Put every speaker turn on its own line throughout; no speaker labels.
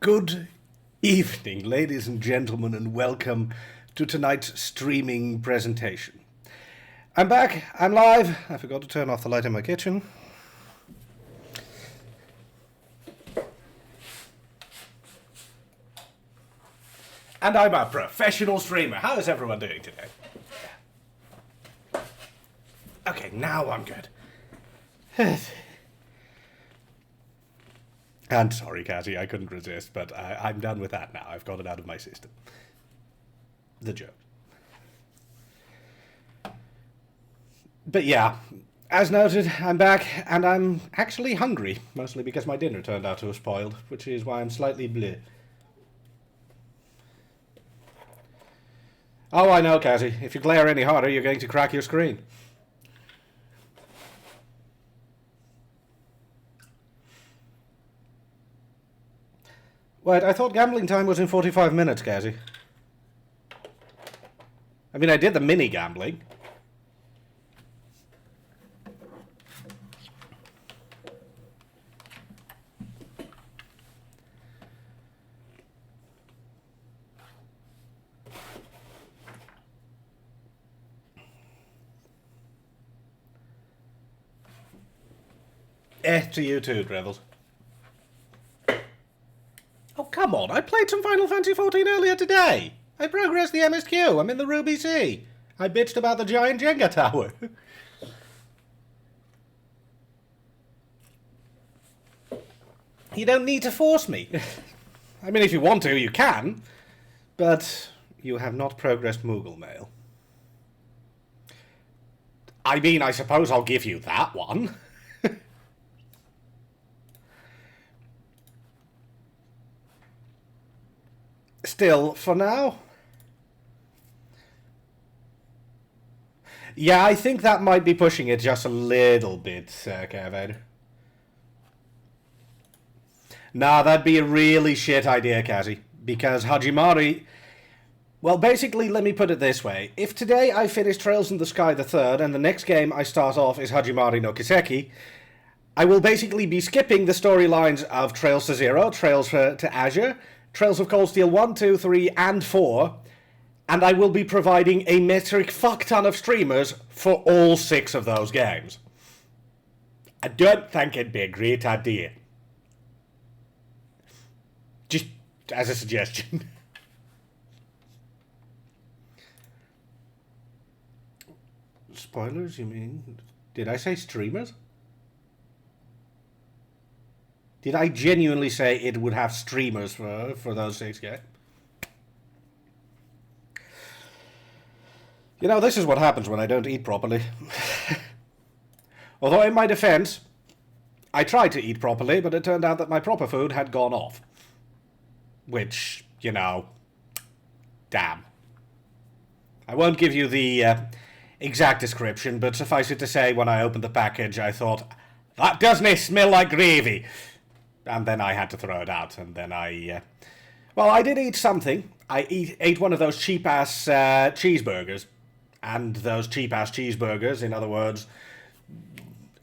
Good evening, ladies and gentlemen, and welcome to tonight's streaming presentation. I'm back, I'm live. I forgot to turn off the light in my kitchen. And I'm a professional streamer. How is everyone doing today? Okay, now I'm good. And sorry, Cassie, I couldn't resist, but I'm done with that now. I've got it out of my system. The joke. But yeah, as noted, I'm back, and I'm actually hungry, mostly because my dinner turned out to have spoiled, which is why I'm slightly bleh. Oh, I know, Cassie. If you glare any harder, you're going to crack your screen. Wait, I thought gambling time was in 45 minutes, Cassie. I mean, I did the mini gambling. To you too, Drevels. Oh, come on. I played some Final Fantasy XIV earlier today. I progressed the MSQ. I'm in the Ruby Sea. I bitched about the giant Jenga tower. You don't need to force me. I mean, if you want to, you can. But you have not progressed Moogle Mail. I mean, I suppose I'll give you that one. Still, for now. Yeah, I think that might be pushing it just a little bit, Kevin. Nah, that'd be a really shit idea, Cassie. Because Hajimari... Well, basically, let me put it this way. If today I finish Trails in the Sky the Third, and the next game I start off is Hajimari no Kiseki, I will basically be skipping the storylines of Trails to Zero, Trails to Azure, Trails of Cold Steel 1, 2, 3, and 4, and I will be providing a metric fuck ton of streamers for all 6 of those games. I don't think it'd be a great idea. Just as a suggestion. Spoilers, you mean? Did I say streamers? Did I genuinely say it would have streamers for those 6 games? You know, this is what happens when I don't eat properly. Although, in my defense, I tried to eat properly, but it turned out that my proper food had gone off. Which, you know, damn. I won't give you the exact description, but suffice it to say, when I opened the package, I thought, that doesn't smell like gravy. And then I had to throw it out, and then well, I did eat something. I ate one of those cheap-ass cheeseburgers. And those cheap-ass cheeseburgers, in other words,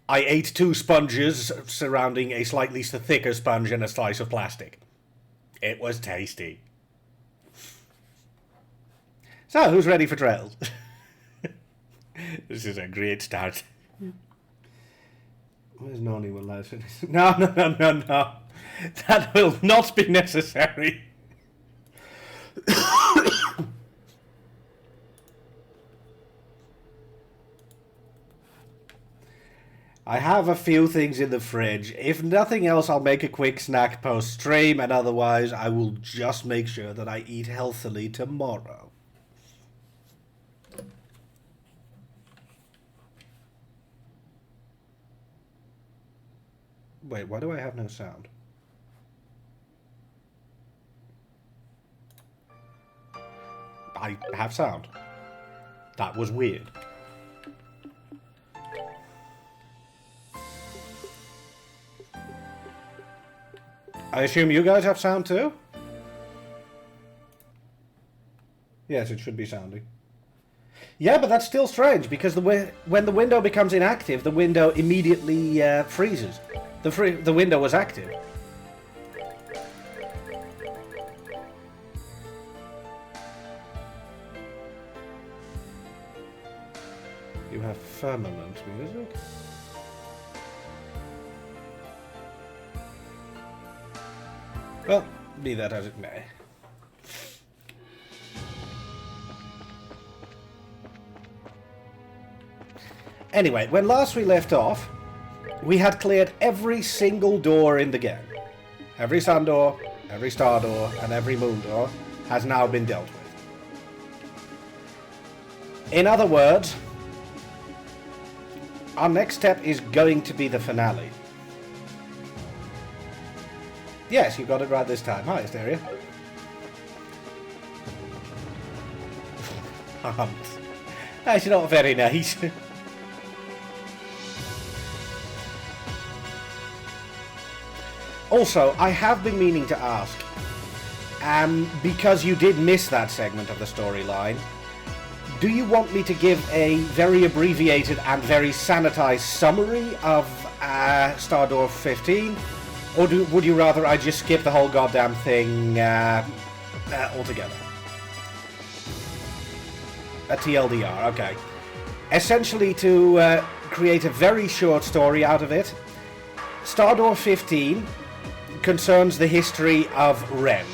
I ate 2 sponges surrounding a slightly thicker sponge and a slice of plastic. It was tasty. So, who's ready for Trails? This is a great start. Where's Noni with Lasharus? No. That will not be necessary. I have a few things in the fridge. If nothing else, I'll make a quick snack post-stream, and otherwise I will just make sure that I eat healthily tomorrow. Wait, why do I have no sound? I have sound. That was weird. I assume you guys have sound too? Yes, it should be sounding. Yeah, but that's still strange, because when the window becomes inactive, the window immediately freezes. The window was active. Firmament music. Well, be that as it may. Anyway, when last we left off, we had cleared every single door in the game. Every sun door, every star door, and every moon door has now been dealt with. In other words, our next step is going to be the finale. Yes, you got it right this time. Hi, Asteria. That's not very nice. Also, I have been meaning to ask, because you did miss that segment of the storyline, do you want me to give a very abbreviated and very sanitized summary of Star Door 15? Or would you rather I just skip the whole goddamn thing altogether? A TLDR, okay. Essentially, to create a very short story out of it, Star Door 15 concerns the history of Ren.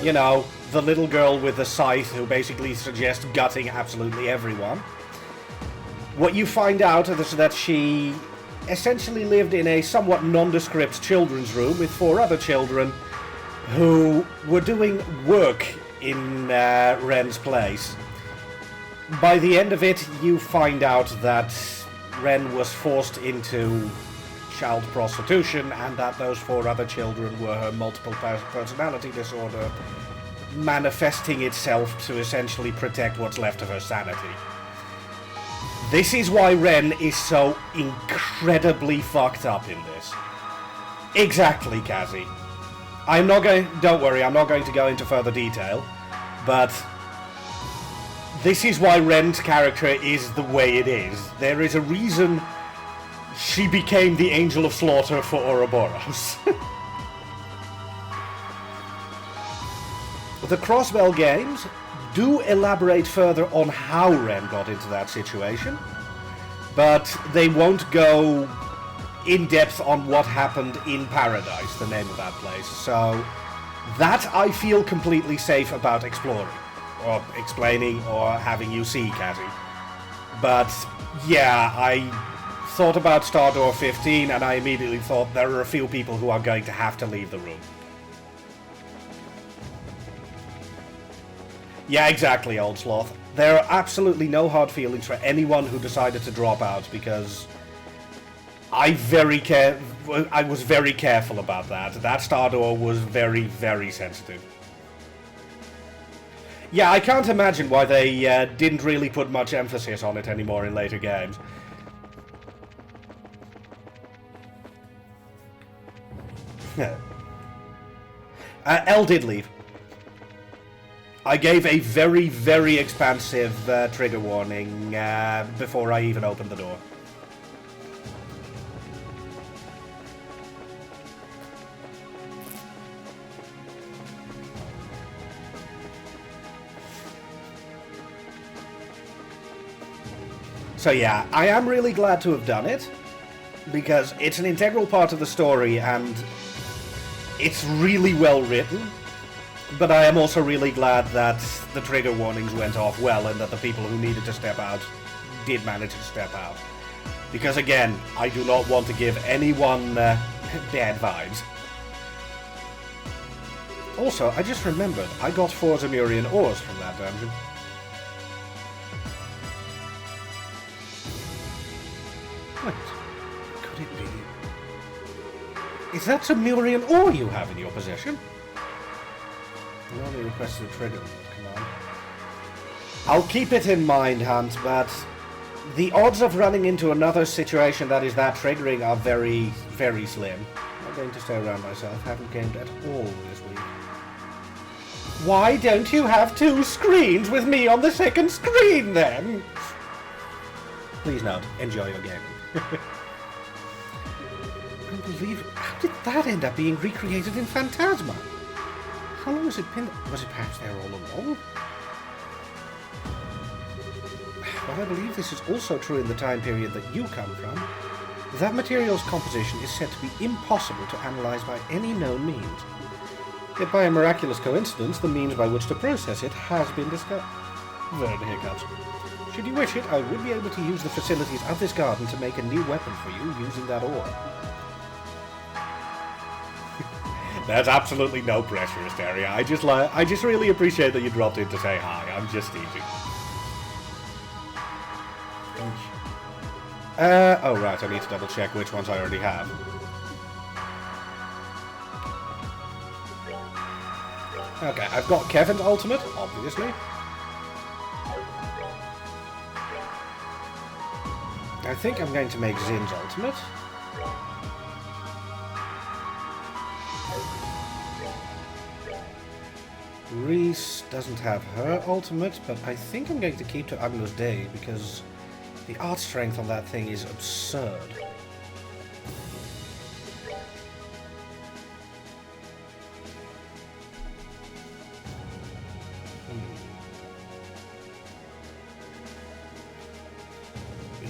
You know, the little girl with the scythe who basically suggests gutting absolutely everyone. What you find out is that she essentially lived in a somewhat nondescript children's room with 4 other children who were doing work in Ren's place. By the end of it, you find out that Ren was forced into child prostitution, and that those 4 other children were her multiple personality disorder, manifesting itself to essentially protect what's left of her sanity. This is why Ren is so incredibly fucked up in this. Exactly, Kazi. Don't worry, I'm not going to go into further detail, but this is why Ren's character is the way it is. There is a reason she became the Angel of Slaughter for Ouroboros. The Crossbell games do elaborate further on how Ren got into that situation, but they won't go in depth on what happened in Paradise, the name of that place. So that I feel completely safe about exploring, or explaining, or having you see, Catty. But yeah, I thought about Star Door 15, and I immediately thought there are a few people who are going to have to leave the room. Yeah, exactly, Old Sloth. There are absolutely no hard feelings for anyone who decided to drop out, because I was very careful about that. That Star Door was very, very sensitive. Yeah, I can't imagine why they didn't really put much emphasis on it anymore in later games. Elle did leave. I gave a very, very expansive trigger warning before I even opened the door. So yeah, I am really glad to have done it, because it's an integral part of the story and it's really well written. But I am also really glad that the trigger warnings went off well and that the people who needed to step out did manage to step out. Because again, I do not want to give anyone bad vibes. Also, I just remembered, I got 4 Zemurian ores from that dungeon. Wait, could it be? Is that Zemurian ore you have in your possession? You only requested a trigger command. I'll keep it in mind, Hunt, but the odds of running into another situation that is that triggering are very, very slim. I'm not going to stay around myself. Haven't gamed at all this week. Why don't you have 2 screens with me on the second screen, then? Please note, enjoy your gaming. Unbelievable. How did that end up being recreated in Phantasma? How long has it been? Was it perhaps there all along? while I believe this is also true in the time period that you come from, that material's composition is said to be impossible to analyze by any known means. Yet by a miraculous coincidence, the means by which to process it has been discovered. Vern hiccups. Should you wish it, I would be able to use the facilities of this garden to make a new weapon for you using that ore. There's absolutely no pressure, Asteria. I just really appreciate that you dropped in to say hi. I'm just teasing. Oh right, I need to double check which ones I already have. Okay, I've got Kevin's ultimate, obviously. I think I'm going to make Zin's ultimate. Reese doesn't have her ultimate, but I think I'm going to keep to Agnus Dei because the art strength on that thing is absurd.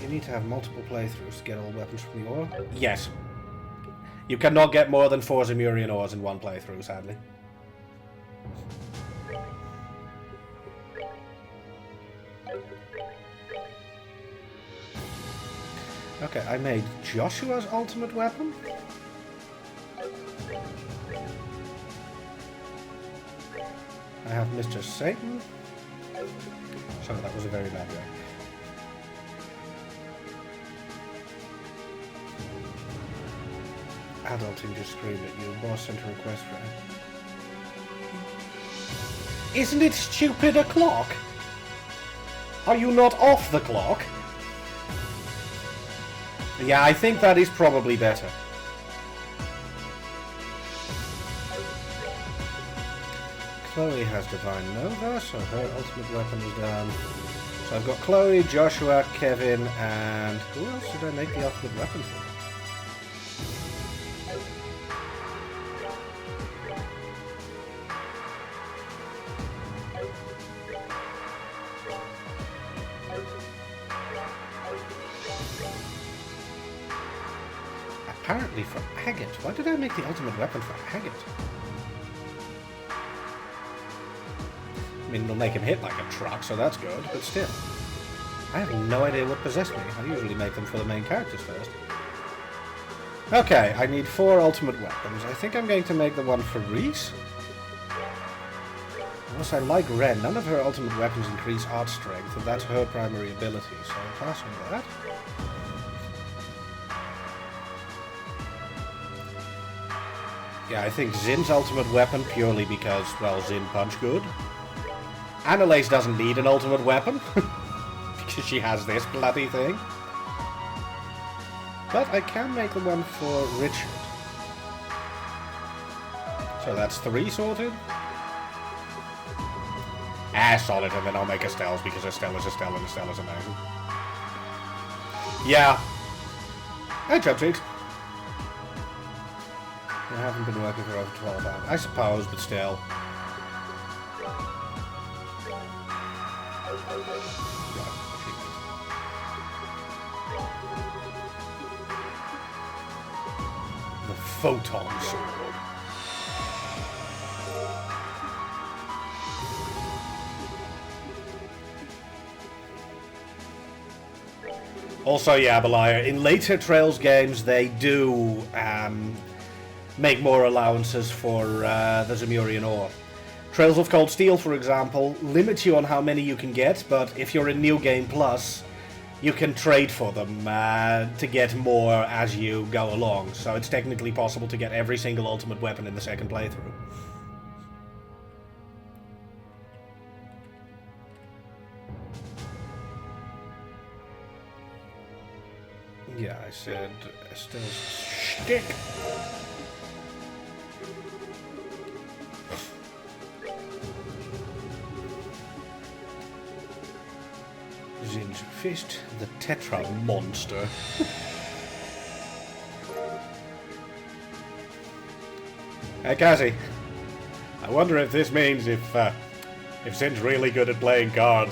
You need to have multiple playthroughs to get all weapons from the ore? Yes. You cannot get more than 4 Zemurian ores in one playthrough, sadly. Okay, I made Joshua's ultimate weapon. I have Mr. Satan. Sorry, that was a very bad way. Adulting just screamed at you. Boss sent a request for it. Isn't it stupid o'clock? Are you not off the clock? Yeah, I think that is probably better. Chloe has Divine Nova, so her ultimate weapon is done. So I've got Chloe, Joshua, Kevin, and who else did I make the ultimate weapon for? Apparently for Agate. Why did I make the ultimate weapon for Agate? I mean, it'll make him hit like a truck, so that's good, but still. I have no idea what possessed me. I usually make them for the main characters first. Okay, I need 4 ultimate weapons. I think I'm going to make the one for Reese. Unless I like Ren, none of her ultimate weapons increase art strength, and that's her primary ability, so I'll pass on that. Yeah, I think Zin's ultimate weapon purely because, well, Zin punch good. Annalise doesn't need an ultimate weapon because she has this bloody thing. But I can make the one for Richard. So that's 3 sorted. Solid, and then I'll make Estelle's because Estelle is Estelle and Estelle is amazing. Yeah. Hey, Chubcheeks. I haven't been working for over 12 hours. I suppose, but still. The Photon Sword. Also, yeah, Beliar, in later Trails games, they do make more allowances for the Zemurian ore. Trails of Cold Steel, for example, limits you on how many you can get, but if you're in New Game Plus, you can trade for them to get more as you go along, so it's technically possible to get every single ultimate weapon in the second playthrough. Yeah, I said Estelle's shtick. Zin's fist, the Tetra monster. Hey, Cassie. I wonder if this means if Zin's really good at playing cards.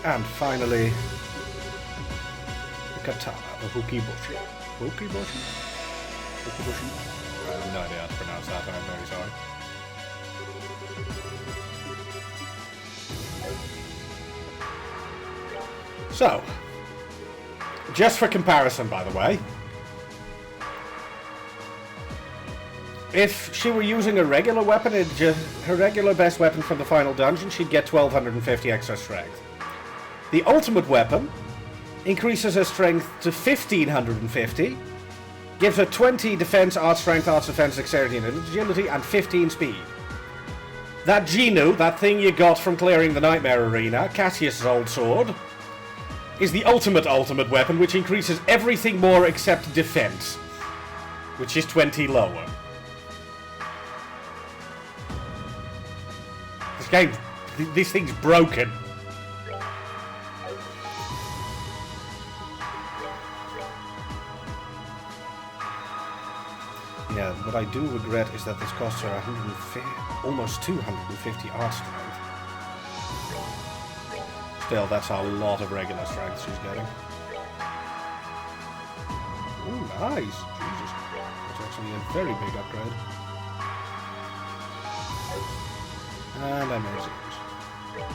And finally, the katana, the hukiboshi. Hukiboshi? Hukiboshi? I have no idea how to pronounce that, I'm very sorry. So, just for comparison, by the way, if she were using a regular weapon, her regular best weapon from the final dungeon, she'd get 1250 extra strength. The ultimate weapon increases her strength to 1550, gives her 20 defense, art strength, arts defense, dexterity, and agility, and 15 speed. That Genu, that thing you got from clearing the Nightmare Arena, Cassius' old sword, is the ultimate weapon, which increases everything more except defense, which is 20 lower. This thing's broken. Yeah, what I do regret is that this costs her almost 250 art strength. Still, that's a lot of regular strength she's getting. Ooh, nice! Jesus. That's actually a very big upgrade. And I made zero.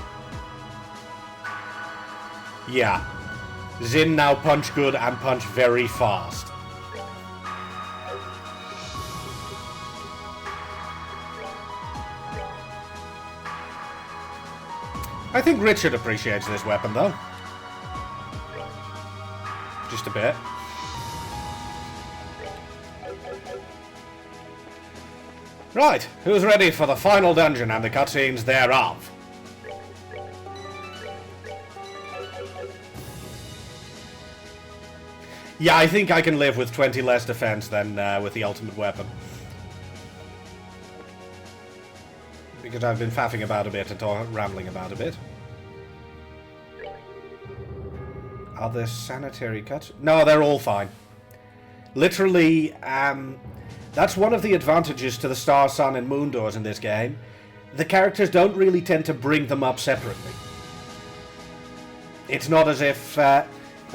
Yeah. Zin now punch good and punch very fast. I think Richard appreciates this weapon, though. Just a bit. Right, who's ready for the final dungeon and the cutscenes thereof? Yeah, I think I can live with 20 less defense than with the ultimate weapon. Because I've been faffing about a bit and rambling about a bit. Are there sanitary cuts? No, they're all fine. Literally, that's one of the advantages to the Star, Sun, and Moon doors in this game. The characters don't really tend to bring them up separately. It's not as if at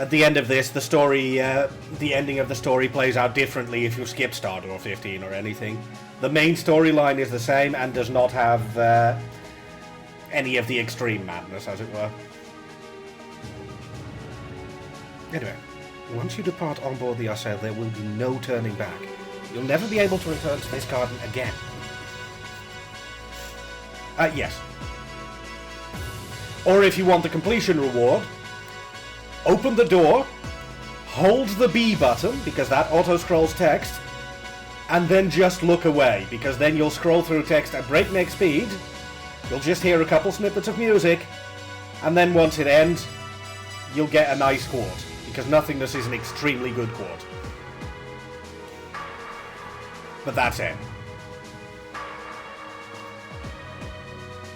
the end of this, the story, the ending of the story plays out differently if you skip Star Door 15 or anything. The main storyline is the same and does not have any of the extreme madness, as it were. Anyway, once you depart on board the Arcel, there will be no turning back. You'll never be able to return to this garden again. Yes. Or if you want the completion reward, open the door, hold the B button, because that auto-scrolls text, and then just look away, because then you'll scroll through text at breakneck speed, you'll just hear a couple snippets of music, and then once it ends, you'll get a nice quote, because nothingness is an extremely good quote. But that's it.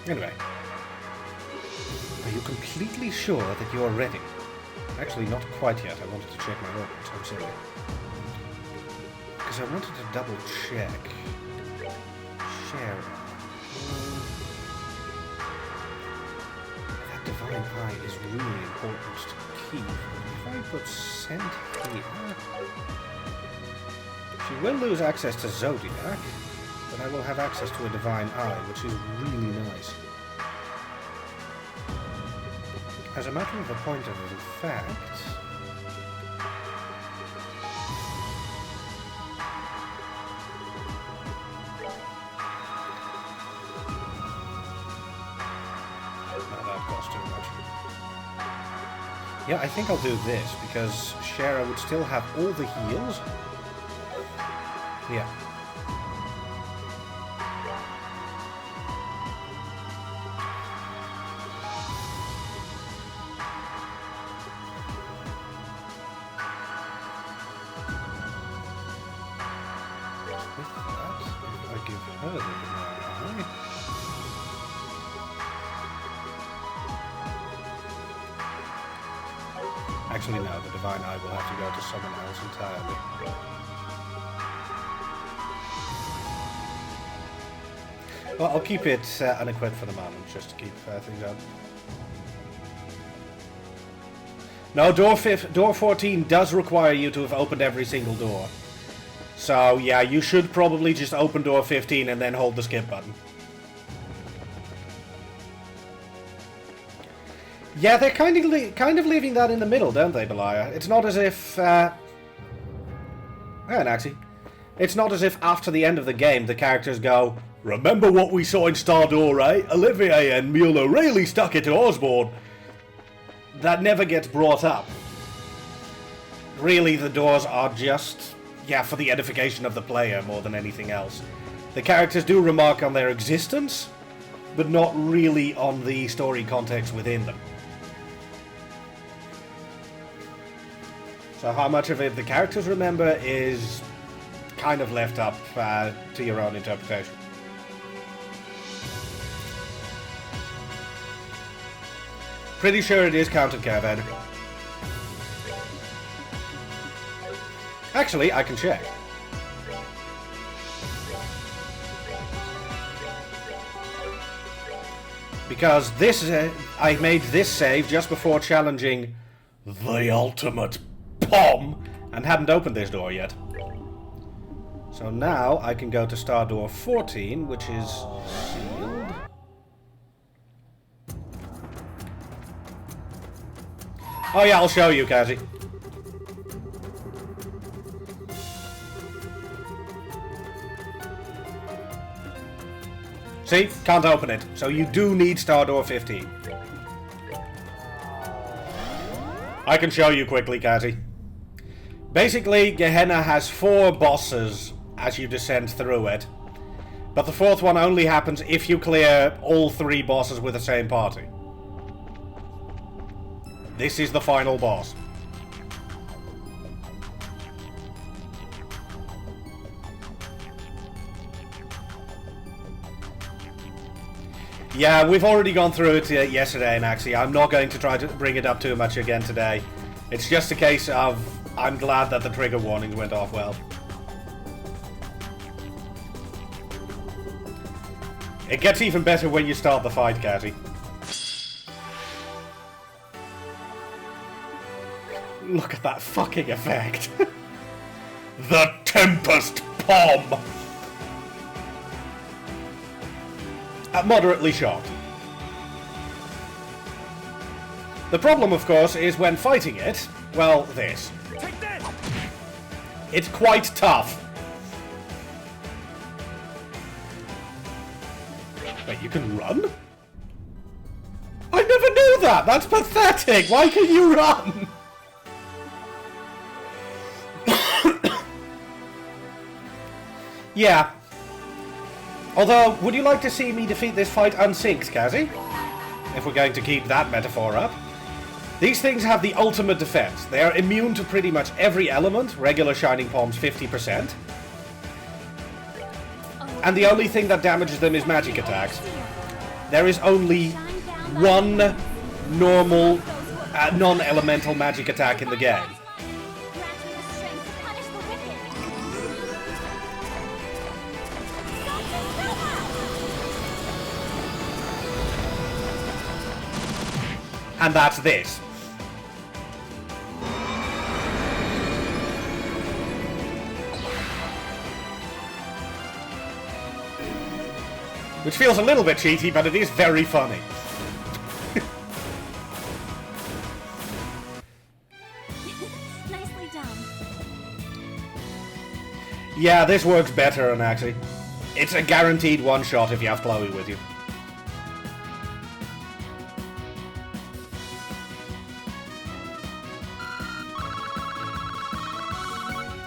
Anyway. Are you completely sure that you're ready? Actually, not quite yet. I wanted to check my weapons. I'm sorry. Because I wanted to double check. Share. That divine eye is really important to keep. If I put send here, she will lose access to Zodiac, but I will have access to a divine eye, which is really nice. As a matter of a point of fact, that costs too much. Yeah, I think I'll do this, because Shara would still have all the heals. Yeah. Actually, no, the Divine Eye will have to go to someone else entirely. Well, I'll keep it unequipped for the moment, just to keep things up. No, door 14 does require you to have opened every single door. So, yeah, you should probably just open door 15 and then hold the skip button. Yeah, they're kind of leaving that in the middle, don't they, Belia? It's not as if... actually. It's not as if after the end of the game the characters go, "Remember what we saw in Star Door 8? Olivier and Mueller really stuck it to Osborne." That never gets brought up. Really, the doors are just, yeah, for the edification of the player more than anything else. The characters do remark on their existence, but not really on the story context within them. So how much of it the characters remember is kind of left up to your own interpretation. Pretty sure it is counted, Caravan. Actually, I can check. Because this, I made this save just before challenging the ultimate POM and hadn't opened this door yet. So now I can go to Star Door 14, which is sealed. Oh yeah, I'll show you, Kazi. See? Can't open it. So you do need Star Door 15. I can show you quickly, Kazi. Basically, Gehenna has 4 bosses as you descend through it. But the 4th one only happens if you clear all 3 bosses with the same party. This is the final boss. Yeah, we've already gone through it yesterday, and actually I'm not going to try to bring it up too much again today. It's just a case of I'm glad that the trigger warnings went off well. It gets even better when you start the fight, Kazi. Look at that fucking effect. The Tempest POM! Moderately shocked. The problem, of course, is when fighting it, well, this. It's quite tough. Wait, you can run? I never knew that! That's pathetic! Why can you run? Yeah. Although, would you like to see me defeat this fight unsynced, Kazi? If we're going to keep that metaphor up. These things have the ultimate defense. They are immune to pretty much every element, regular Shining Palms 50%. And the only thing that damages them is magic attacks. There is only one normal, non-elemental magic attack in the game. And that's this. Which feels a little bit cheaty, but it is very funny.
Nicely done.
Yeah, this works better, and actually, it's a guaranteed one-shot if you have Chloe with you.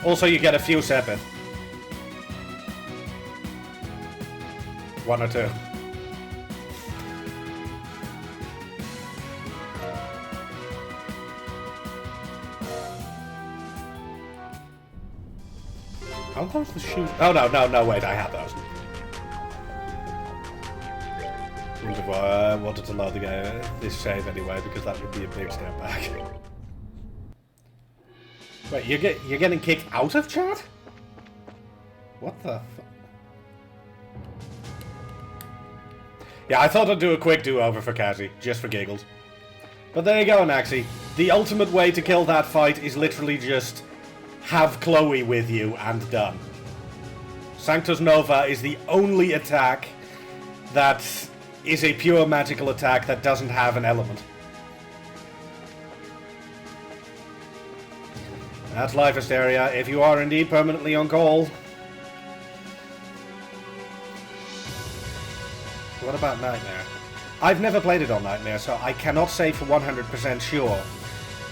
Also, you get a few Sepith. 1 or 2. Aren't those the shoes? Oh, no, wait, I had those. I wanted to load the game, this save anyway, because that would be a big step back. Wait, you're getting kicked out of chat? What the fuck? Yeah, I thought I'd do a quick do-over for Kazi, just for giggles. But there you go, Naxi. The ultimate way to kill that fight is literally just have Chloe with you and done. Sanctus Nova is the only attack that is a pure magical attack that doesn't have an element. That's Life Hysteria, if you are indeed permanently on call. What about Nightmare? I've never played it on Nightmare, so I cannot say for 100% sure.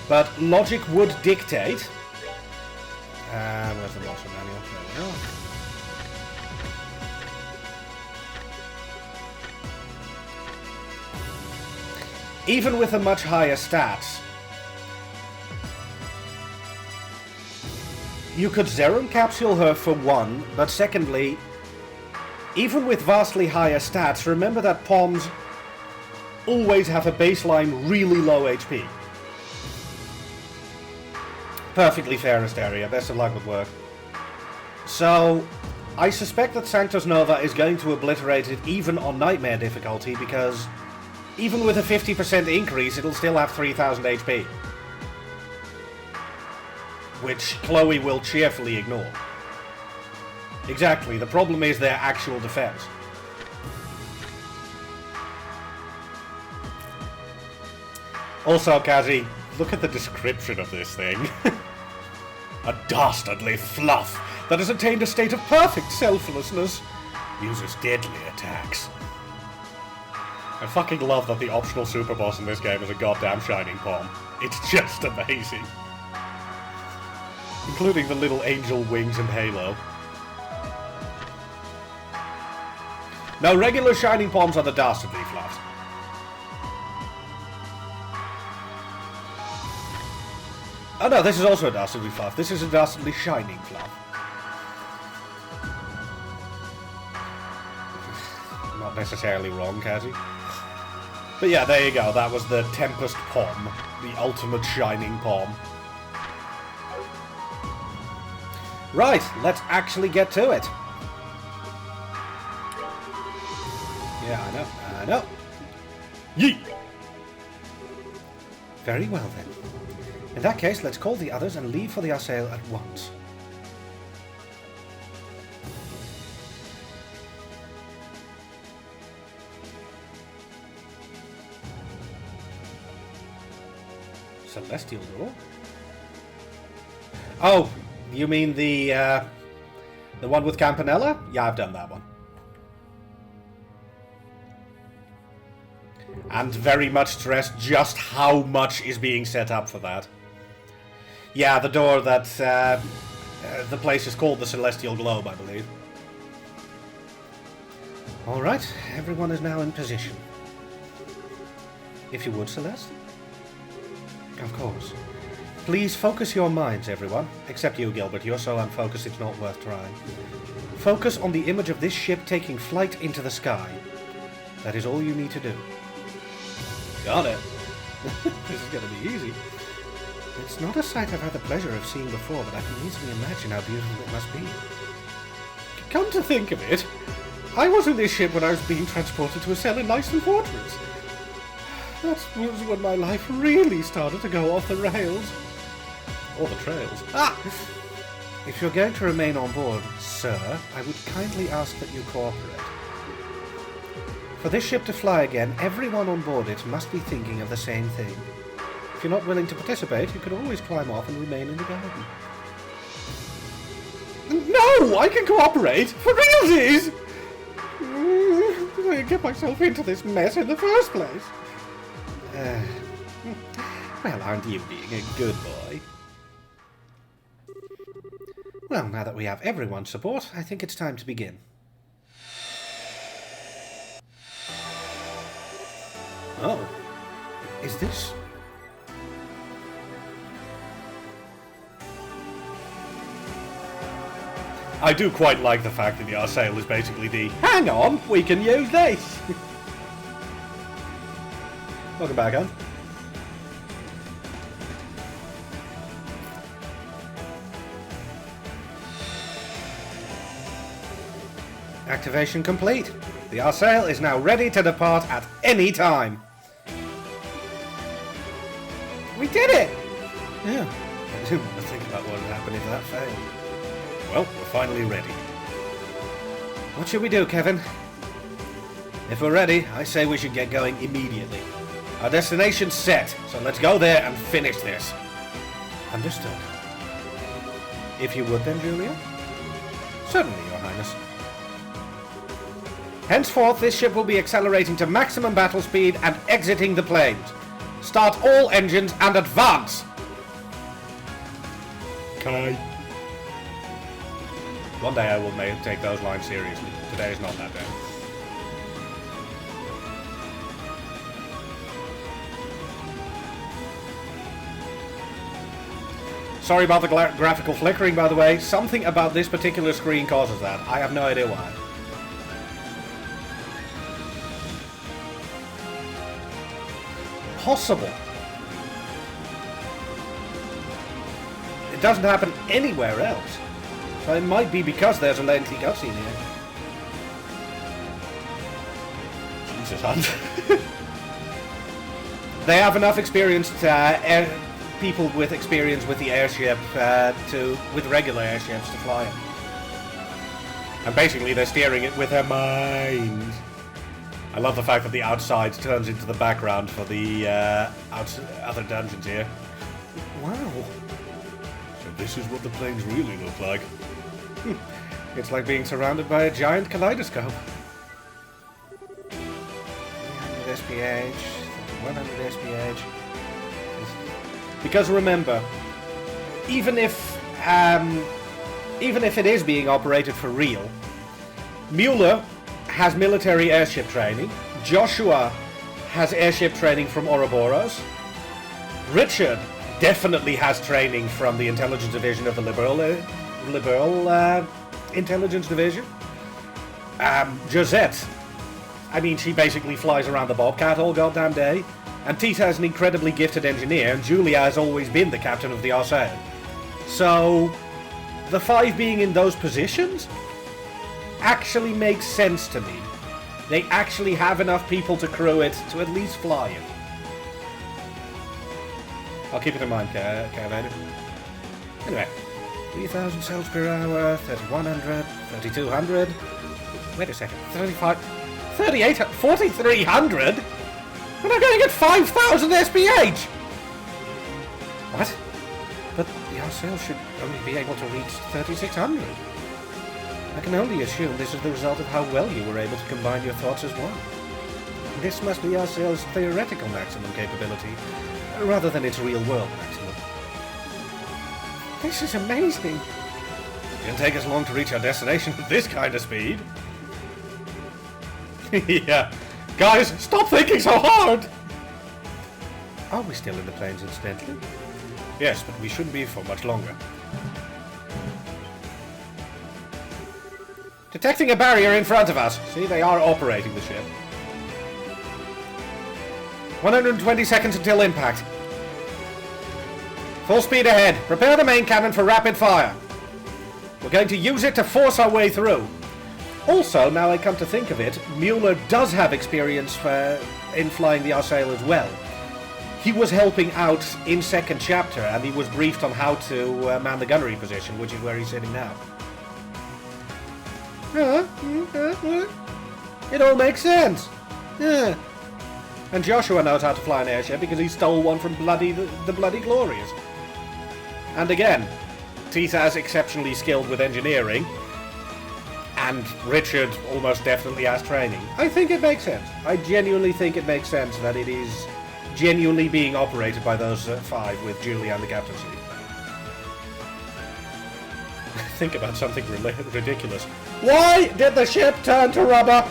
But logic would dictate... where's the monster manual? There we go. Even with a much higher stats, you could Zerum Capsule her for one, but secondly, even with vastly higher stats, remember that Poms always have a baseline really low HP. Perfectly fair, Hysteria. Best of luck with work. So, I suspect that Sanctus Nova is going to obliterate it even on Nightmare difficulty, because even with a 50% increase, it'll still have 3000 HP. Which Chloe will cheerfully ignore. Exactly, the problem is their actual defense. Also, Kazi, look at the description of this thing. A dastardly fluff that has attained a state of perfect selflessness. Uses deadly attacks. I fucking love that the optional super boss in this game is a goddamn shining palm. It's just amazing. Including the little angel wings and halo. No, regular shining palms are the dastardly fluffs. Oh no, this is also a dastardly fluff. This is a dastardly shining fluff. Not necessarily wrong, Kazi. But yeah, there you go. That was the Tempest Pom. The ultimate shining Pom. Right, let's actually get to it. Yeah, I know. Yeet! Very well then. In that case, let's call the others and leave for the assail at once. Celestial door? Oh, you mean the one with Campanella? Yeah, I've done that one. And very much stress just how much is being set up for that. Yeah, the door that the place is called the Celestial Globe, I believe. Alright, everyone is now in position. If you would, Celeste? Of course. Please focus your minds, everyone. Except you, Gilbert. You're so unfocused it's not worth trying. Focus on the image of this ship taking flight into the sky. That is all you need to do. Got it. This is going to be easy. It's not a sight I've had the pleasure of seeing before, but I can easily imagine how beautiful it must be. Come to think of it, I was in this ship when I was being transported to a cell in Lyson Fortress. That was when my life really started to go off the rails. Or the trails. Ah! If you're going to remain on board, sir, I would kindly ask that you cooperate. For this ship to fly again, everyone on board it must be thinking of the same thing. If you're not willing to participate, you can always climb off and remain in the garden. No! I can cooperate! For realsies! How did I get myself into this mess in the first place? Well, aren't you being a good boy? Well, now that we have everyone's support, I think it's time to begin. Oh. Is this... I do quite like the fact that the Arsail is basically the hang on, we can use this! Welcome back, Anne. Activation complete. The Arsail is now ready to depart at any time. We did it! Yeah, I didn't want to think about what would happen if that failed. Well, we're finally ready. What should we do, Kevin? If we're ready, I say we should get going immediately. Our destination's set, so let's go there and finish this. Understood. If you would then, Julia? Certainly, Your Highness. Henceforth, this ship will be accelerating to maximum battle speed and exiting the planes. Start all engines and advance! Okay. One day I will take those lines seriously. Today is not that day. Sorry about the graphical flickering, by the way. Something about this particular screen causes that. I have no idea why. Possible. It doesn't happen anywhere else. So it might be because there's a lengthy cutscene here. Jesus, Hunt. They have enough experienced people with experience with the airship with regular airships to fly it. And basically they're steering it with their mind. I love the fact that the outside turns into the background for the other dungeons here. Wow. So this is what the planes really look like. It's like being surrounded by a giant kaleidoscope. 300 SPH, 100 SPH. Because remember, even if it is being operated for real, Mueller has military airship training. Joshua has airship training from Ouroboros. Richard definitely has training from the intelligence division of the liberal intelligence division. Josette, I mean, she basically flies around the Bobcat all goddamn day. And Tita is an incredibly gifted engineer, and Julia has always been the captain of the Arsail. So, the 5 being in those positions actually makes sense to me. They actually have enough people to crew it to at least fly it. I'll keep it in mind, Caravan. Anyway, 3,000 cells per hour, 3,100, 3,200. Wait a second, 35, 38, 4,300? We're not going to get 5,000 SPH! What? But the Arsail should only be able to reach 3,600. I can only assume this is the result of how well you were able to combine your thoughts as one. This must be Arsail's theoretical maximum capability, rather than its real-world maximum. This is amazing! It didn't take us long to reach our destination at this kind of speed. Yeah. Guys, stop thinking so hard! Are we still in the plains, incidentally? Yes, but we shouldn't be for much longer. Detecting a barrier in front of us. See, they are operating the ship. 120 seconds until impact. Full speed ahead. Prepare the main cannon for rapid fire. We're going to use it to force our way through. Also, now I come to think of it, Mueller does have experience in flying the Arsail as well. He was helping out in second chapter, and he was briefed on how to man the gunnery position, which is where he's sitting now. It all makes sense. Yeah. And Joshua knows how to fly an airship because he stole one from the Bloody Glorious. And again, Tita is exceptionally skilled with engineering. And Richard almost definitely has training. I think it makes sense. I genuinely think it makes sense that it is genuinely being operated by those 5 with Julia and the captaincy. Think about something ridiculous. Why did the ship turn to rubber?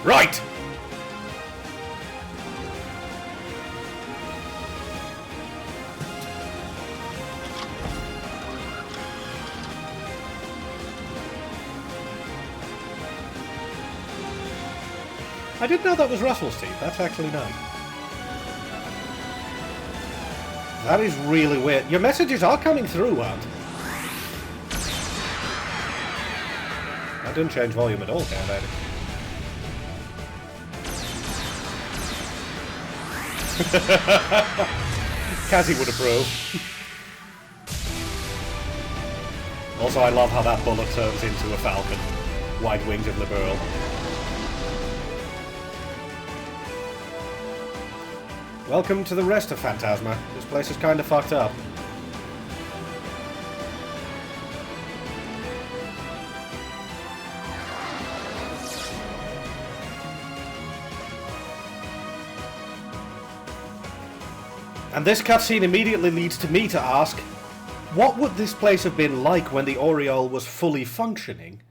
Right! I didn't know that was Russell's teeth. That's actually nice. That is really weird. Your messages are coming through, Hunt. That didn't change volume at all, can it? Cassie would approve. Also, I love how that bullet turns into a falcon. White-winged and liberal. Welcome to the rest of Phantasma. This place is kinda fucked up. And this cutscene immediately leads to me to ask, what would this place have been like when the Aureole was fully functioning?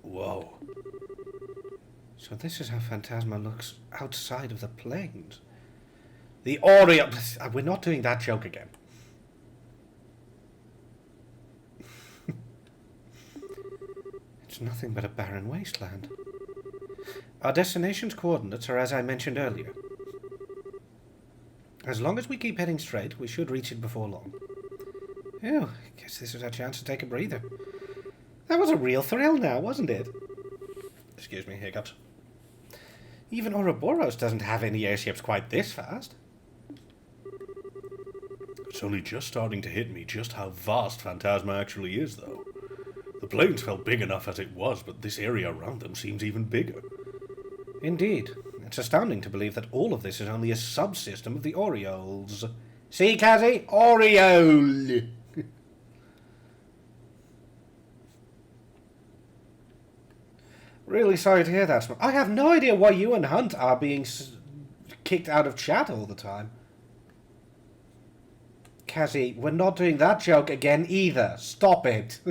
Whoa. So this is how Phantasma looks outside of the planes. The Aureole... We're not doing that joke again. It's nothing but a barren wasteland. Our destination's coordinates are as I mentioned earlier. As long as we keep heading straight, we should reach it before long. Oh, I guess this is our chance to take a breather. That was a real thrill now, wasn't it? Excuse me, hiccups. Even Ouroboros doesn't have any airships quite this fast. It's only just starting to hit me just how vast Phantasma actually is, though. The planes felt big enough as it was, but this area around them seems even bigger. Indeed. It's astounding to believe that all of this is only a subsystem of the Aureoles. See, Cassie? Aureole! Really sorry to hear that. I have no idea why you and Hunt are being kicked out of chat all the time. Cassie, we're not doing that joke again either. Stop it.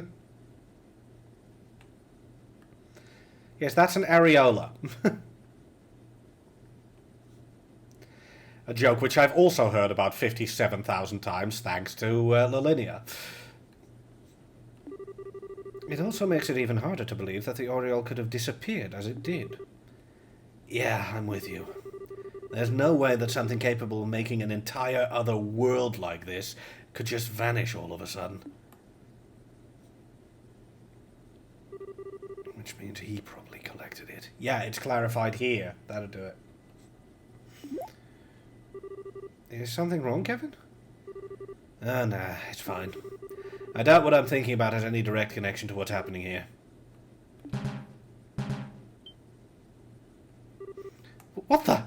Yes, that's an areola. A joke which I've also heard about 57,000 times thanks to Lalinia. It also makes it even harder to believe that the Aureole could have disappeared as it did. Yeah, I'm with you. There's no way that something capable of making an entire other world like this could just vanish all of a sudden. Which means he probably collected it. Yeah, it's clarified here. That'll do it. Is something wrong, Kevin? Oh, nah, it's fine. I doubt what I'm thinking about has any direct connection to what's happening here. What the?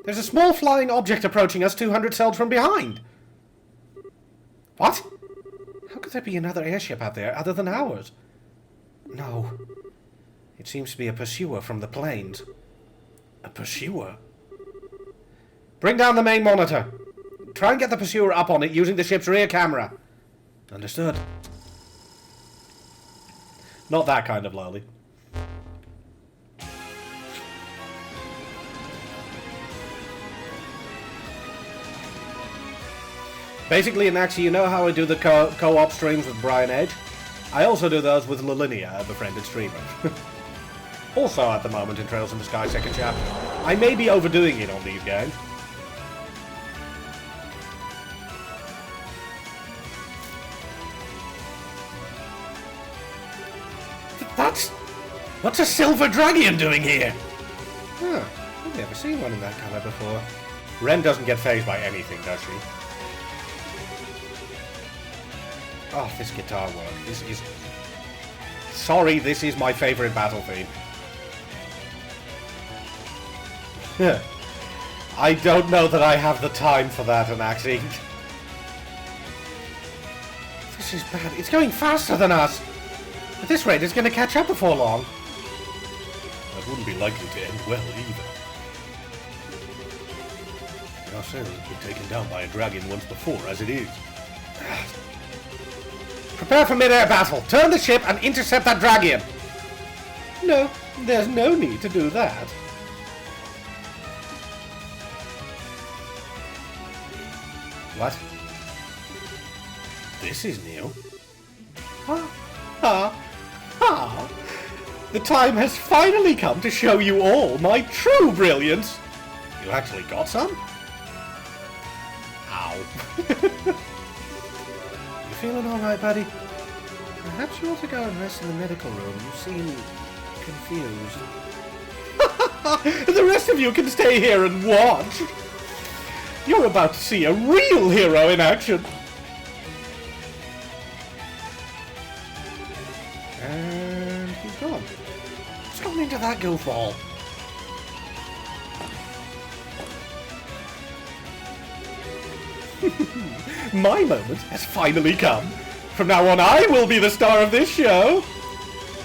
There's a small flying object approaching us 200 cells from behind. What? How could there be another airship out there other than ours? No. It seems to be a pursuer from the planes. A pursuer? Bring down the main monitor. Try and get the pursuer up on it using the ship's rear camera. Understood. Not that kind of lowly. Basically, Naxi, you know how I do the co-op streams with Brian Edge? I also do those with Lalinia, a befriended streamer. Also at the moment in Trails in the Sky 2nd chapter. I may be overdoing it on these games. What's a silver dragon doing here? Huh, I've never seen one in that colour before. Ren doesn't get fazed by anything, does she? Oh, this guitar work. This is... Sorry, this is my favourite battle theme. I don't know that I have the time for that, Anaxi. This is bad. It's going faster than us. At this rate, it's going to catch up before long. That wouldn't be likely to end well, either. Our sailor's been taken down by a dragon once before, as it is. Prepare for mid-air battle. Turn the ship and intercept that dragon. No, there's no need to do that. What? This is new. Ha! Ha! Ha! The time has finally come to show you all my true brilliance. You actually got some? Ow. You feeling alright, buddy? Perhaps you ought to go and rest in the medical room. You seem confused. The rest of you can stay here and watch. You're about to see a real hero in action. And he's gone. What's gone into that goofball? My moment has finally come. From now on, I will be the star of this show.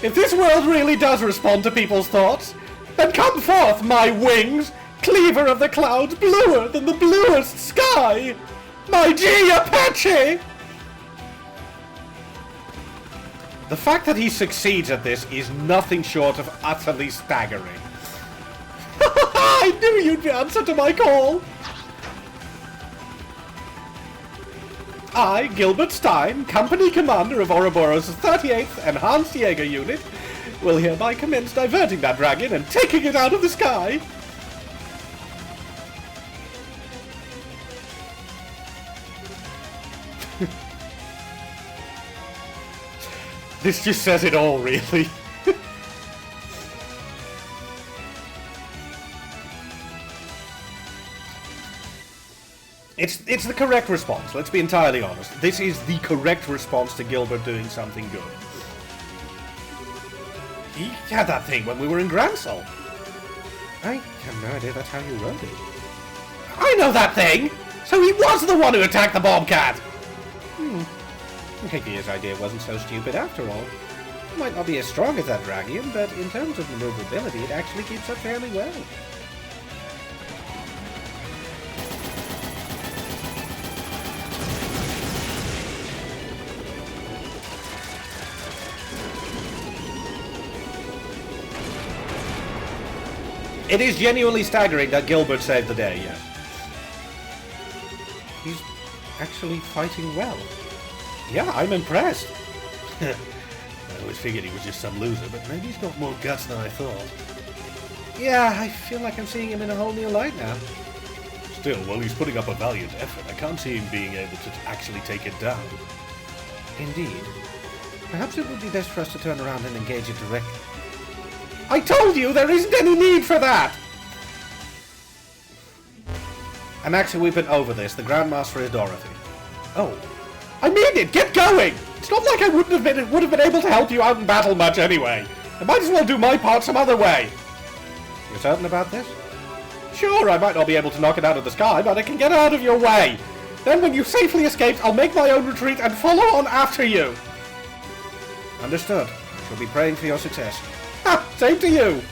If this world really does respond to people's thoughts, then come forth, my wings, cleaver of the clouds, bluer than the bluest sky, my G Apache! The fact that he succeeds at this is nothing short of utterly staggering. I knew you'd answer to my call! I, Gilbert Stein, Company Commander of Ouroboros' 38th Enhanced Jaeger Unit, will hereby commence diverting that dragon and taking it out of the sky. This just says it all, really. It's the correct response, let's be entirely honest. This is the correct response to Gilbert doing something good. He had that thing when we were in Gransol. I have no idea that's how you wrote it. I know that thing! So he was the one who attacked the Bobcat! Maybe his idea wasn't so stupid after all. It might not be as strong as that Dragian, but in terms of maneuverability, it actually keeps up fairly well. It is genuinely staggering that Gilbert saved the day, yes. He's actually fighting well. Yeah, I'm impressed. I always figured he was just some loser, but maybe he's got more guts than I thought. Yeah, I feel like I'm seeing him in a whole new light now. Still, while he's putting up a valiant effort, I can't see him being able to actually take it down. Indeed. Perhaps it would be best for us to turn around and engage it directly. I told you there isn't any need for that! And actually, we've been over this. The Grandmaster is Dorothy. Oh. I mean it! Get going! It's not like I would have been able to help you out in battle much anyway. I might as well do my part some other way. You're certain about this? Sure, I might not be able to knock it out of the sky, but I can get out of your way. Then when you've safely escaped, I'll make my own retreat and follow on after you. Understood. I shall be praying for your success. Ha! Same to you!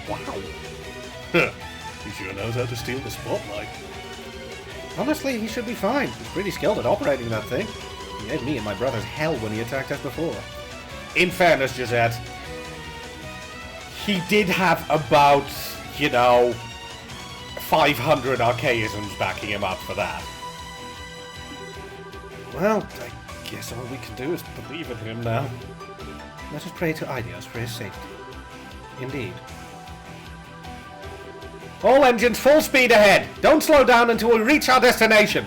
Wow. He sure knows how to steal the spotlight. Honestly, he should be fine. He's pretty skilled at operating that thing. He gave me and my brothers hell when he attacked us before. In fairness, Gisette, he did have about, 500 archaisms backing him up for that. Well, I guess all we can do is believe in him now. Let us pray to Aidios for his safety. Indeed. All engines full speed ahead! Don't slow down until we reach our destination!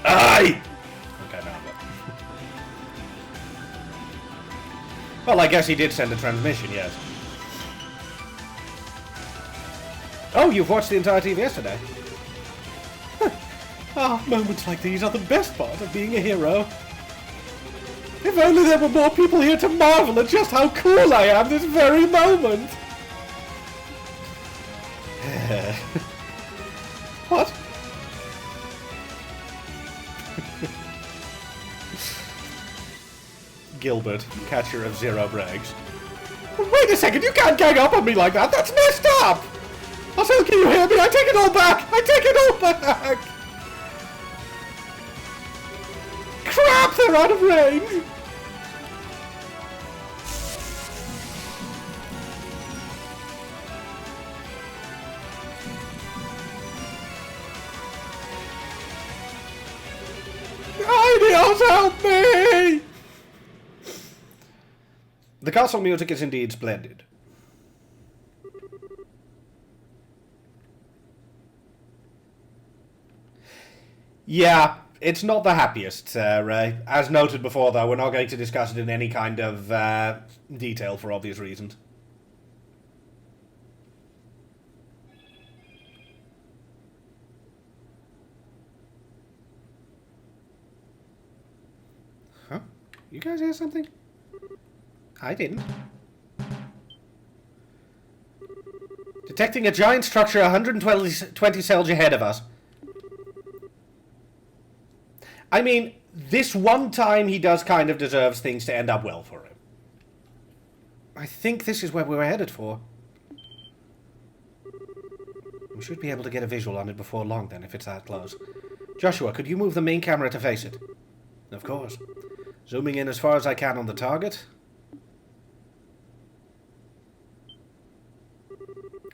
Aye! Okay, now what? Well, I guess he did send a transmission, yes. Oh, you've watched the entirety of yesterday? Moments like these are the best part of being a hero. If only there were more people here to marvel at just how cool I am this very moment! What? Gilbert, catcher of zero brags. Wait a second, you can't gang up on me like that! That's messed up! Also, can you hear me? I take it all back! I take it all back! Crap, they're out of range! Aidios, help me! The castle music is indeed splendid. Yeah, It's not the happiest, Ray. As noted before, though, we're not going to discuss it in any kind of detail for obvious reasons. Huh? You guys hear something? I didn't. Detecting a giant structure 120 cells ahead of us. I mean, this one time he does kind of deserves things to end up well for him. I think this is where we were headed for. We should be able to get a visual on it before long then, if it's that close. Joshua, could you move the main camera to face it? Of course. Zooming in as far as I can on the target.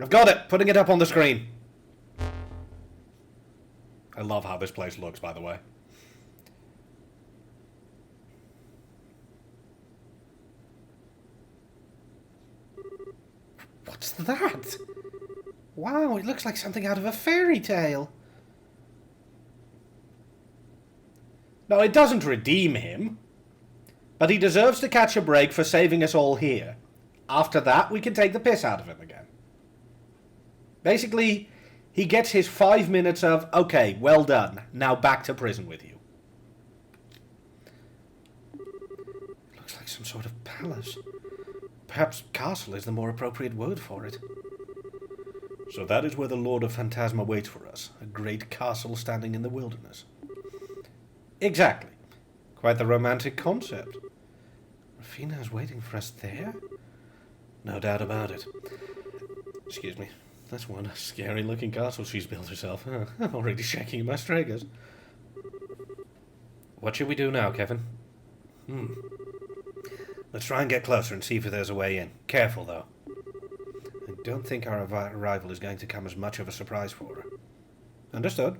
I've got it! Putting it up on the screen. I love how this place looks, by the way. What's that? Wow, it looks like something out of a fairy tale. No, it doesn't redeem him. But he deserves to catch a break for saving us all here. After that, we can take the piss out of him again. Basically, he gets his 5 minutes of, okay, well done, now back to prison with you. Looks like some sort of palace. Perhaps castle is the more appropriate word for it. So that is where the Lord of Phantasma waits for us, a great castle standing in the wilderness. Exactly. Quite the romantic concept. Rufina is waiting for us there? No doubt about it. Excuse me. That's one scary-looking castle she's built herself. I'm already shaking my stragers. What should we do now, Kevin? Let's try and get closer and see if there's a way in. Careful, though. I don't think our arrival is going to come as much of a surprise for her. Understood.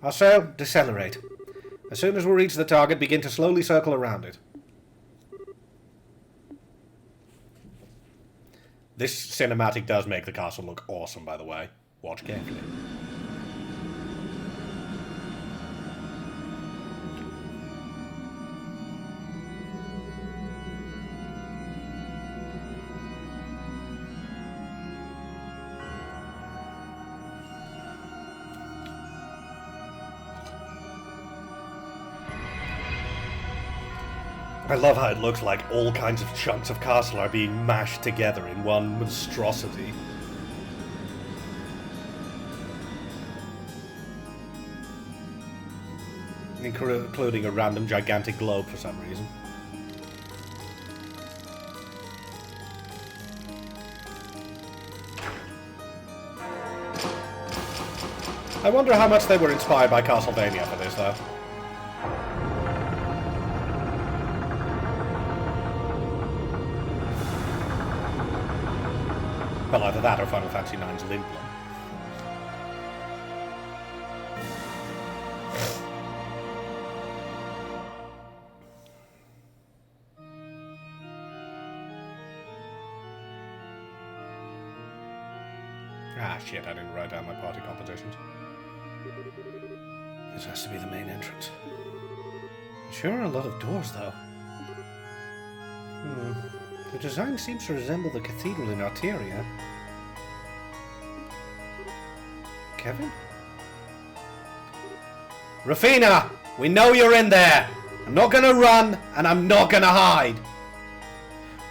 Our sail, decelerate. As soon as we reach the target, begin to slowly circle around it. This cinematic does make the castle look awesome, by the way. Watch carefully. I love how it looks like all kinds of chunks of castle are being mashed together in one monstrosity. Including a random gigantic globe for some reason. I wonder how much they were inspired by Castlevania for this, though. Well, either that or Final Fantasy IX's Lindblom. Ah, shit, I didn't write down my party compositions. This has to be the main entrance. Sure are a lot of doors, though. The design seems to resemble the cathedral in Arteria. Kevin? Rufina! We know you're in there! I'm not gonna run, and I'm not gonna hide!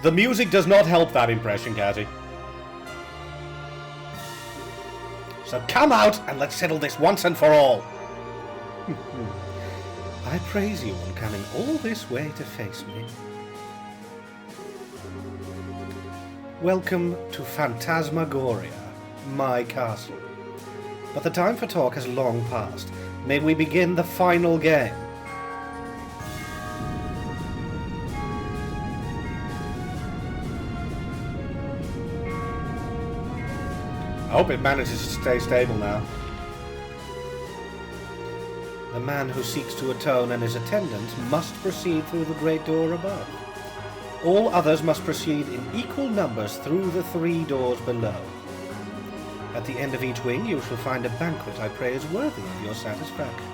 The music does not help that impression, Cassie. So come out, and let's settle this once and for all! I praise you on coming all this way to face me. Welcome to Phantasmagoria, my castle. But the time for talk has long passed. May we begin the final game? I hope it manages to stay stable now. The man who seeks to atone and his attendants must proceed through the great door above. All others must proceed in equal numbers through the 3 doors below. At the end of each wing, you shall find a banquet I pray is worthy of your satisfaction.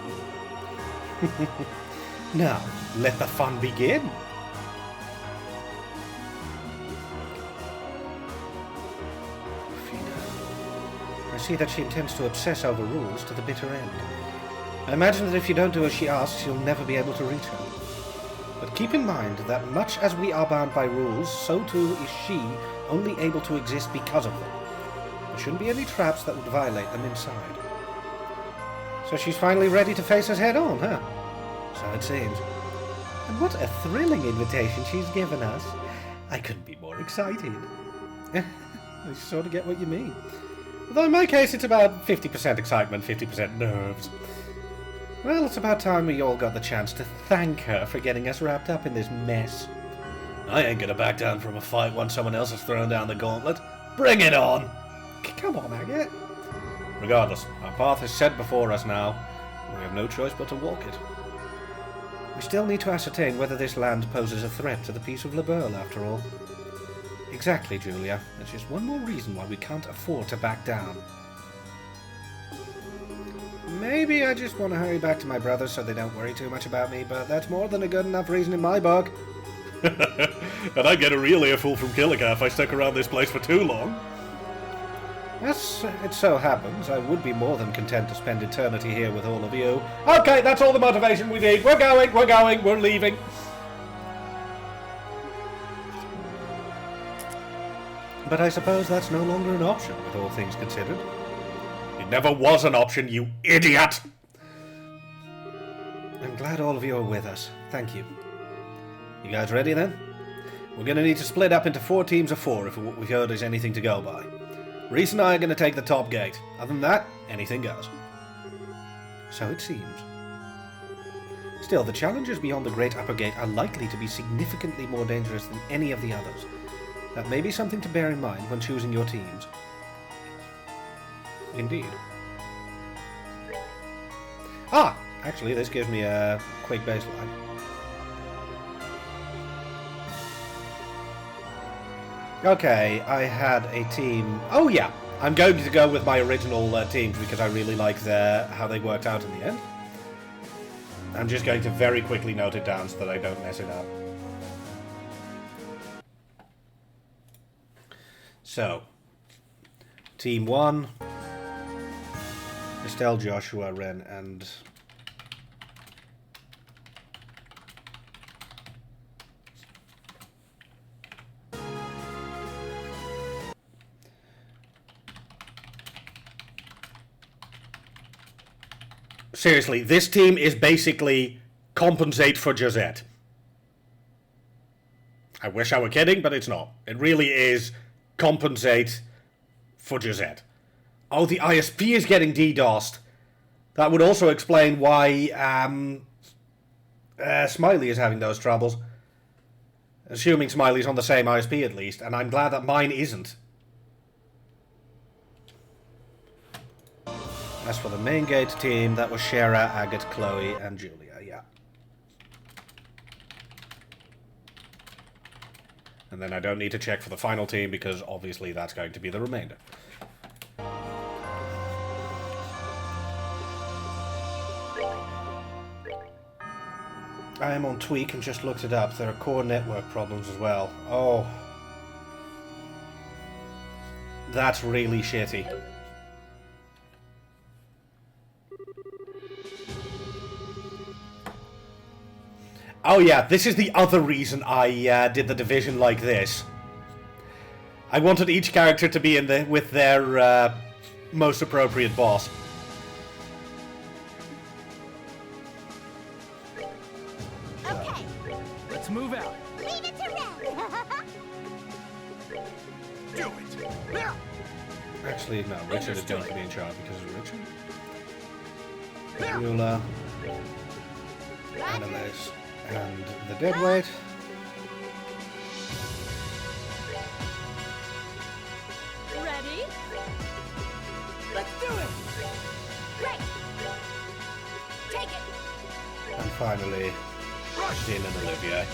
Now, let the fun begin. I see that she intends to obsess over rules to the bitter end. I imagine that if you don't do as she asks, you'll never be able to reach her. But keep in mind that much as we are bound by rules, so too is she only able to exist because of them. There shouldn't be any traps that would violate them inside. So she's finally ready to face us head on, huh? So it seems. And what a thrilling invitation she's given us. I couldn't be more excited. I sort of get what you mean. Although in my case it's about 50% excitement, 50% nerves. Well, it's about time we all got the chance to thank her for getting us wrapped up in this mess. I ain't gonna back down from a fight once someone else has thrown down the gauntlet. Bring it on! Come on, Agate. Regardless, our path is set before us now. We have no choice but to walk it. We still need to ascertain whether this land poses a threat to the peace of Liberl, after all. Exactly, Julia. That's just one more reason why we can't afford to back down. Maybe I just want to hurry back to my brothers so they don't worry too much about me, but that's more than a good enough reason in my book. And I get a real earful from Killica if I stick around this place for too long. As it so happens, I would be more than content to spend eternity here with all of you. Okay, that's all the motivation we need. We're going, we're leaving. But I suppose that's no longer an option, with all things considered. It never was an option, you idiot! I'm glad all of you are with us. Thank you. You guys ready then? We're going to need to split up into 4 teams of 4 if what we've heard is anything to go by. Reese and I are going to take the top gate. Other than that, anything goes. So it seems. Still, the challenges beyond the Great Upper Gate are likely to be significantly more dangerous than any of the others. That may be something to bear in mind when choosing your teams. Indeed. Ah! Actually, this gives me a quick baseline. Okay, I had a team... Oh yeah! I'm going to go with my original teams because I really like how they worked out in the end. I'm just going to very quickly note it down so that I don't mess it up. So, Team 1, Estelle, Joshua, Ren, and... Seriously, this team is basically compensate for Josette. I wish I were kidding, but it's not. It really is... compensate for Josette. Oh, the ISP is getting DDoSed. That would also explain why Smiley is having those troubles. Assuming Smiley's on the same ISP at least, and I'm glad that mine isn't. As for the main gate team, that was Shara, Agate, Chloe, and Julia, yeah. And then I don't need to check for the final team because obviously that's going to be the remainder. I am on Tweak and just looked it up. There are core network problems as well. Oh. That's really shitty. Oh yeah, this is the other reason I did the division like this. I wanted each character to be with their most appropriate boss.
Okay.
Let's move out.
Leave it to Ren.
Do it.
Actually, no, Richard is going to be in charge because of Richard. Eula, Annalise, and the Deadweight.
Ready?
Let's do it.
Great. Take it.
And finally, Jean and Olivia.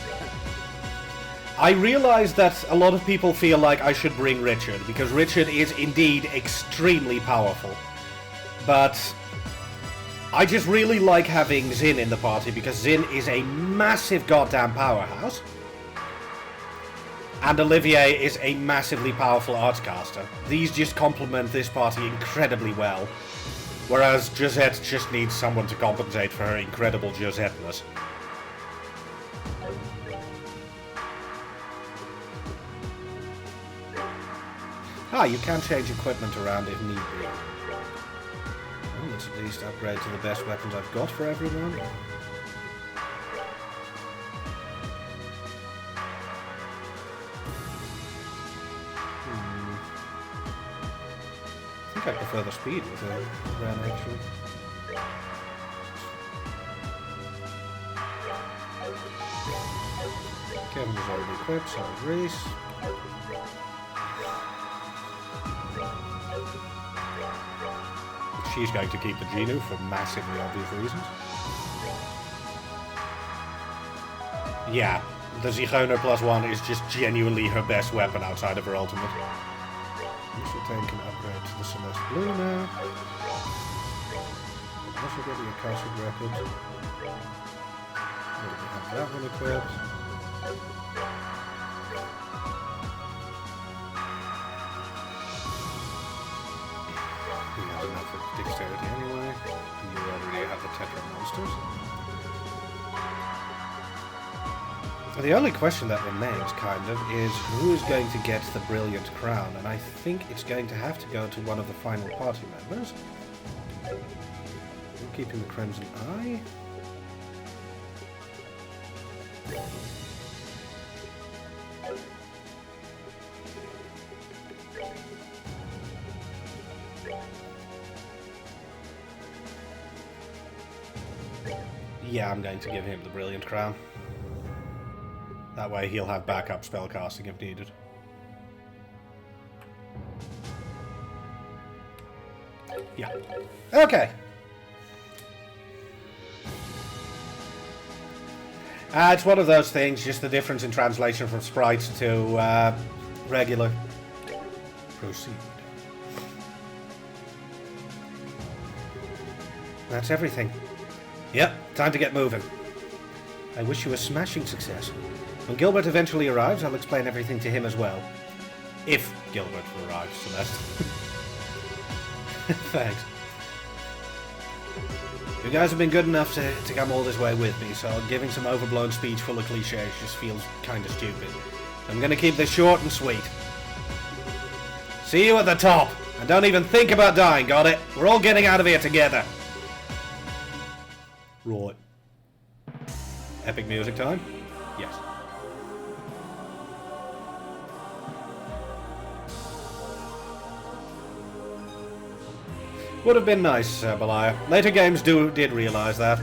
I realize that a lot of people feel like I should bring Richard, because Richard is indeed extremely powerful. But I just really like having Zin in the party, because Zin is a massive goddamn powerhouse. And Olivier is a massively powerful artscaster. These just complement this party incredibly well. Whereas Josette just needs someone to compensate for her incredible Josette-ness. Ah, you can change equipment around if need be. Well, let's at least upgrade to the best weapons I've got for everyone. I think I prefer the speed with a Ren, actually. Kevin is already equipped, so Reese. She's going to keep the Genu for massively obvious reasons. Yeah, the Zigeuner +1 is just genuinely her best weapon outside of her ultimate. Missile can upgrade to the Celeste Blue now. Also get the Akashic Records. Already have that one equipped. He has enough of dexterity anyway. You already have the Tetra Monsters. The only question that remains, kind of, is who is going to get the Brilliant Crown, and I think it's going to have to go to one of the final party members. We're keeping the Crimson Eye. Yeah, I'm going to give him the Brilliant Crown. That way he'll have backup spellcasting if needed. Yeah. Okay. It's one of those things, just the difference in translation from sprites to regular. Proceed. That's everything. Yep, time to get moving. I wish you a smashing success. When Gilbert eventually arrives, I'll explain everything to him as well. If Gilbert arrives, Celeste. Thanks. You guys have been good enough to come all this way with me, so giving some overblown speech full of cliches just feels kinda stupid. I'm gonna keep this short and sweet. See you at the top! And don't even think about dying, got it? We're all getting out of here together! Right. Epic music time? Yes. Would have been nice, Belaya. Later games did realise that.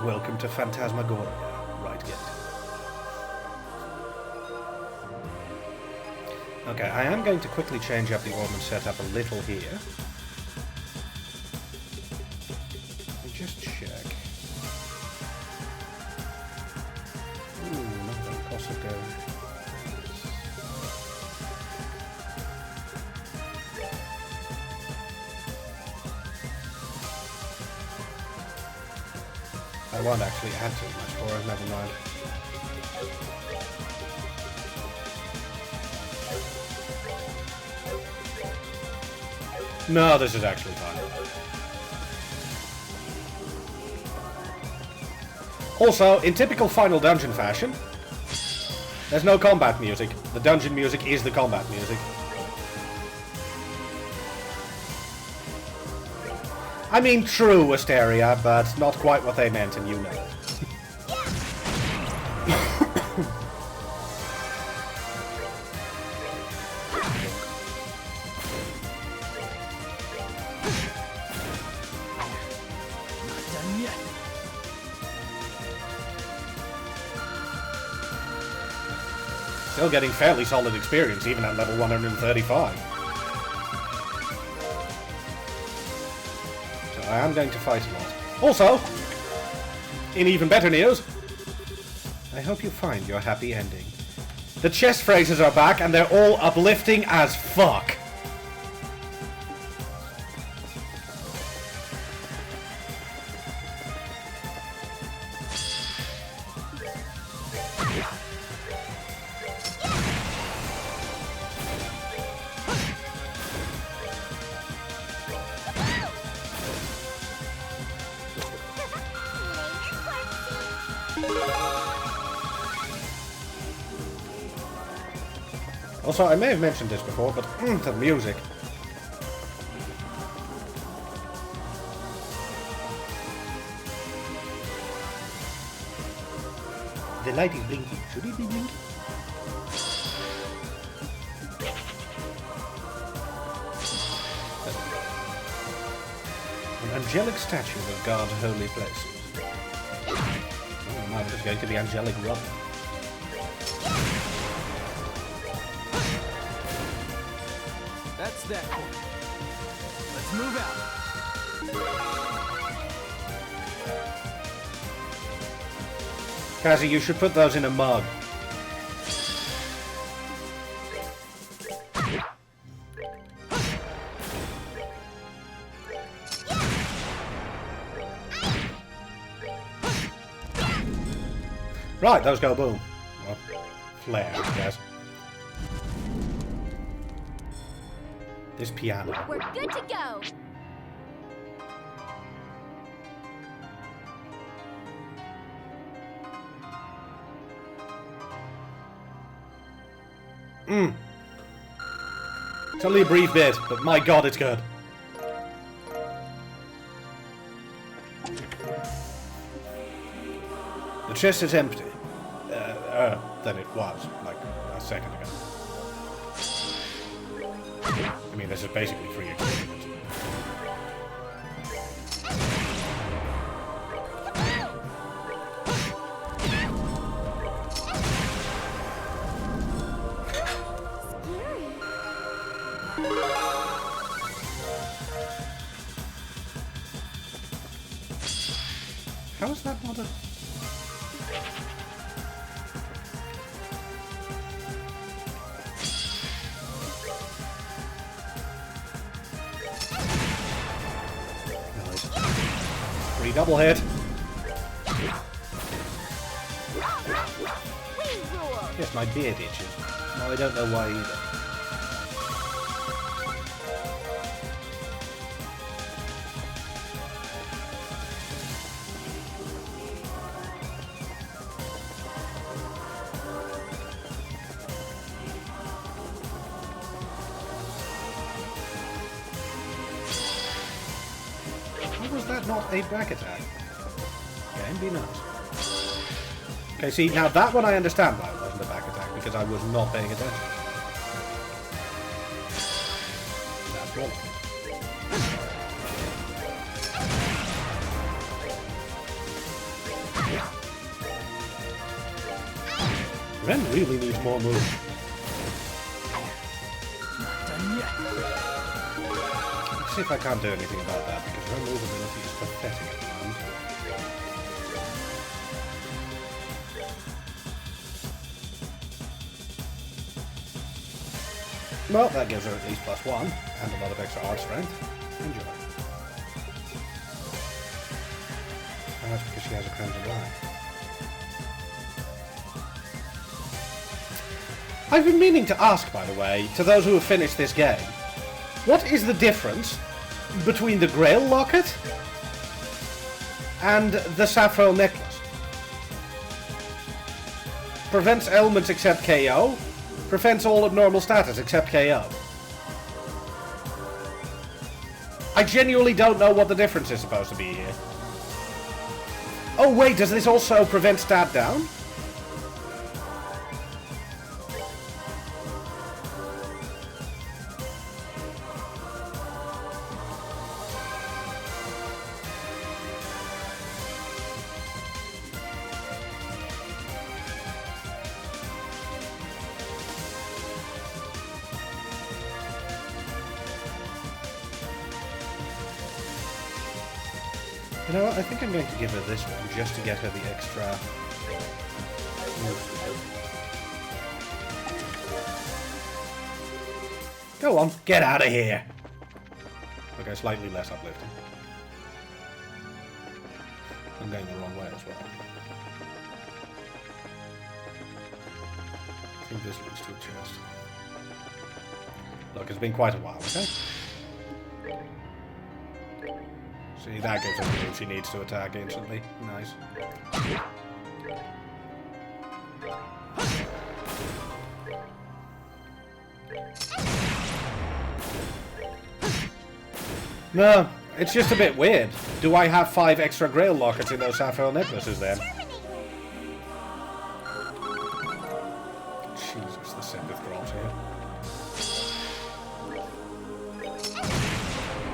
Welcome to Phantasmagoria. Right, get it. Okay, I am going to quickly change up the ornament setup a little here. Let me just check. Ooh, not that cost of go. I won't actually add too much for it, never mind. No, this is actually fine. Also, in typical Final Dungeon fashion, there's no combat music. The dungeon music is the combat music. I mean, true, Asteria, but not quite what they meant, and you know it.
Not done yet.
Still getting fairly solid experience, even at level 135. I am going to fight a lot. Also, in even better news, I hope you find your happy ending. The chest phrases are back, and they're all uplifting as fuck. Also, I may have mentioned this before, but the music. The light is blinking. Should it be blinking? An angelic statue will guard holy places. Oh, no, it's going to be angelic rub.
That's that. Let's move out.
Kazzy, you should put those in a mug. Right, those go boom. Well, flare, I guess. This piano.
We're good to go.
It's only a brief bit, but my god, it's good. The chest is empty. Than it was, like, a second ago. I mean, this is basically free equipment. How is that not a... Free double hit. Yes, my beard itches. No, I don't know why either. How was that not a back attack? Game be nice. Okay, see, now that one I understand why it wasn't a back attack, because I was not paying attention. That's wrong. Ren really needs more moves.
Not done yet.
Let's see if I can't do anything about that, because her movability is pathetic at the moment. Well, that gives her at least +1, and a lot of extra art strength. Enjoy. And that's because she has a Crimson Line. I've been meaning to ask, by the way, to those who have finished this game, what is the difference between the Grail Locket and the Sappho Necklace? Prevents ailments except KO. Prevents all abnormal status except KO. I genuinely don't know what the difference is supposed to be here. Oh wait, does this also prevent stat down? You know what, I think I'm going to give her this one, just to get her the extra Go on, get out of here. Okay, slightly less uplifting. I'm going the wrong way as well. I think this leads to a chest. Look, it's been quite a while, okay? See, that gives her the move she needs to attack instantly. Nice. No, it's just a bit weird. Do I have 5 extra grail lockets in those sapphire necklaces then? Jesus, the Sepith drops here.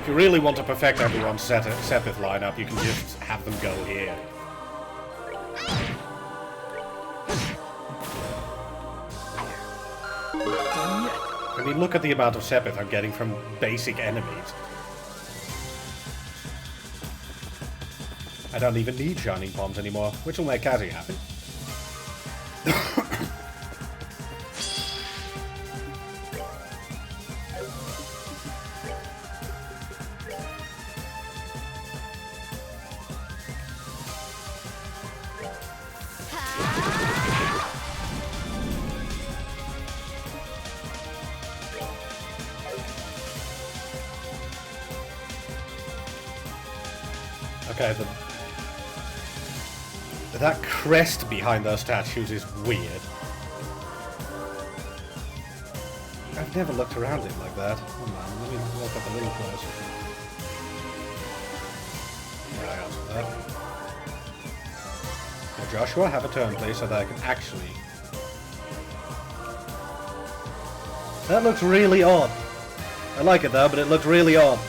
If you really want to perfect everyone's Sepith lineup, you can just have them go here. I mean, look at the amount of Sepith I'm getting from basic enemies. I don't even need shining bombs anymore, which will make Cassie happy. Okay, that crest behind those statues is weird. I've never looked around it like that. Hold on, let me walk up a little closer. Yeah, I answered that. Now, Joshua, have a turn, please, so that I can actually... That looks really odd. I like it, though, but it looks really odd.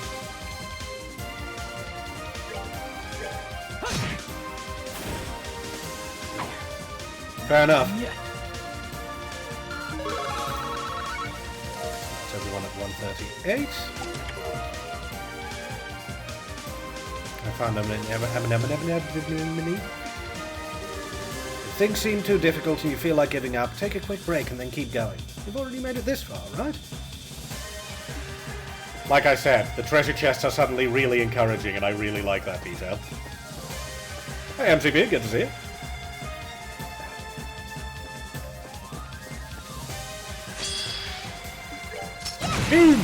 Fair enough.
Yeah.
That's everyone at 138. I found them in If things seem too difficult and you feel like giving up, take a quick break and then keep going. You've already made it this far, right? Like I said, the treasure chests are suddenly really encouraging and I really like that detail. Hey MCB, good to see you. Boom!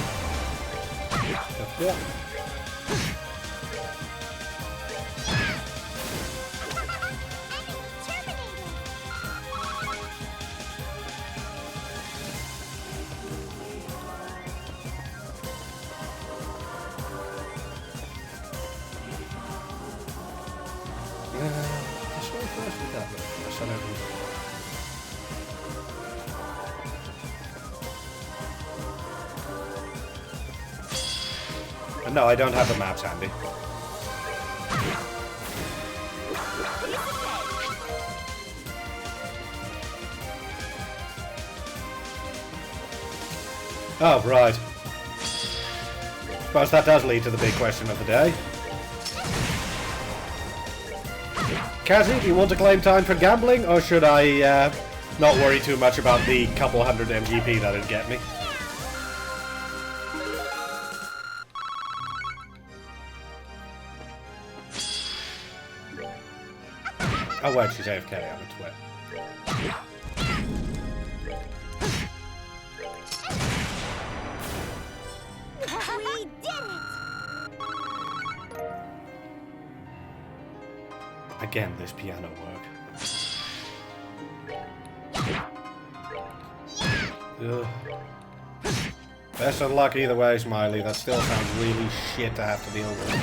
Yeah. This way first with that way. Yes, I know. No, I don't have the maps handy. Oh, right. Suppose that does lead to the big question of the day. Cassie, do you want to claim time for gambling, or should I not worry too much about the couple hundred MGP that it'd get me? Oh wait, she's AFK, I'm a twit.
We did it!
Again, this piano work. Ugh. Best of luck either way, Smiley. That still sounds really shit to have to deal with.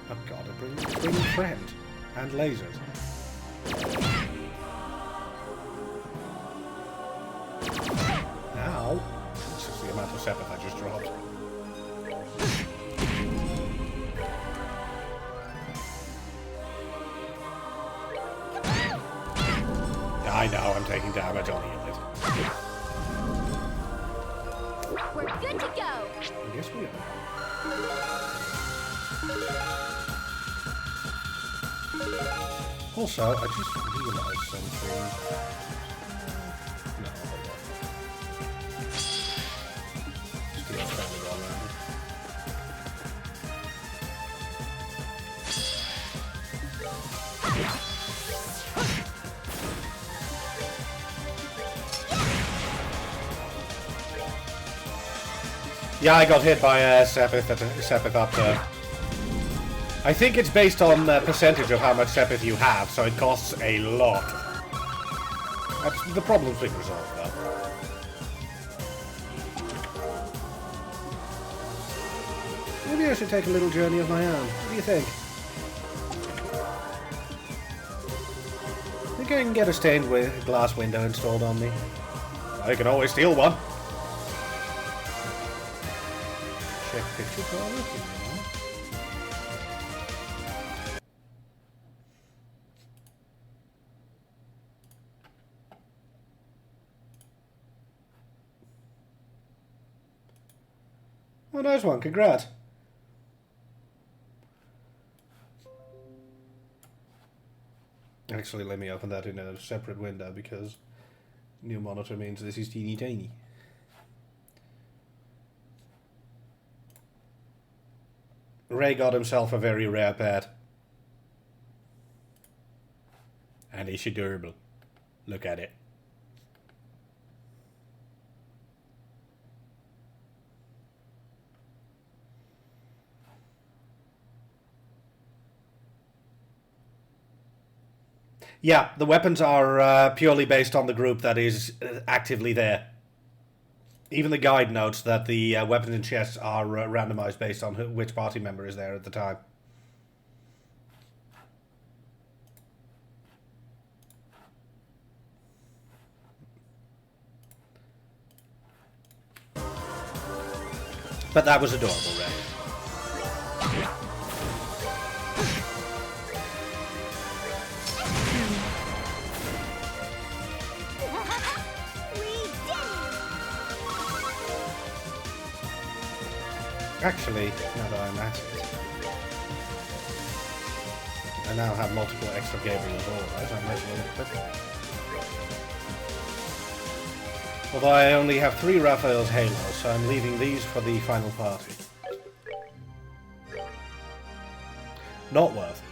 Oh god, bring a friend. And lasers. Ow. This is the amount of Sepith I just dropped. I know, I'm taking damage on the unit.
We're good to go!
Yes, we are. Also, I just realized something. No, hold on. Still standing all around it. Yeah, I got hit by a Sepith up there. I think it's based on the percentage of how much Sepith you have, so it costs a lot. The problem's been resolved, though. Maybe I should take a little journey of my own. What do you think? Think I can get a stained glass window installed on me? I can always steal one. Check picture quality. Oh, nice one. Congrats. Actually, let me open that in a separate window because new monitor means this is teeny tiny. Ray got himself a very rare pet. And it's adorable. Look at it. Yeah, the weapons are purely based on the group that is actively there. Even the guide notes that the weapons and chests are randomized based on which party member is there at the time. But that was adorable, Ray. Actually, now that I'm at it, I now have multiple extra Gabriels alright, I might as well equip it. Although I only have 3 Raphael's Halos, so I'm leaving these for the final party. Not worth.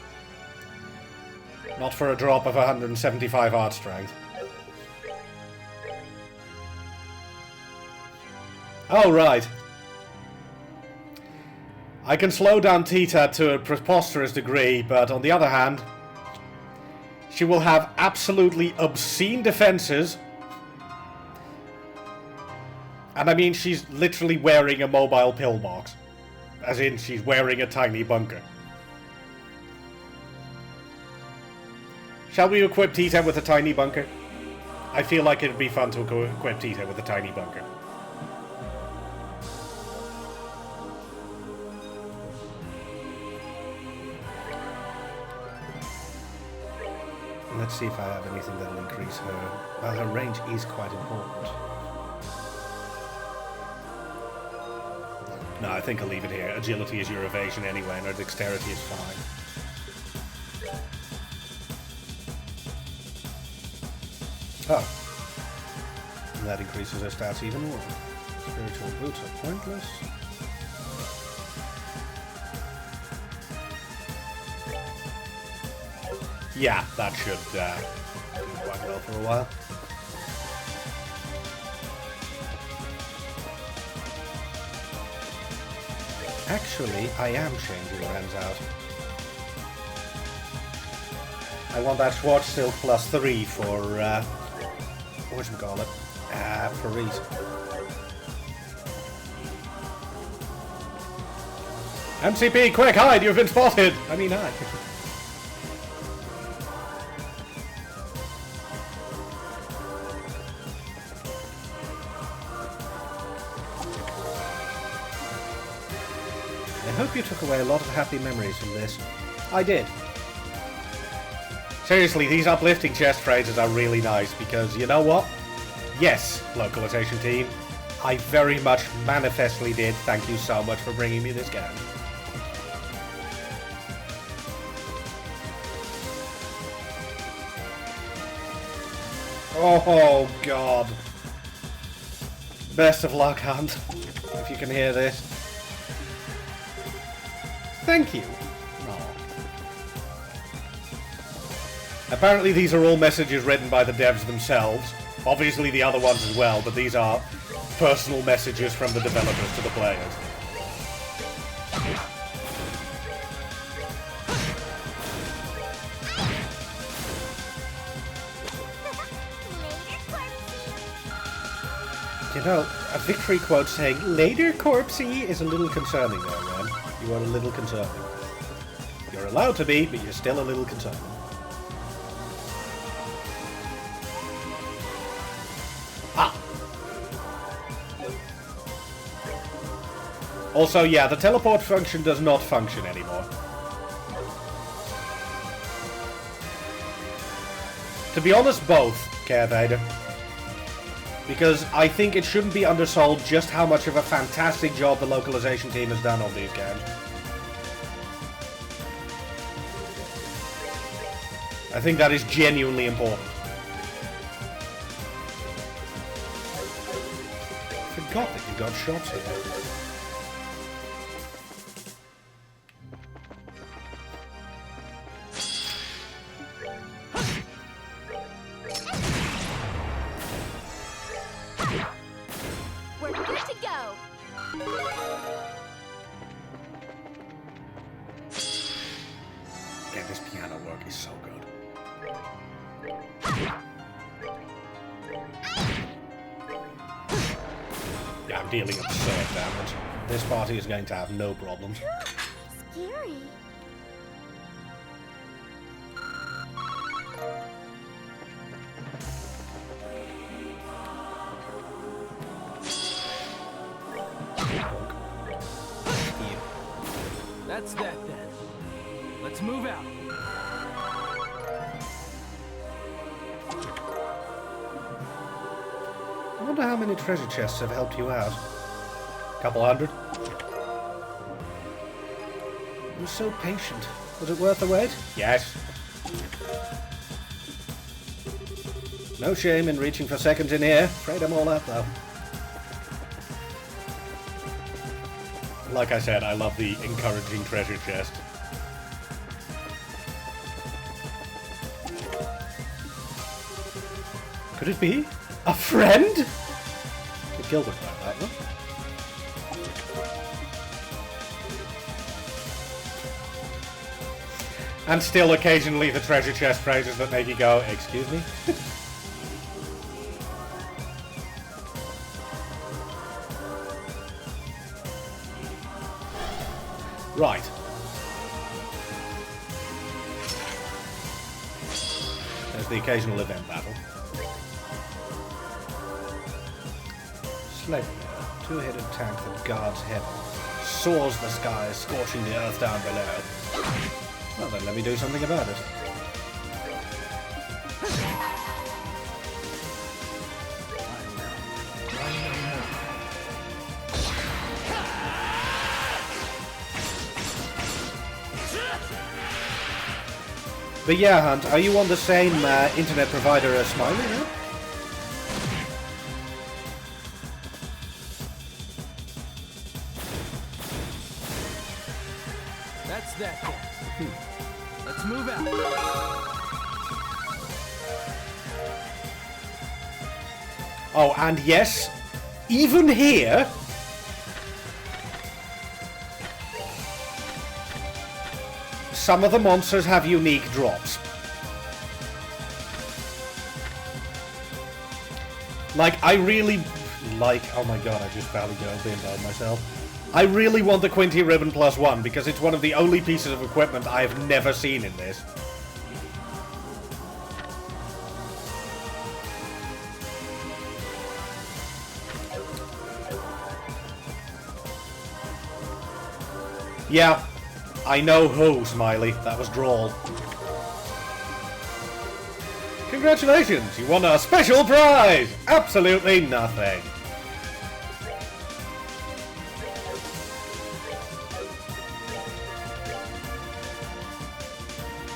Not for a drop of 175 art strength. Oh, right. I can slow down Tita to a preposterous degree, but on the other hand, she will have absolutely obscene defenses. And I mean, she's literally wearing a mobile pillbox. As in, she's wearing a tiny bunker. Shall we equip Tita with a tiny bunker? I feel like it'd be fun to equip Tita with a tiny bunker. Let's see if I have anything that'll increase her. Well, her range is quite important. No, I think I'll leave it here. Agility is your evasion anyway, and her dexterity is fine. Oh. And that increases her stats even more. Spiritual boots are pointless. Yeah, that should do quite well for a while. Actually, I am changing Lorenz out. I want that Schwarzschild plus 3 for, whatchamacallit? For Reese. MCP, quick, hide, you've been spotted! I mean, hide. I hope you took away a lot of happy memories from this. I did. Seriously, these uplifting chest phrases are really nice because, you know what? Yes, localization team, I very much manifestly did. Thank you so much for bringing me this game. Oh, God. Best of luck, Hunt. If you can hear this. Thank you. Aw. Apparently these are all messages written by the devs themselves. Obviously the other ones as well, but these are personal messages from the developers to the players. You know, a victory quote saying, "Later, Corpsey," is a little concerning there, man. You are a little concerning. You're allowed to be, but you're still a little concerning. Ah! Also, yeah, the teleport function does not function anymore. To be honest, both, Care Vader. Because I think it shouldn't be undersold just how much of a fantastic job the localization team has done on these games. I think that is genuinely important. I forgot that you got shots here.
We're good to go.
Yeah, this piano work is so good. Yeah, I'm dealing absurd damage. This party is going to have no problems.
Scary.
That's that then. Let's move out.
I wonder how many treasure chests have helped you out. Couple hundred? You're so patient. Was it worth the wait? Yes. No shame in reaching for seconds in here. Afraid I'm all out though. Like I said, I love the encouraging treasure chest. Could it be? A friend? The Gilbert like that one. And still occasionally the treasure chest phrases that make you go, excuse me? Right. There's the occasional event battle. Slave, two-headed tank that guards heaven, soars the skies, scorching the earth down below. Well then, let me do something about it. But yeah, Hunt, are you on the same internet provider as Smiley now?
That's that then. Let's move out.
Oh, and yes, even here, some of the monsters have unique drops. Like, I really... oh my god, I just barely got opened by myself. I really want the Quinty Ribbon +1 because it's one of the only pieces of equipment I have never seen in this. Yeah, I know who, Smiley. That was Drawl. Congratulations, you won a special prize! Absolutely nothing.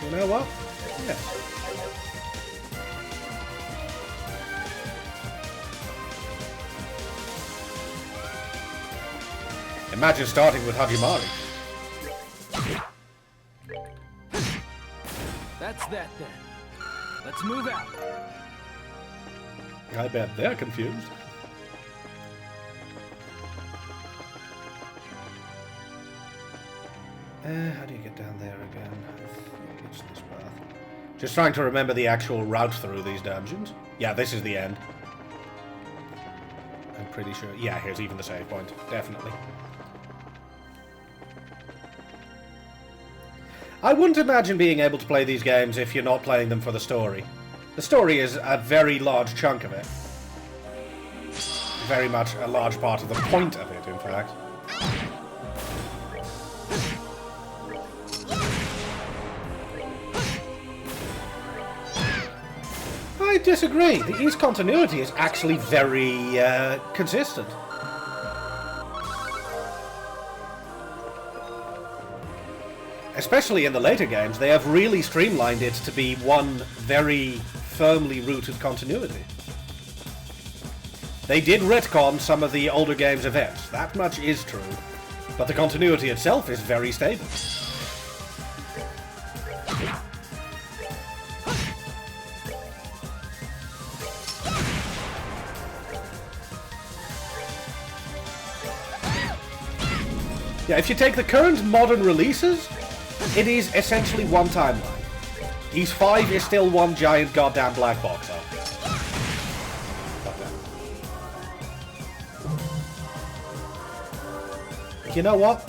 You know what? Yes. Imagine starting with Hajimari.
That's that then. Let's move out.
I bet they're confused. How do you get down there again? It's this path. Just trying to remember the actual route through these dungeons. Yeah, this is the end. I'm pretty sure. Yeah, here's even the save point. Definitely. I wouldn't imagine being able to play these games if you're not playing them for the story. The story is a very large chunk of it. Very much a large part of the point of it, in fact. I disagree. The East continuity is actually very consistent. Especially in the later games, they have really streamlined it to be one very firmly rooted continuity. They did retcon some of the older games' events, that much is true, but the continuity itself is very stable. Yeah, if you take the current modern releases, it is essentially one timeline. Ys 5 is still one giant goddamn black box, though. You know what?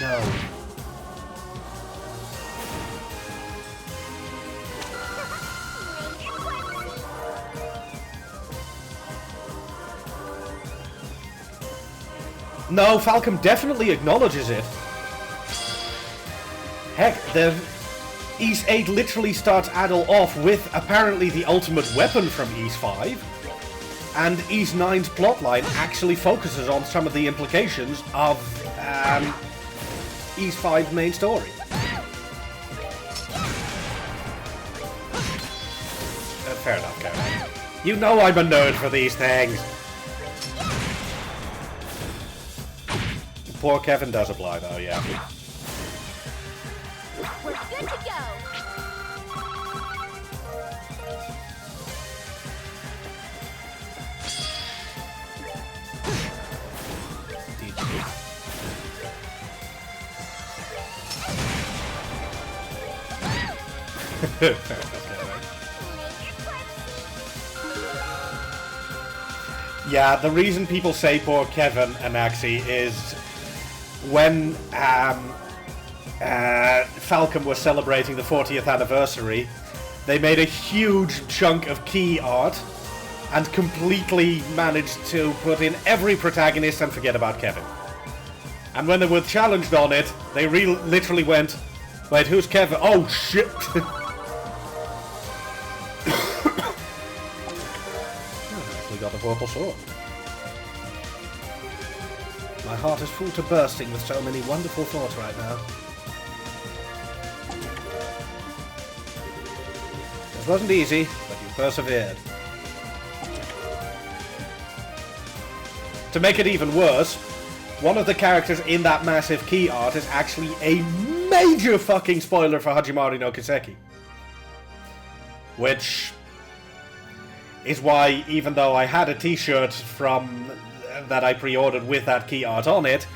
No. No, Falcom definitely acknowledges it. Heck, the Ys 8 literally starts Adol off with apparently the ultimate weapon from Ys 5. And Ys 9's plotline actually focuses on some of the implications of Ys 5's main story. Fair enough, Kevin. You know I'm a nerd for these things. Poor Kevin does apply, though, yeah.
We're good to go.
Yeah, the reason people say poor Kevin, Anaxi, is when Falcom was celebrating the 40th anniversary, they made a huge chunk of key art and completely managed to put in every protagonist and forget about Kevin. And when they were challenged on it, they literally went, wait, who's Kevin? Oh, shit! We got the purple sword. My heart is full to bursting with so many wonderful thoughts right now. This wasn't easy, but you persevered. To make it even worse, one of the characters in that massive key art is actually a major fucking spoiler for Hajimari no Kiseki. Which is why, even though I had a t-shirt from that I pre-ordered with that key art on it,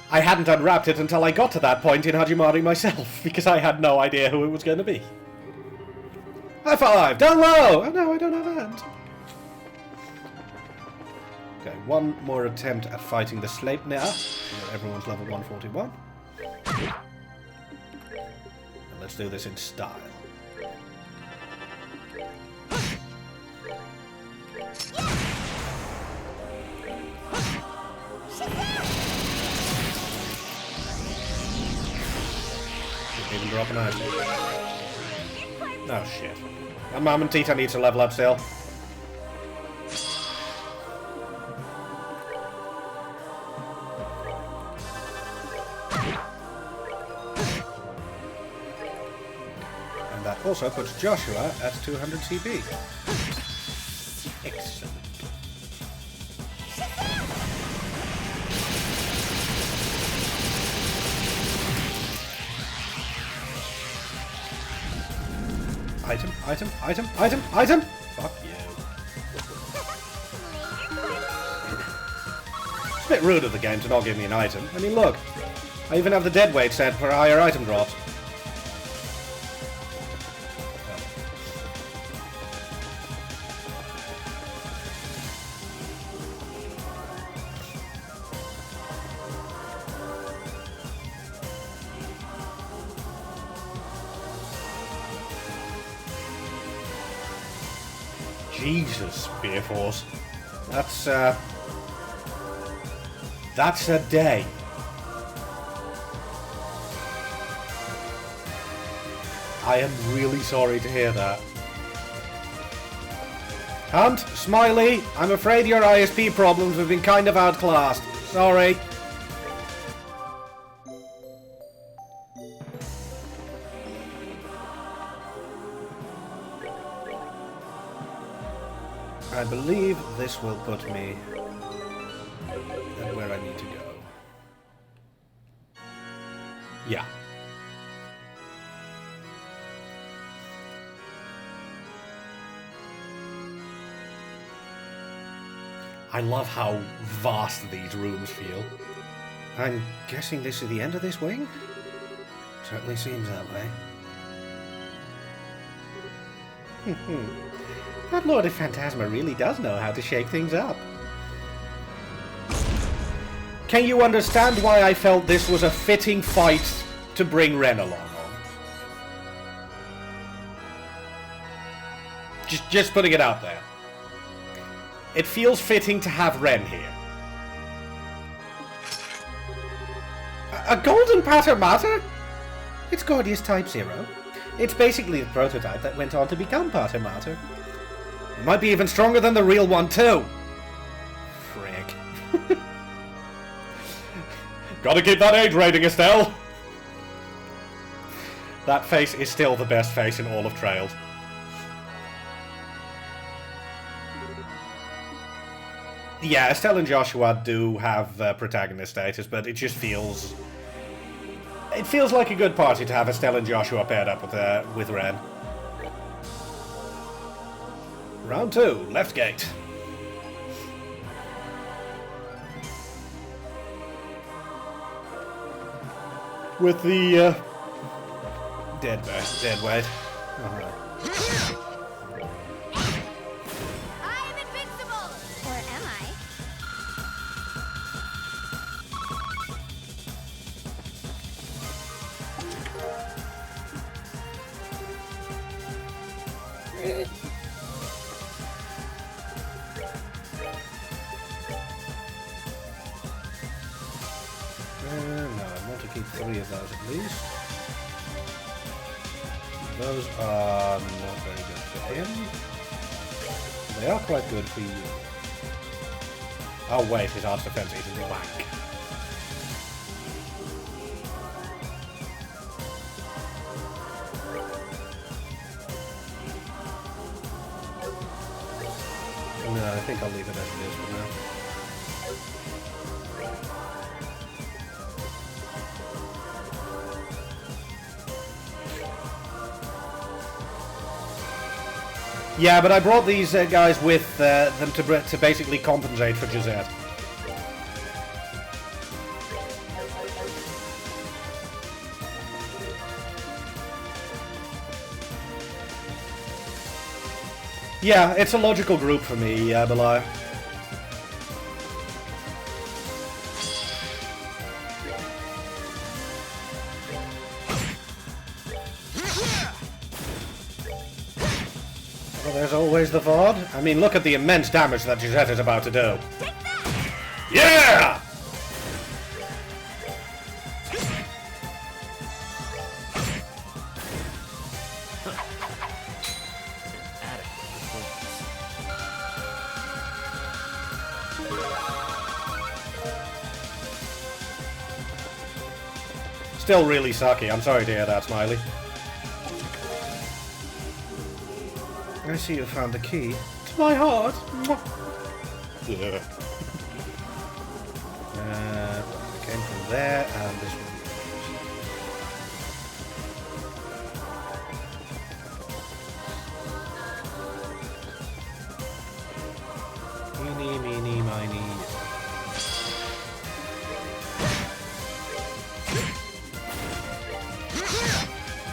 I hadn't unwrapped it until I got to that point in Hajimari myself, because I had no idea who it was going to be. High five! Down low! Oh no, I don't have that. Okay, one more attempt at fighting the Sleipnir. Everyone's level 141. And let's do this in style. Didn't even drop an item. Oh shit. And Mom and Tita needs to level up still. And that also puts Joshua at 200 CP. Excellent. Item, item, item, item, item! Fuck you. It's a bit rude of the game to not give me an item. I mean, look. I even have the dead weight set for higher item drops. Jesus, Spear Force. That's a day. I am really sorry to hear that. Hunt, Smiley, I'm afraid your ISP problems have been kind of outclassed. Sorry. I believe this will put me at where I need to go. Yeah. I love how vast these rooms feel. I'm guessing this is the end of this wing? Certainly seems that way. That Lord of Phantasma really does know how to shake things up. Can you understand why I felt this was a fitting fight to bring Ren along on? Just putting it out there. It feels fitting to have Ren here. A golden patter matter? It's Gordius Type 0. It's basically the prototype that went on to become patter matter. It might be even stronger than the real one too. Frick. Gotta keep that age rating, Estelle. That face is still the best face in all of Trails. Yeah, Estelle and Joshua do have protagonist status, but it just feels... It feels like a good party to have Estelle and Joshua paired up with Ren. Round 2, left gate. With the dead weight. Alright.
I'm invincible! Or am I?
No, I want to keep 3 of those at least. Those are not very good for him. They are quite good for you. Oh wait, his arts defense is whack. No, I think I'll leave it as it is for now. Yeah, but I brought these guys with them to basically compensate for Gisette. Yeah, it's a logical group for me, Belay. Well, there's always the VOD. I mean, look at the immense damage that Gisette is about to do. Yeah! Still really sucky. I'm sorry to hear that, Smiley. I see you found the key to my heart. It came from there, and this will be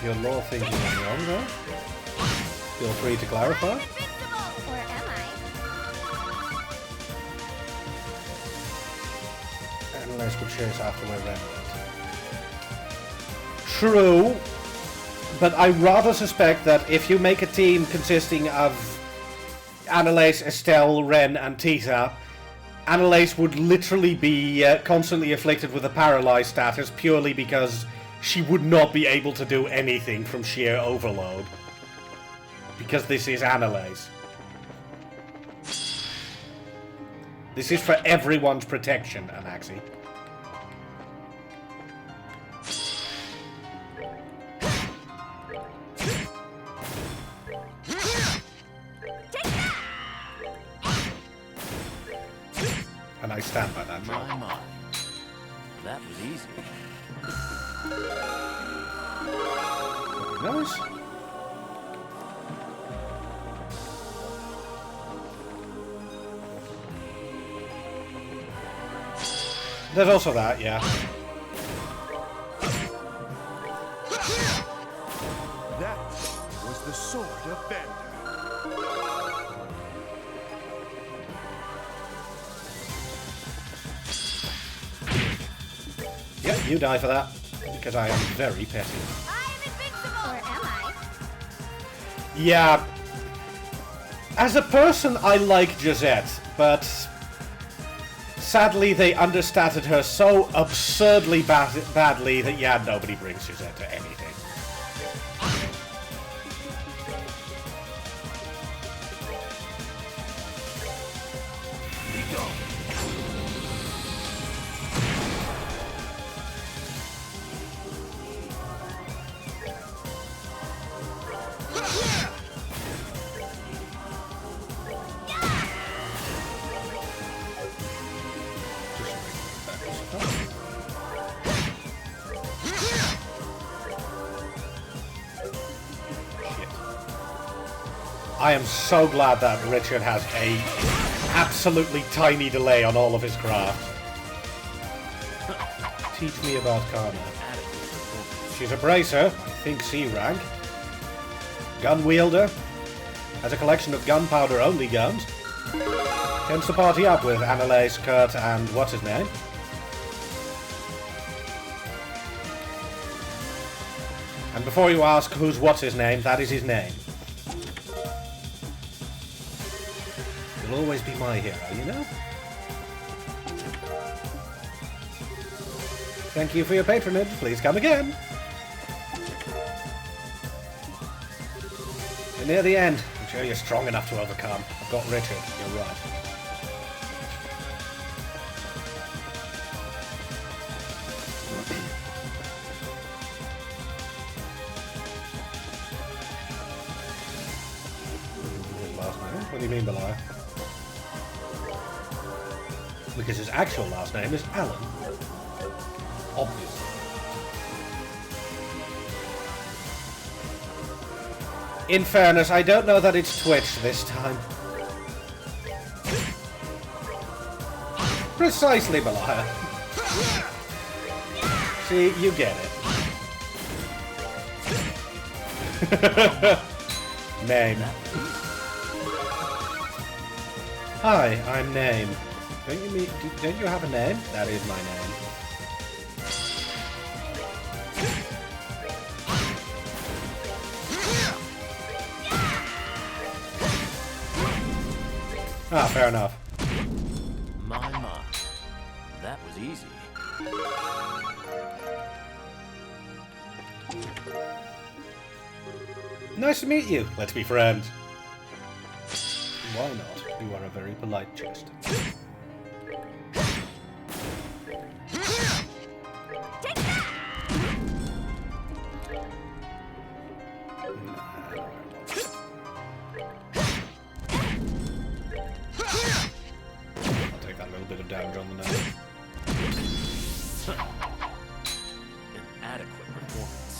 Your lore thinking is wrong, though. Feel free to clarify.
I'm invincible! Or am I?
Unless we chase after we're rendered. True, but I rather suspect that if you make a team consisting of Annalise, Estelle, Ren, and Tita, Annalise would literally be constantly afflicted with a paralyzed status purely because she would not be able to do anything from sheer overload. Because this is Annalise. This is for everyone's protection, Anaxi. And I stand by that.
My. That was easy.
Nice. There's also that, yeah.
That was the sword of Bender.
Yep, you die for that. Because I am very petty.
I'm invincible! Or am I?
Yeah. As a person, I like Josette, but sadly they understated her so absurdly badly that, yeah, nobody brings Josette to anything. I am so glad that Richard has a absolutely tiny delay on all of his craft. Teach me about Karma. She's a bracer, I think C rank. Gun wielder. Has a collection of gunpowder only guns. Tends to party up with Annalise, Kurt, and what's his name? And before you ask who's what's his name, that is his name. Will always be my hero, you know? Thank you for your patronage. Please come again. You're near the end. I'm sure you're strong enough to overcome. I've got Richard. You're right. His last name? What do you mean, Belial? Because his actual last name is Alan. Obviously. In fairness, I don't know that it's Twitch this time. Precisely, Belial. See, you get it. Name. Hi, I'm Name. Don't you have a name? That is my name. Ah, fair enough.
My. That was easy.
Nice to meet you. Let's be friends. Why not? You are a very polite jest. Damage on the nose.
Inadequate performance.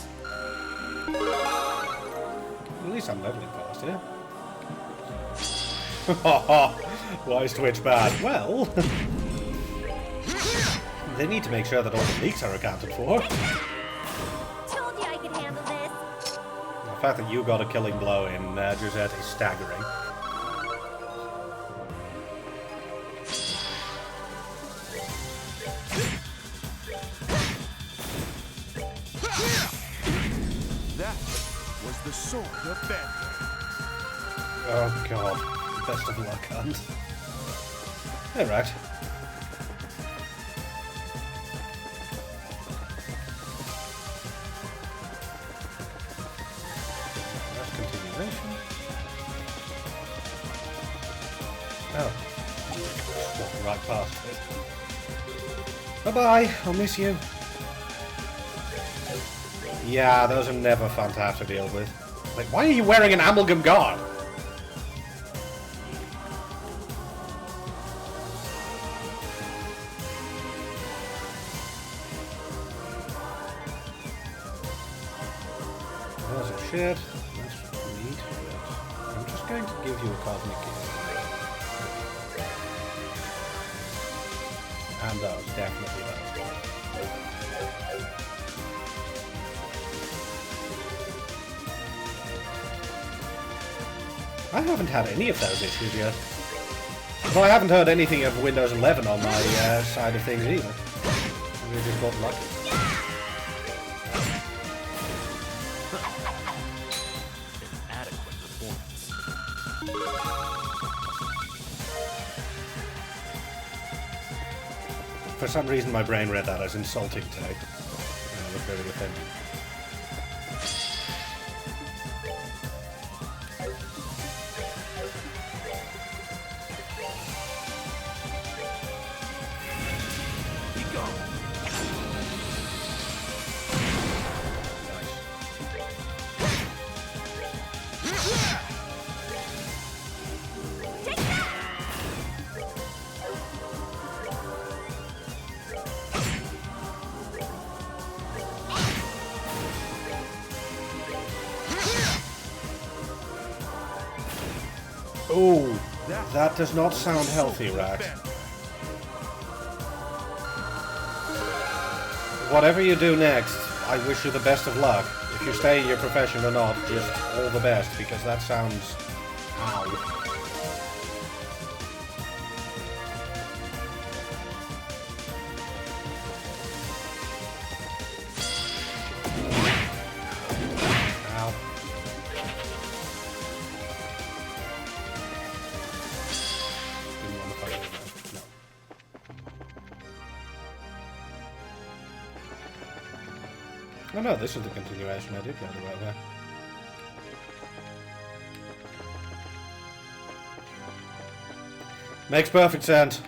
At least I'm leveling fast here. Why is Twitch bad? Well, they need to make sure that all the leaks are accounted for.
Told you I
fact that you got a killing blow in Giuseppe is staggering.
That was the sword of Bender.
Oh god. Best of luck, Hunt. Alright. That's continuation. Oh. Walking right past it. Bye-bye, I'll miss you. Yeah, those are never fun to have to deal with. Like, why are you wearing an amalgam guard? There's a shed. That's neat, but I'm just going to give you a cosmic gift. And those, definitely those. I haven't had any of those issues yet. Well, I haven't heard anything of Windows 11 on my side of things either. We just got lucky.
Inadequate performance.
For some reason, my brain read that as insulting today. And I was very offended. Oh, that does not sound healthy, Rax. Whatever you do next, I wish you the best of luck. If you stay in your profession or not, just all the best, because that sounds... Ow. Oh no, this is the continuation. I did go the right way. Makes perfect sense.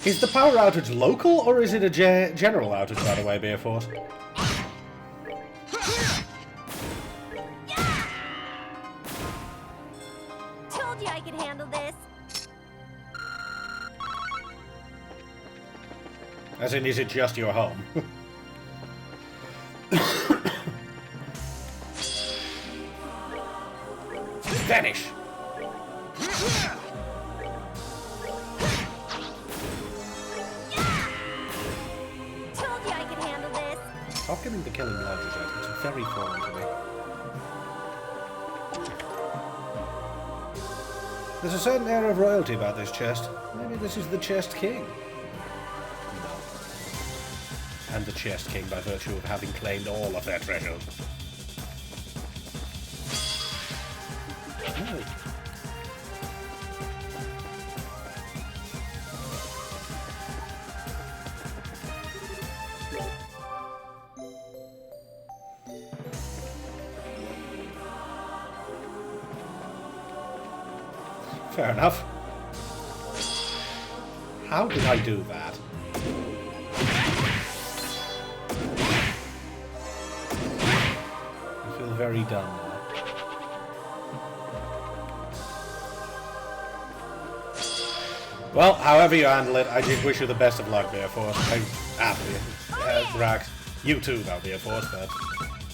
Is the power outage local, or is it a general outage, by the way, Beer Force?
Told you I could handle this.
As in, is it just your home? Vanish!
Told you I could handle this.
Stop giving the killing blow, Giuseppe. It's very foreign to me. There's a certain air of royalty about this chest. Maybe this is the Chest King. No. And the Chest King by virtue of having claimed all of their treasures. No. Fair enough. How did I do that? I feel very dumb now. Well, however you handle it, I just wish you the best of luck, Beer Force. Rax. You too, though, Beer Force, but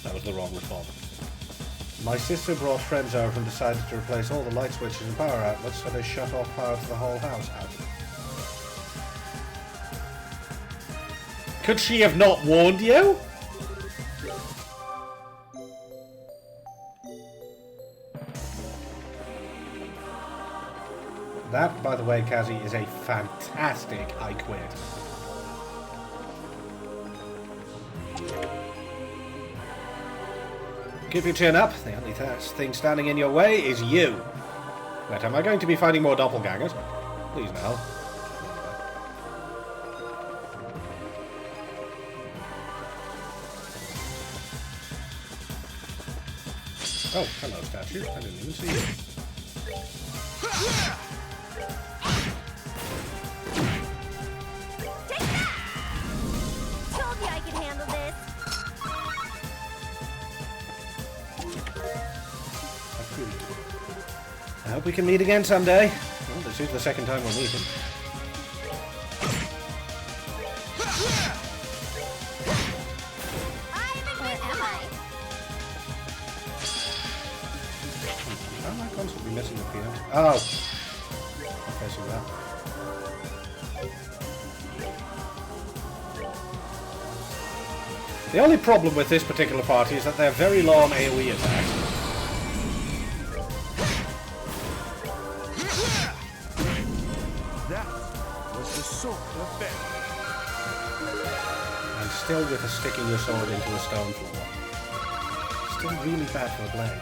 that was the wrong response. My sister brought friends over and decided to replace all the light switches and power outlets, so they shut off power to the whole house out. Could she have not warned you? That, by the way, Kazi, is a fantastic I quit. Keep your chin up. The only thing standing in your way is you. But am I going to be fighting more doppelgangers? Please no. Oh, hello, statue. I didn't even see you.
Take that! Told you I could handle this.
I hope we can meet again someday. Well, this is the second time we're meeting. Why am I constantly missing the PM? Oh! Okay, so that. The only problem with this particular party is that they're very low on AoE attacks.
That was the sword of Ben.
And still with sticking your sword into a stone floor. Still really bad for a blade.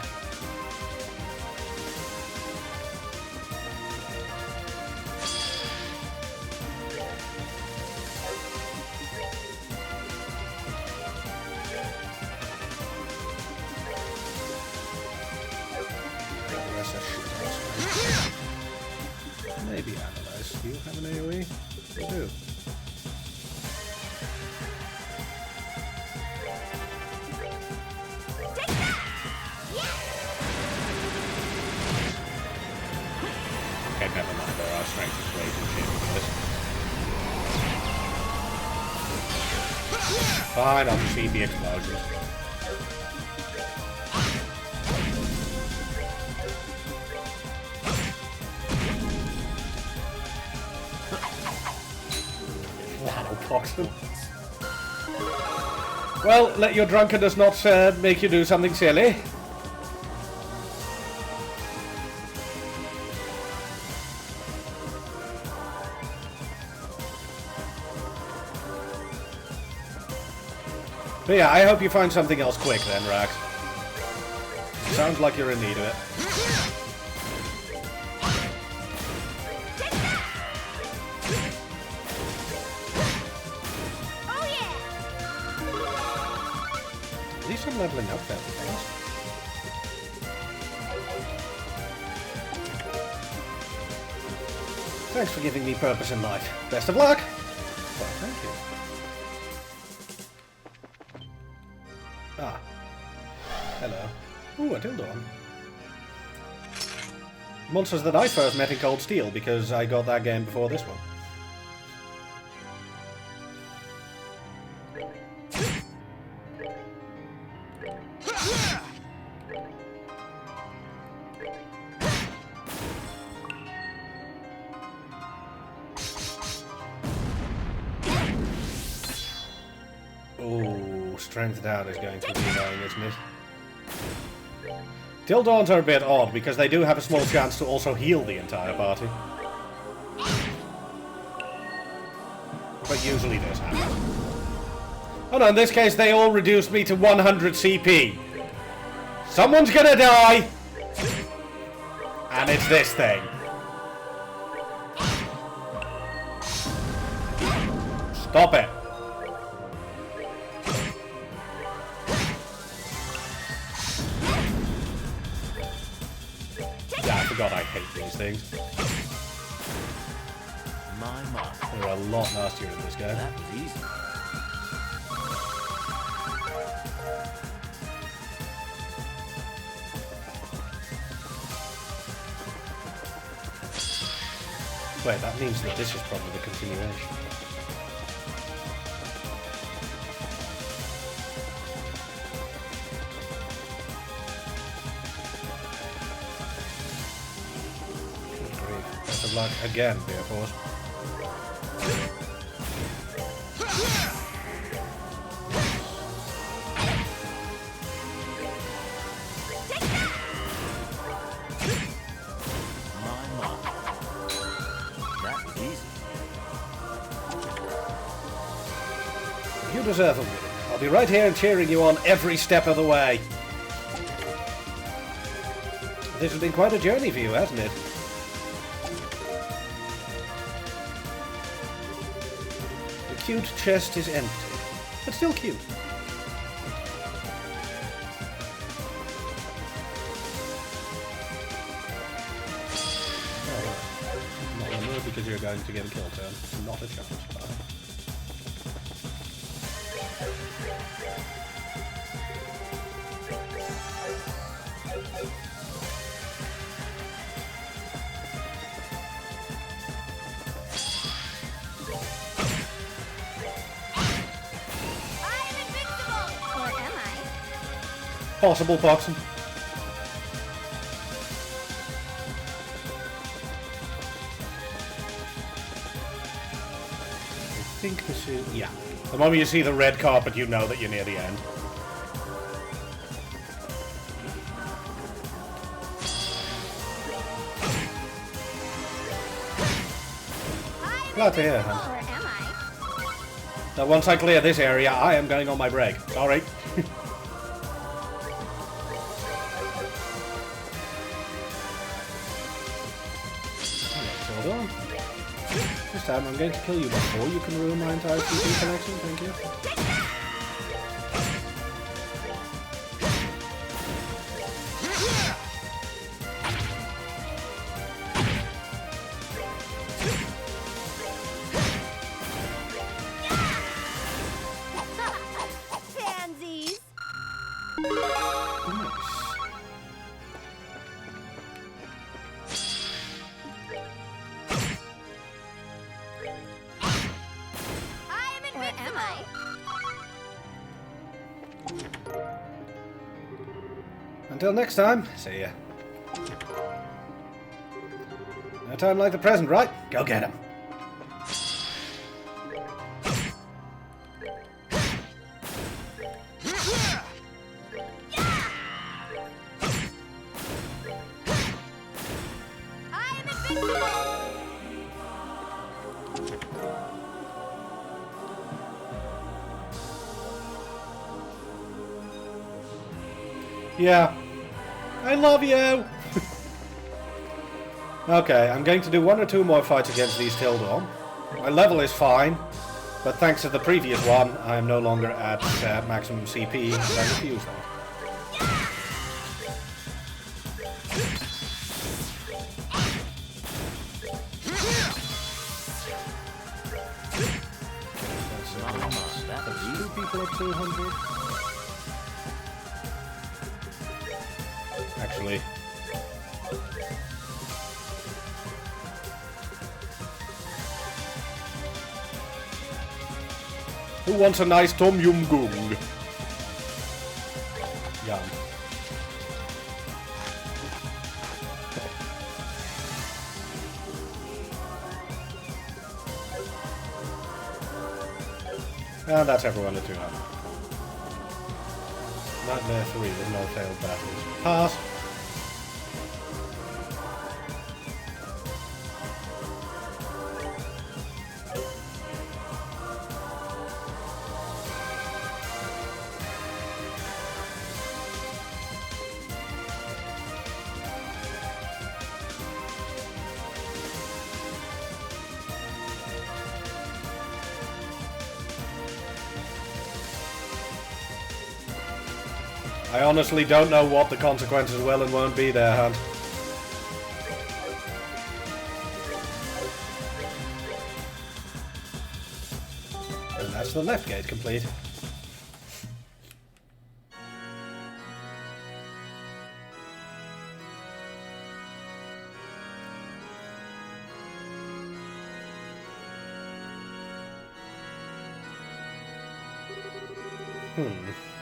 Maybe analyze. Do you have an AoE? You do. Okay, never mind. There are strength is way too cheap for this. Fine, I'll just feed the explosions. Nanotoxin. Well, let your drunkenness not make you do something silly. But yeah, I hope you find something else quick then, Rax. Sounds like you're in need of it. At least I'm leveling up that fast. Thanks for giving me purpose in life. Best of luck! Well, thank you. Ah. Hello. Ooh, a Tildorn. Monsters that I first met in Cold Steel, because I got that game before this one. Ooh, strength down is going to be annoying, isn't it? Tildorns are a bit odd, because they do have a small chance to also heal the entire party. But usually this happens. Oh no, in this case they all reduced me to 100 CP. Someone's gonna die! And it's this thing. Stop it. Yeah, I forgot I hate these things.
My.
They're a lot nastier in this game.
That was easy.
Wait, that means that this is probably the continuation. Good grief. Best of luck again, dear force. deserve a win. I'll be right here and cheering you on every step of the way. This has been quite a journey for you, hasn't it? The cute chest is empty, but still cute. Not in the mood because you're going to get a kill turn. Not a chance. Possible boxing. I think this is... yeah. The moment you see the red carpet, you know that you're near the end. Glad to hear, Hunt. Now, once I clear this area, I am going on my break. Sorry. Hold on. This time I'm going to kill you before you can ruin my entire CP collection, thank you.
Pansies.
Nice. Until next time, see ya. No time like the present, right? Go get him. Yeah. I love you! Okay, I'm going to do 1 or 2 more fights against these Tildor. My level is fine, but thanks to the previous one, I am no longer at maximum CP, and I refuse that. That's 2 people at 200. Actually, who wants a nice Tom Yum Goong? Yum. And that's everyone at 200. Nightmare 3 with no failed battles. Pass. I honestly don't know what the consequences will and won't be there, Hunt. And that's the left gate complete.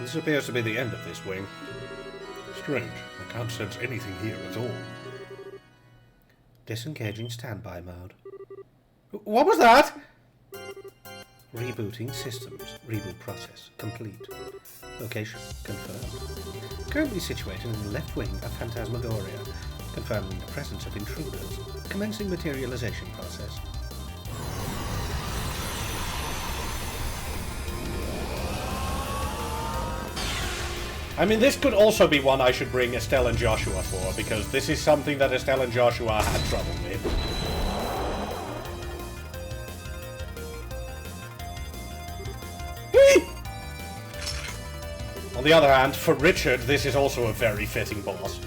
This appears to be the end of this wing. Strange. I can't sense anything here at all. Disengaging standby mode. What was that? Rebooting systems. Reboot process complete. Location confirmed. Currently situated in the left wing of Phantasmagoria. Confirming the presence of intruders. Commencing materialization process. I mean, this could also be one I should bring Estelle and Joshua for, because this is something that Estelle and Joshua had trouble with. Whee! On the other hand, for Richard, this is also a very fitting boss.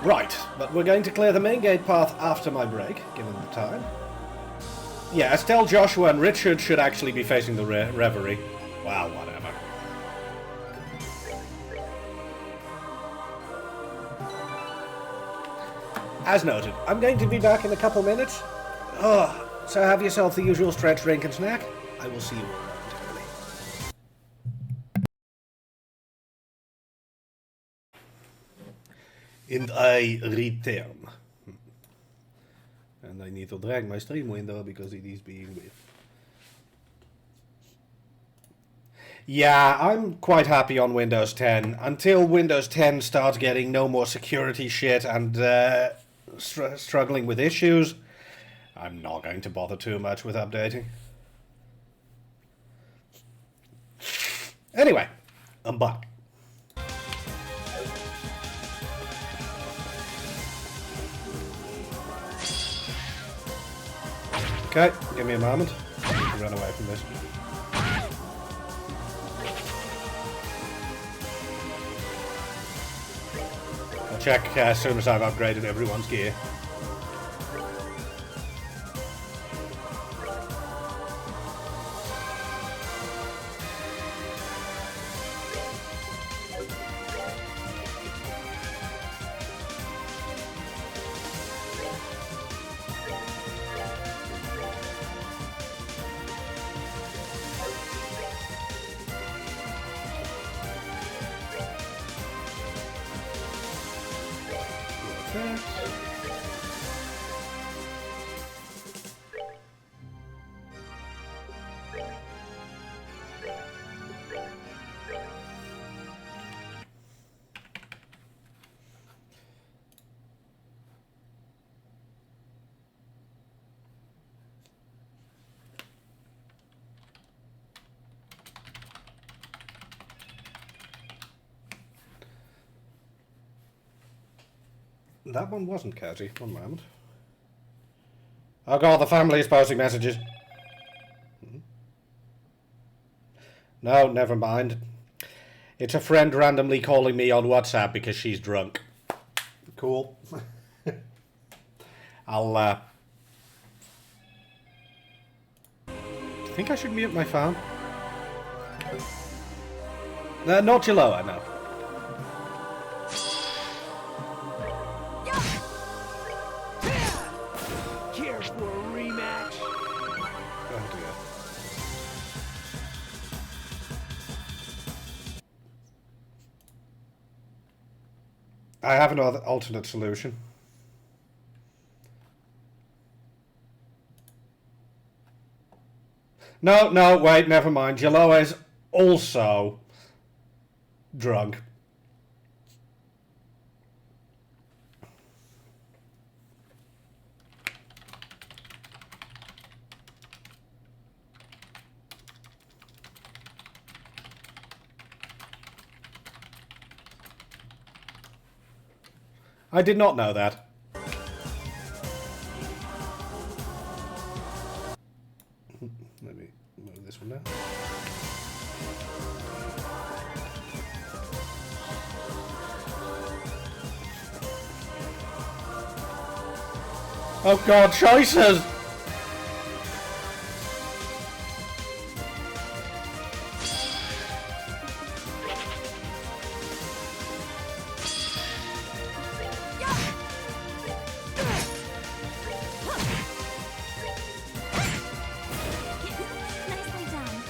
Right, but we're going to clear the main gate path after my break, given the time. Yeah, Estelle, Joshua, and Richard should actually be facing the Reverie. Wow, whatever. As noted, I'm going to be back in a couple minutes. Oh, so have yourself the usual stretch, drink, and snack. I will see you all momentarily. And I return. And I need to drag my stream window because it is being weird. Yeah, I'm quite happy on Windows 10. Until Windows 10 starts getting no more security shit and struggling with issues, I'm not going to bother too much with updating. Anyway, I'm back. Okay, give me a moment. I need to run away from this. I'll check as soon as I've upgraded everyone's gear. That one wasn't catchy. One moment. Oh god, the family is posting messages. No, never mind. It's a friend randomly calling me on WhatsApp because she's drunk. Cool. I think I should mute my phone. Not Jaloa, no.
Care for a rematch?
Oh dear. I have an alternate solution. No, wait, never mind. Jaloa is also drunk. I did not know that. Let me move this one now. Oh god, choices!
Nicely done.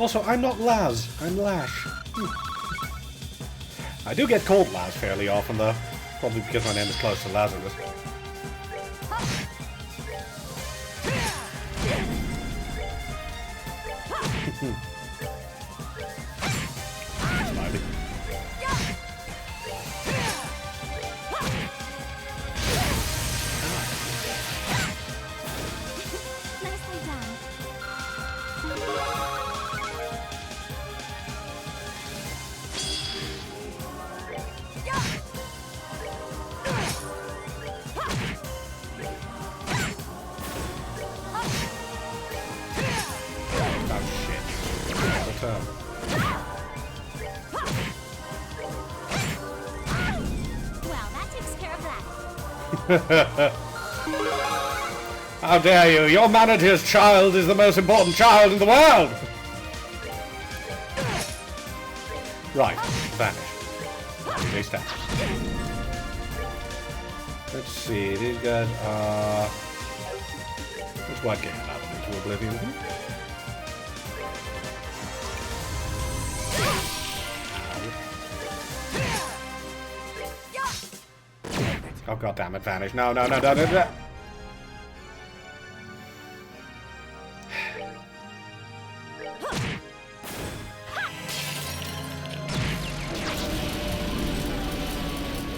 Also, I'm not Laz, I'm Lash. I do get called Laz fairly often though. Probably because my name is close to Lazarus.
Well, that takes care of that.
How dare you? Your manager's child is the most important child in the world! Right, vanish. They stand. Let's see, these guys are... Let's white game that one into oblivion. Oh god damn it, vanish. No, no, no, no, no, no.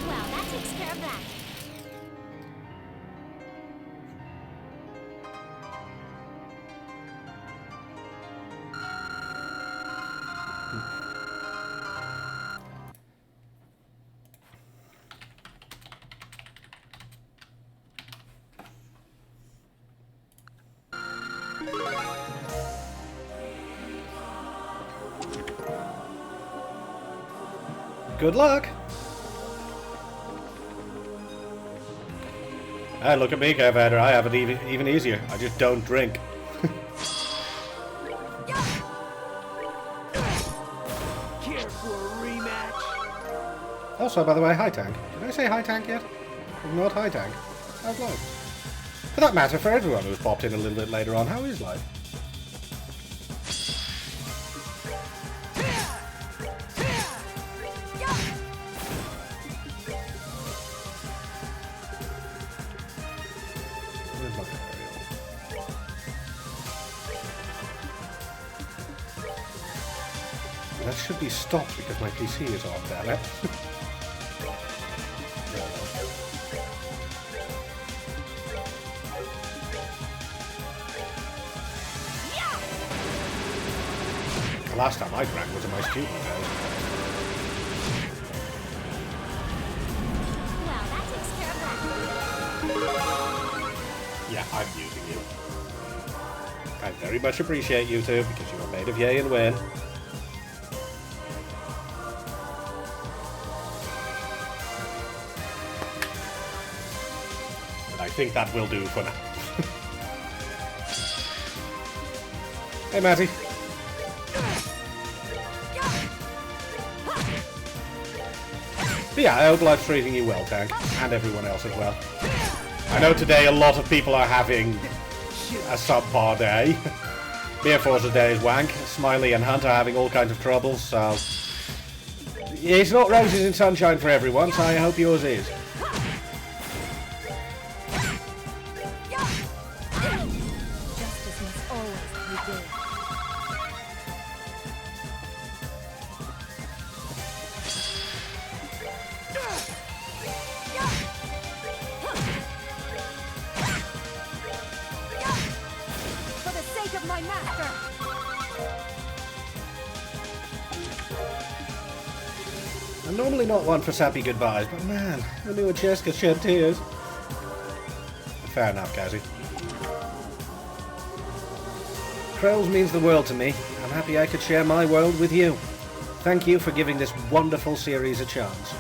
Well, that takes care of that.
Good luck! Hey, look at me, Kev. I have it even easier. I just don't drink.
Care for a rematch?
Also, by the way, hi tank. Did I say hi tank yet? Not hi tank. How's life? For that matter, for everyone who's popped in a little bit later on, how is life? Where's my aerial? That should be stopped because my PC is on, damn it. The last time I drank was in my student days.
Well, that takes care of that.
Yeah, I'm using you. I very much appreciate you two because you are made of yay and win. And I think that will do for now. Hey, Matty. But yeah, I hope life's treating you well, Tank, and everyone else as well. I know today a lot of people are having a subpar day. Beer Forza Day is wank. Smiley and Hunt are having all kinds of troubles, so... It's not roses and sunshine for everyone, so I hope yours is.
Justice must always prevail. For the sake of my master!
I'm normally not one for sappy goodbyes, but man, I knew a chest could shed tears. Fair enough, Cassie. Trolls means the world to me. I'm happy I could share my world with you. Thank you for giving this wonderful series a chance.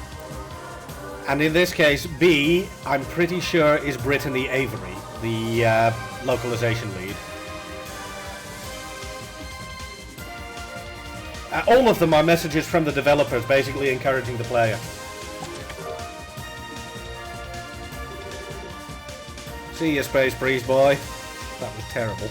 And in this case, B, I'm pretty sure, is Brittany Avery, the localization lead. All of them are messages from the developers basically encouraging the player. See ya, Space Priest boy. That was terrible.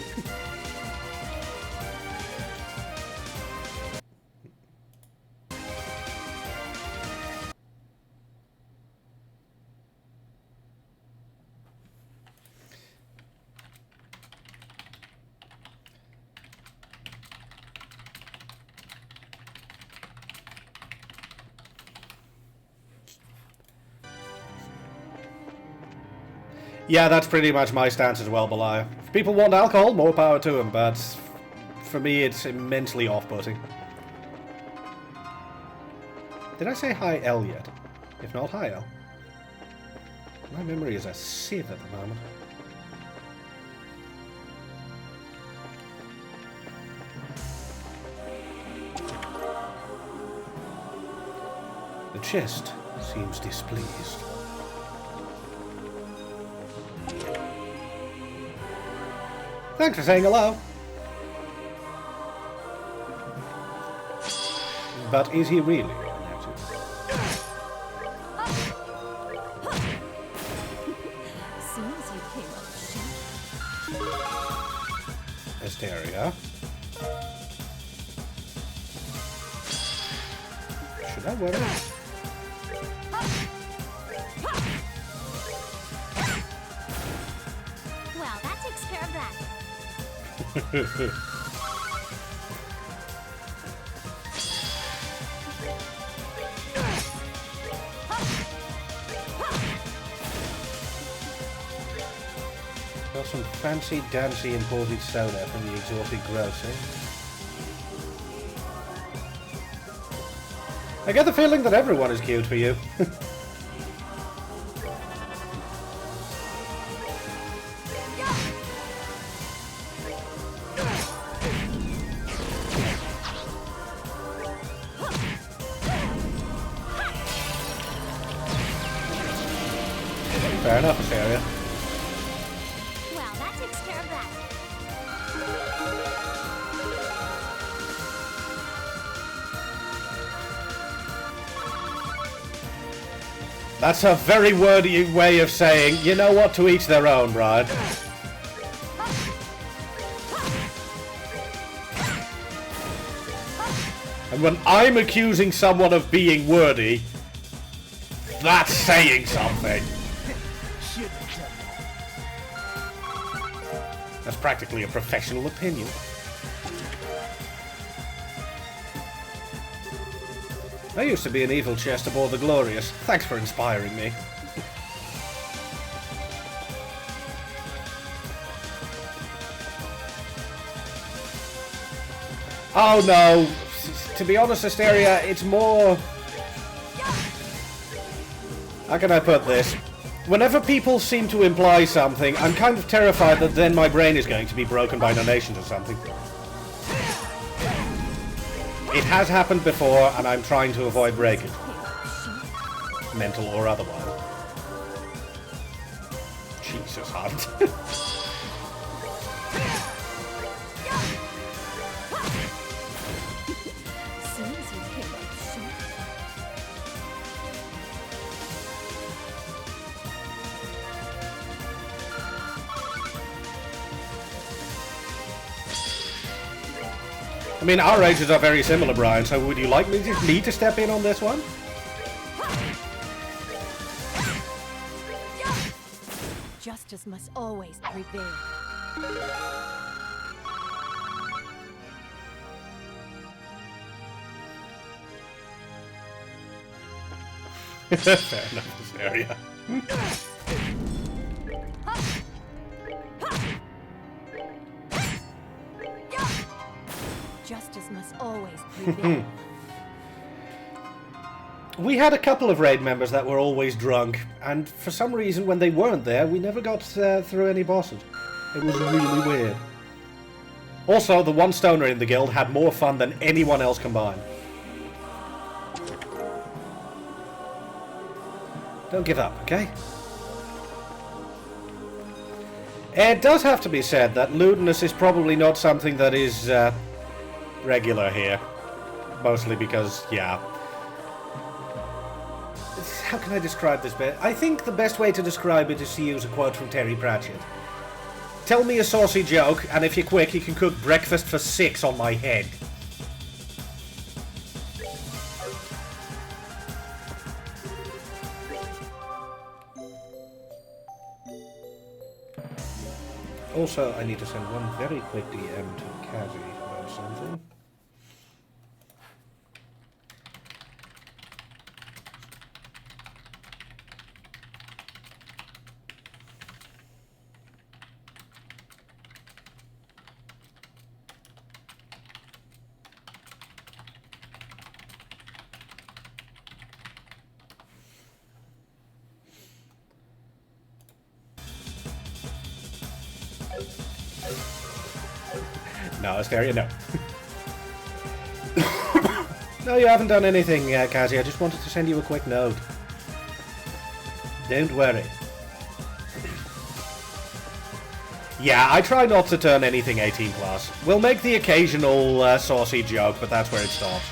Yeah, that's pretty much my stance as well, Belial. If people want alcohol, more power to them, but for me it's immensely off-putting. Did I say hi L yet? If not, hi L. My memory is a sieve at the moment. The chest seems displeased. Thanks for saying hello. But is he really?
Seems you came up short.
Asteria. Should I wear it?
Well, that takes care of that.
Got some fancy dancy imported soda from the exotic grocer. I get the feeling that everyone is cute for you. Fair enough, Asteria.
Well, that takes care of that.
That's a very wordy way of saying, you know what, to each their own, Brian. And when I'm accusing someone of being wordy, that's saying something. That's practically a professional opinion. I used to be an evil chest aboard the Glorious. Thanks for inspiring me. Oh no! To be honest, Asteria, it's more... How can I put this? Whenever people seem to imply something, I'm kind of terrified that then my brain is going to be broken by donations or something. It has happened before, and I'm trying to avoid breakage. Mental or otherwise. Jesus, Hunt.
Seems you came up short.
I mean, our ages are very similar, Brian, so would you like me to step in on this one?
Justice must always prevail.
Fair enough, this area.
Justice must always prevail.
We had a couple of raid members that were always drunk, and for some reason when they weren't there, we never got through any bosses. It was really weird. Also, the one stoner in the guild had more fun than anyone else combined. Don't give up, okay? It does have to be said that lewdness is probably not something that is regular here. Mostly because, yeah. How can I describe this bit? I think the best way to describe it is to use a quote from Terry Pratchett. Tell me a saucy joke, and if you're quick, you can cook breakfast for 6 on my head. Also, I need to send one very quick DM to Kazi about something. No, Asteria, no. No, you haven't done anything, Kazi. I just wanted to send you a quick note. Don't worry. Yeah, I try not to turn anything 18 plus. We'll make the occasional saucy joke, but that's where it stops.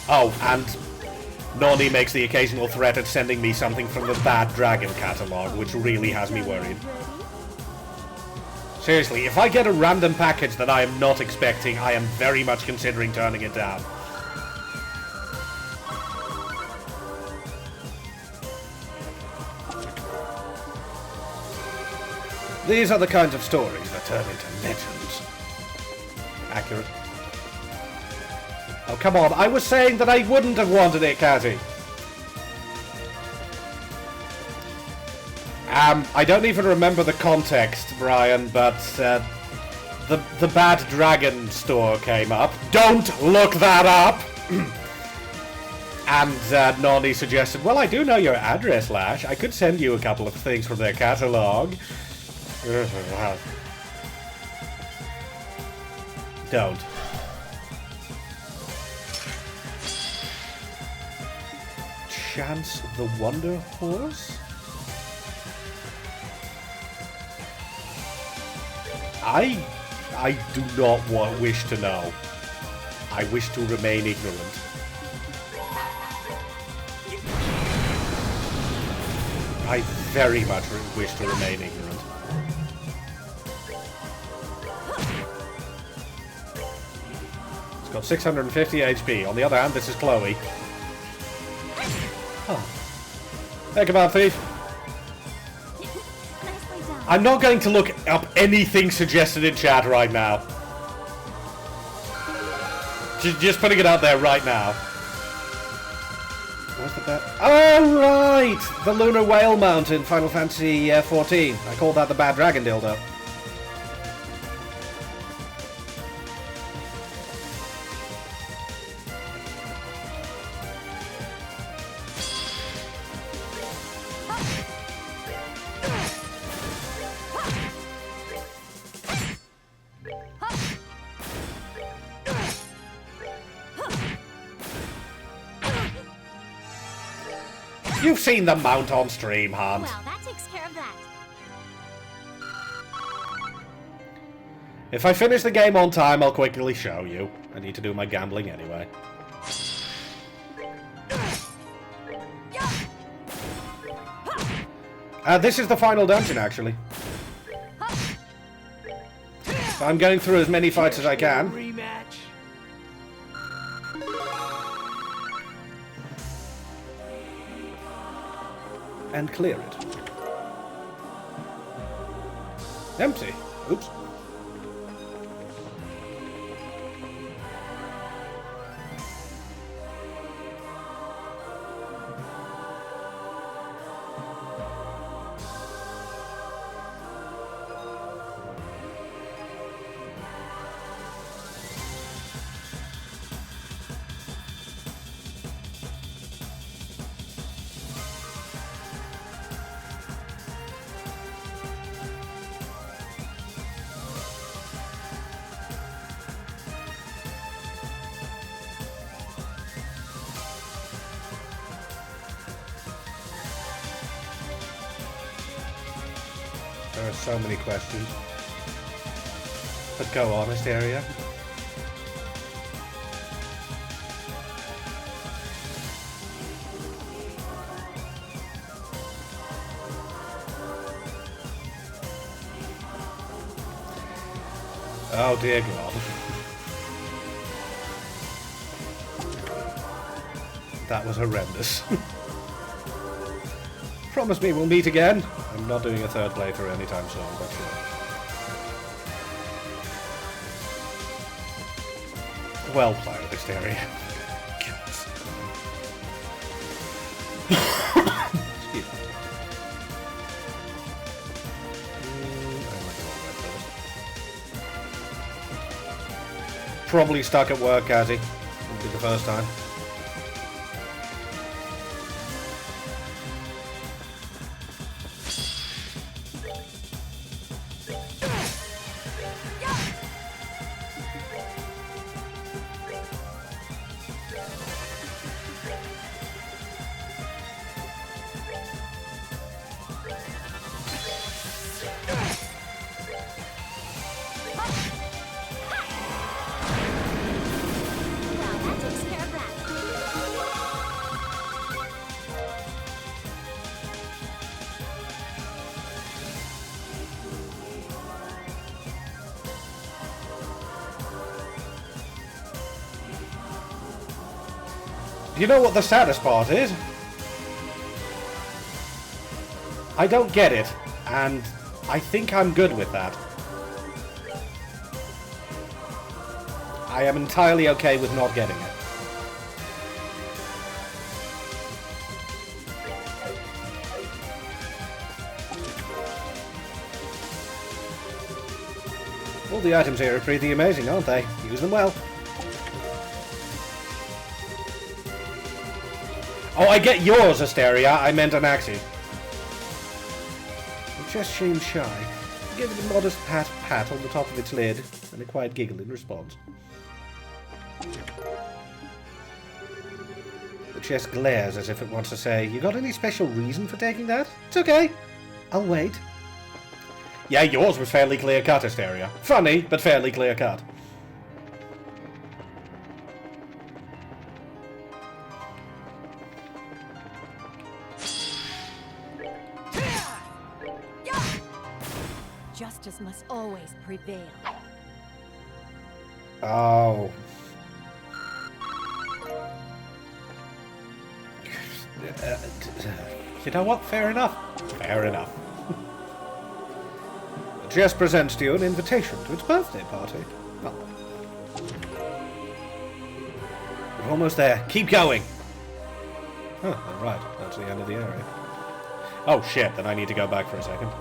Oh, and Noni makes the occasional threat at sending me something from the Bad Dragon catalog, which really has me worried. Seriously, if I get a random package that I am not expecting, I am very much considering turning it down. These are the kinds of stories that turn into legends. Accurate. Oh, come on. I was saying that I wouldn't have wanted it, Kazi. I don't even remember the context, Brian, but the Bad Dragon store came up. Don't look that up! And Noni suggested, well, I do know your address, Lash. I could send you a couple of things from their catalog. Don't. Chance the Wonder Horse? I do not wish to know. I wish to remain ignorant. I very much wish to remain ignorant. It's got 650 HP. On the other hand, this is Chloe. Huh. Hey, Kebab Thief. I'm not going to look up anything suggested in chat right now. Just putting it out there right now. What's the bet? Oh, right! The Lunar Whale Mount in Final Fantasy XIV. I called that the Bad Dragon dildo. You've seen the mount on stream, Hans.
Well, that takes care of that.
If I finish the game on time, I'll quickly show you. I need to do my gambling anyway. This is the final dungeon, actually. So I'm going through as many fights as I can.
Rematch.
And clear it. Empty. Oops. There are so many questions. But go on, Asteria. Oh dear God. That was horrendous. Promise me we'll meet again. I'm not doing a third playthrough anytime soon, but sure. Well played, Asteria. Excuse me. Probably stuck at work, Kazi. Wouldn't be the first time. You know what the saddest part is? I don't get it, and I think I'm good with that. I am entirely okay with not getting it. All the items here are pretty amazing, aren't they? Use them well. Oh, I get yours, Asteria. I meant an Axie. It just seems shy. Give it a modest pat on the top of its lid, and a quiet giggle in response. The chest glares as if it wants to say, "You got any special reason for taking that? It's okay. I'll wait." Yeah, yours was fairly clear-cut, Asteria. Funny, but fairly clear-cut.
Justice must always prevail.
Oh. You know what? Fair enough. Fair enough. The chest presents to you an invitation to its birthday party. Oh. We're almost there. Keep going. Oh, right. That's the end of the area. Oh, shit. Then I need to go back for a second.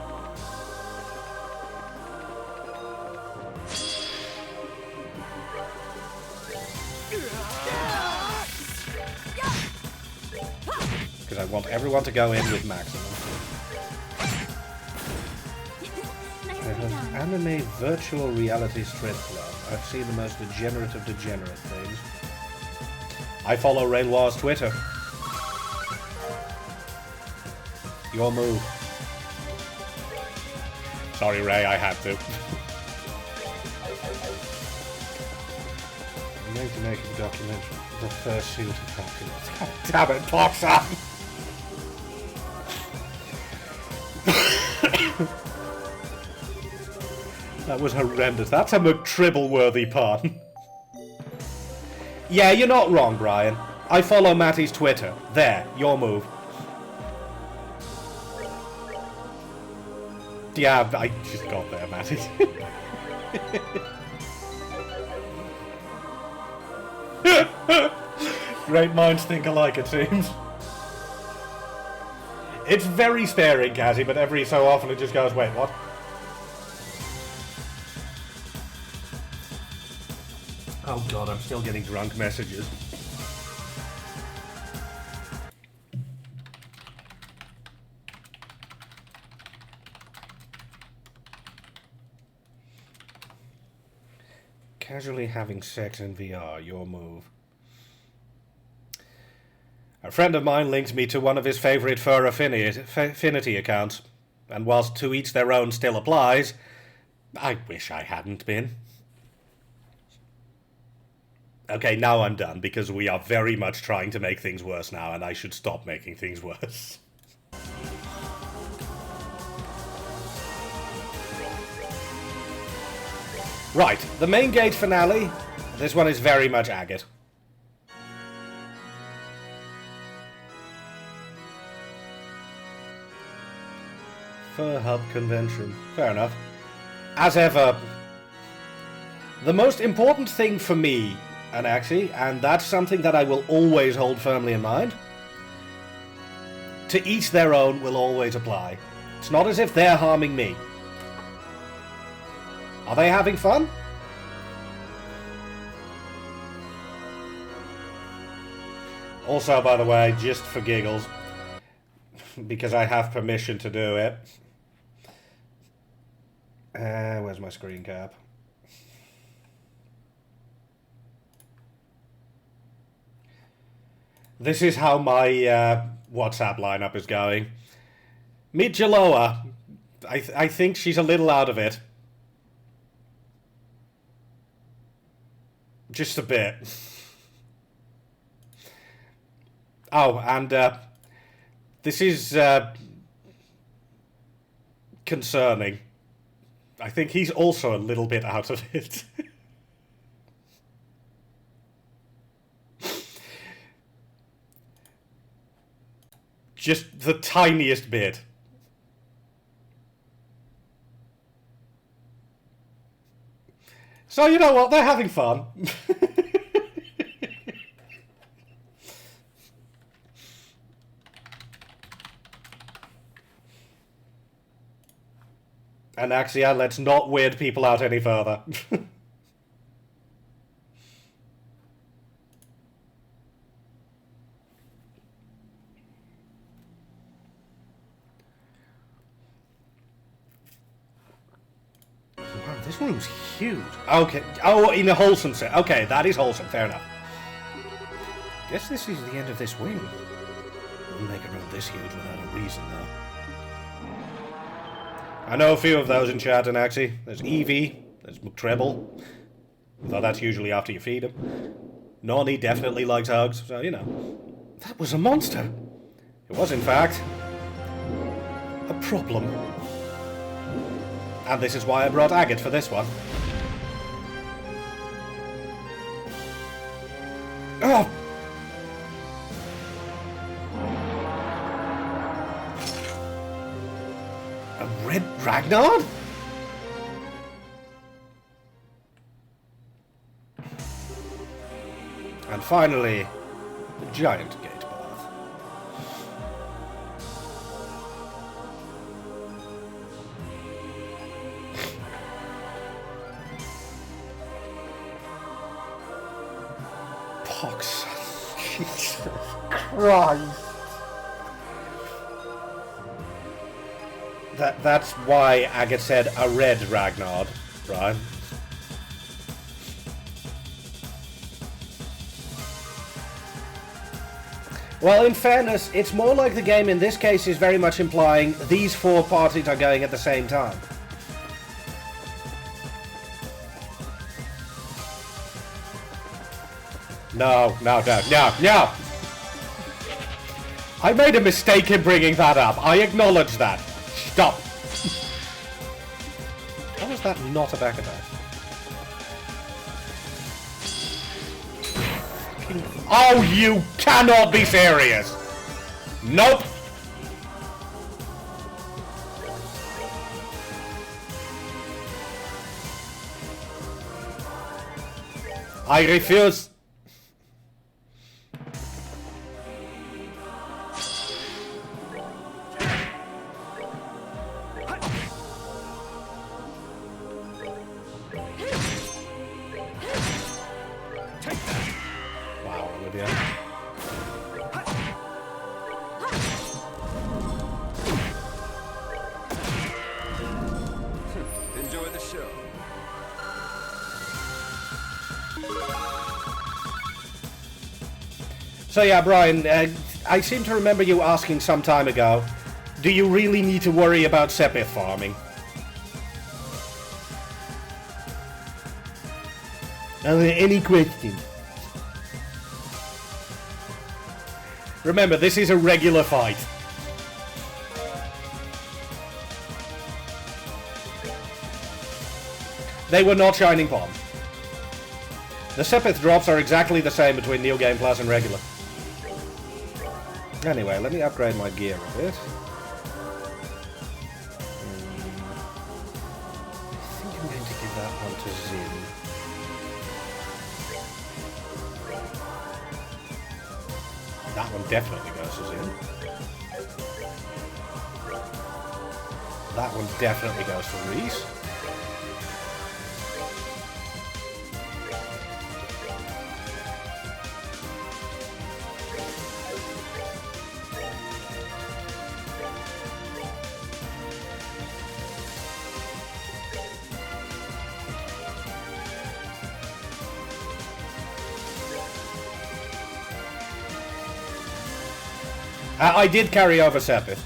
Because I want everyone to go in with maximum. Anime virtual reality strip club. I've seen the most degenerate of degenerate things. I follow Railwar's Twitter. Your move. Sorry, Ray, I had to. I'm going to make a documentary. The fursuit of happiness. God damn it, Boxer! That was horrendous. That's a McTribble-worthy pun. Yeah, you're not wrong, Brian. I follow Matty's Twitter. There, your move. Yeah, I just got there, Matty. Great minds think alike, it seems. It's very sparing, Cassie, but every so often it just goes, wait, what? Oh god, I'm still getting drunk messages. Casually having sex in VR, your move. A friend of mine linked me to one of his favourite fur affinity accounts, and whilst to each their own still applies, I wish I hadn't been. Okay, now I'm done, because we are very much trying to make things worse now, and I should stop making things worse. Right, the main gate finale. This one is very much agate. Fur Hub Convention. Fair enough. As ever, the most important thing for me, Anaxi, and that's something that I will always hold firmly in mind, to each their own will always apply. It's not as if they're harming me. Are they having fun? Also, by the way, just for giggles, because I have permission to do it. Where's my screen cap? This is how my WhatsApp lineup is going. Meet Jaloa. I think she's a little out of it. Just a bit. Oh, and this is concerning. I think he's also a little bit out of it. Just the tiniest bit. So, you know what? They're having fun. And Axia, let's not weird people out any further. Wow, this room's huge. Okay. Oh, in a wholesome set. Okay, that is wholesome. Fair enough. Guess this is the end of this wing. Wouldn't make a room this huge without a reason, though. I know a few of those in chat and Axie. There's Evie. There's McTreble. Though that's usually after you feed him. Nani definitely likes hugs, so, you know. That was a monster. It was, in fact, a problem. And this is why I brought Agate for this one. Oh! A red Ragnar? And finally, the giant gate path. Pox. Jesus Christ. That's why Agate said a red Ragnar, right? Well, in fairness, it's more like the game in this case is very much implying these four parties are going at the same time. No. I made a mistake in bringing that up. I acknowledge that. Stop. How is that not a back attack? Oh, you cannot be serious! Nope! I refuse! Wow, Olivia.
Enjoy the show.
So yeah, Brian, I seem to remember you asking some time ago, do you really need to worry about Sepith farming? Are there any questions? Remember, this is a regular fight. They were not Shining Palm. The Sepith drops are exactly the same between New Game Plus and regular. Anyway, let me upgrade my gear a bit. I think I'm going to give that one to Zin. That one definitely goes to Zin. That one definitely goes to Reese. I did carry over Sepith.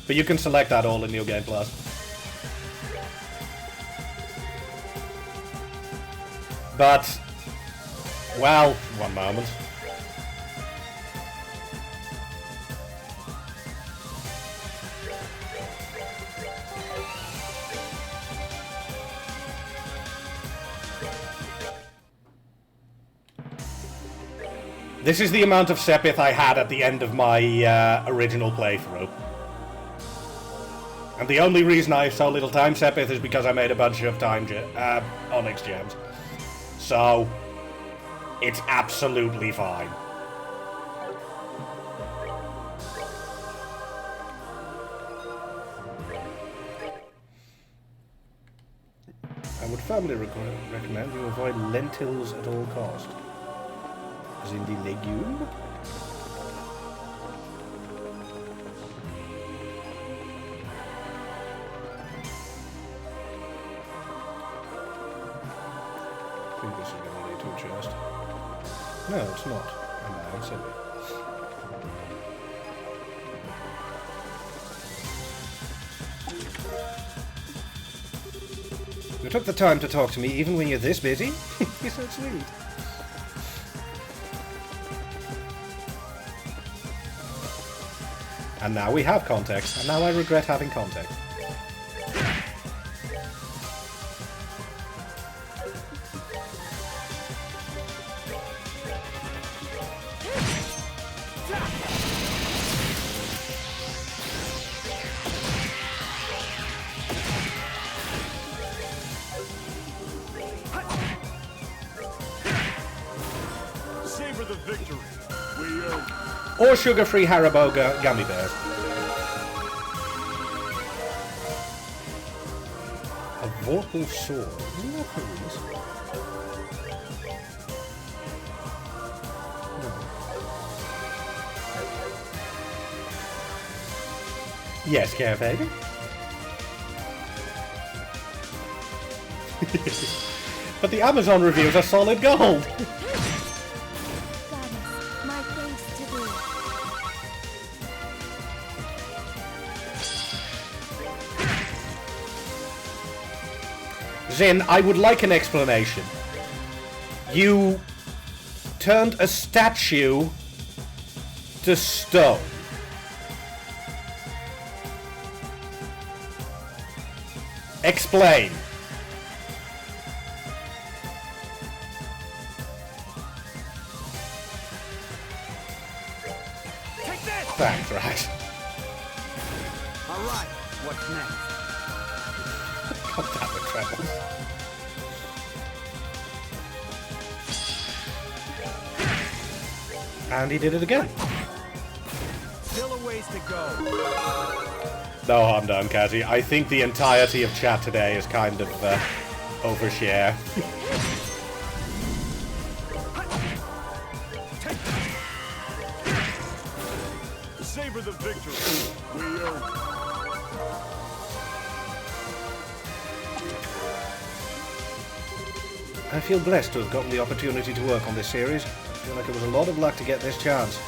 But you can select that all in New Game Plus. But, well, one moment. This is the amount of Sepith I had at the end of my original playthrough. And the only reason I have so little time Sepith is because I made a bunch of Onyx gems. So, it's absolutely fine. I would firmly recommend you avoid lentils at all cost. As in the legume? I think this is going to need to adjust. No, it's not. I'm silly. You took the time to talk to me even when you're this busy? You're so sweet. And now we have context, and now I regret having context.
Savor the victory. We
Or sugar-free Haribo gummy bears. A vorpal sword. Isn't that police? No. Yes, Carapagan? But the Amazon reviews are solid gold! Zin, I would like an explanation. You turned a statue to stone. Explain.
take this.
Thanks, right.
All right, what's next?
God damn it, Trebles. And he did it again.
Still a ways to go.
No harm done, Kazi. I think the entirety of chat today is kind of overshare.
Savor the victory. We
I feel blessed to have gotten the opportunity to work on this series. I feel like it was a lot of luck to get this chance.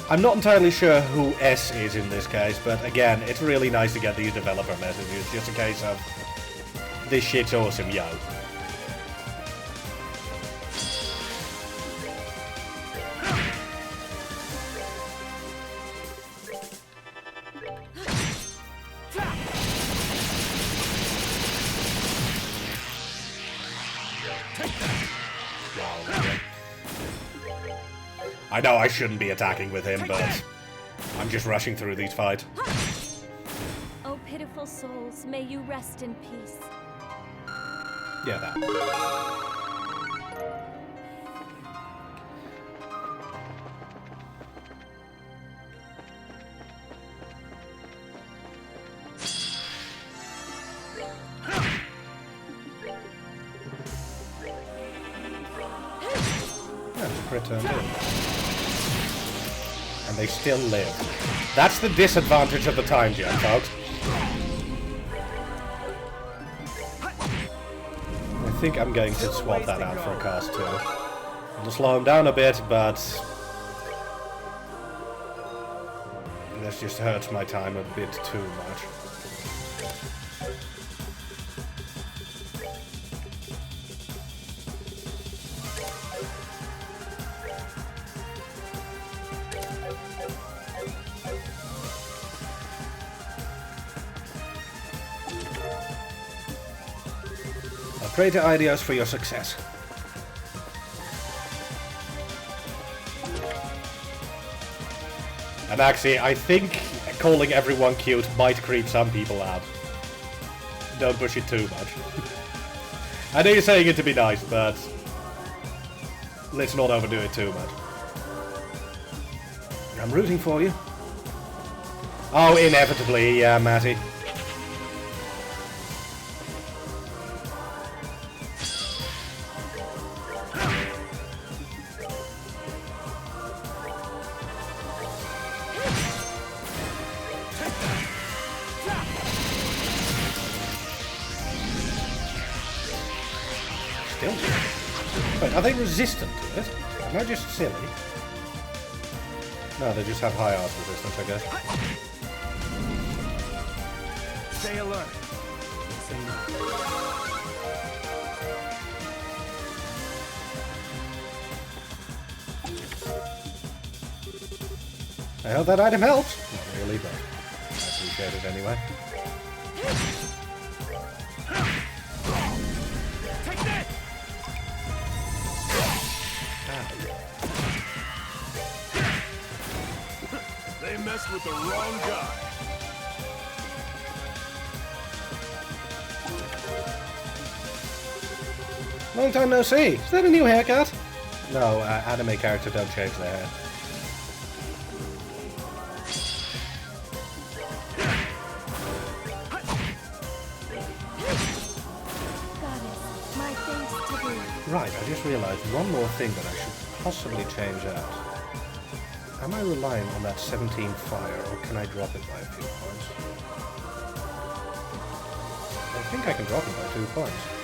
I'm not entirely sure who S is in this case, but again, it's really nice to get these developer messages. Just a case of, this shit's awesome, yo. I know I shouldn't be attacking with him, but I'm just rushing through these fights.
Oh, pitiful souls, may you rest in peace.
Yeah, that. That's crit turned in. And they still live. That's the disadvantage of the time gem, folks. I think I'm going to swap that out for a cast too. It'll slow him down a bit, but this just hurts my time a bit too much. Pray to Ideas for your success. And actually, I think calling everyone cute might creep some people out. Don't push it too much. I know you're saying it to be nice, but let's not overdo it too much. I'm rooting for you. Oh, inevitably, yeah, Matty. Still? Wait, are they resistant to it? Am I just silly? No, they just have high arts resistance, I guess.
Stay alert. Say no.
I hope that item helps. Not really, but I appreciate it anyway.
Take that!
They messed with the wrong guy.
Long time no see. Is that a new haircut? No, anime characters don't change their hair.
Goddess, my thanks to thee.
Right, I just realized one more thing that I should possibly change out. Am I relying on that 17 fire, or can I drop it by a few points? I think I can drop it by 2 points.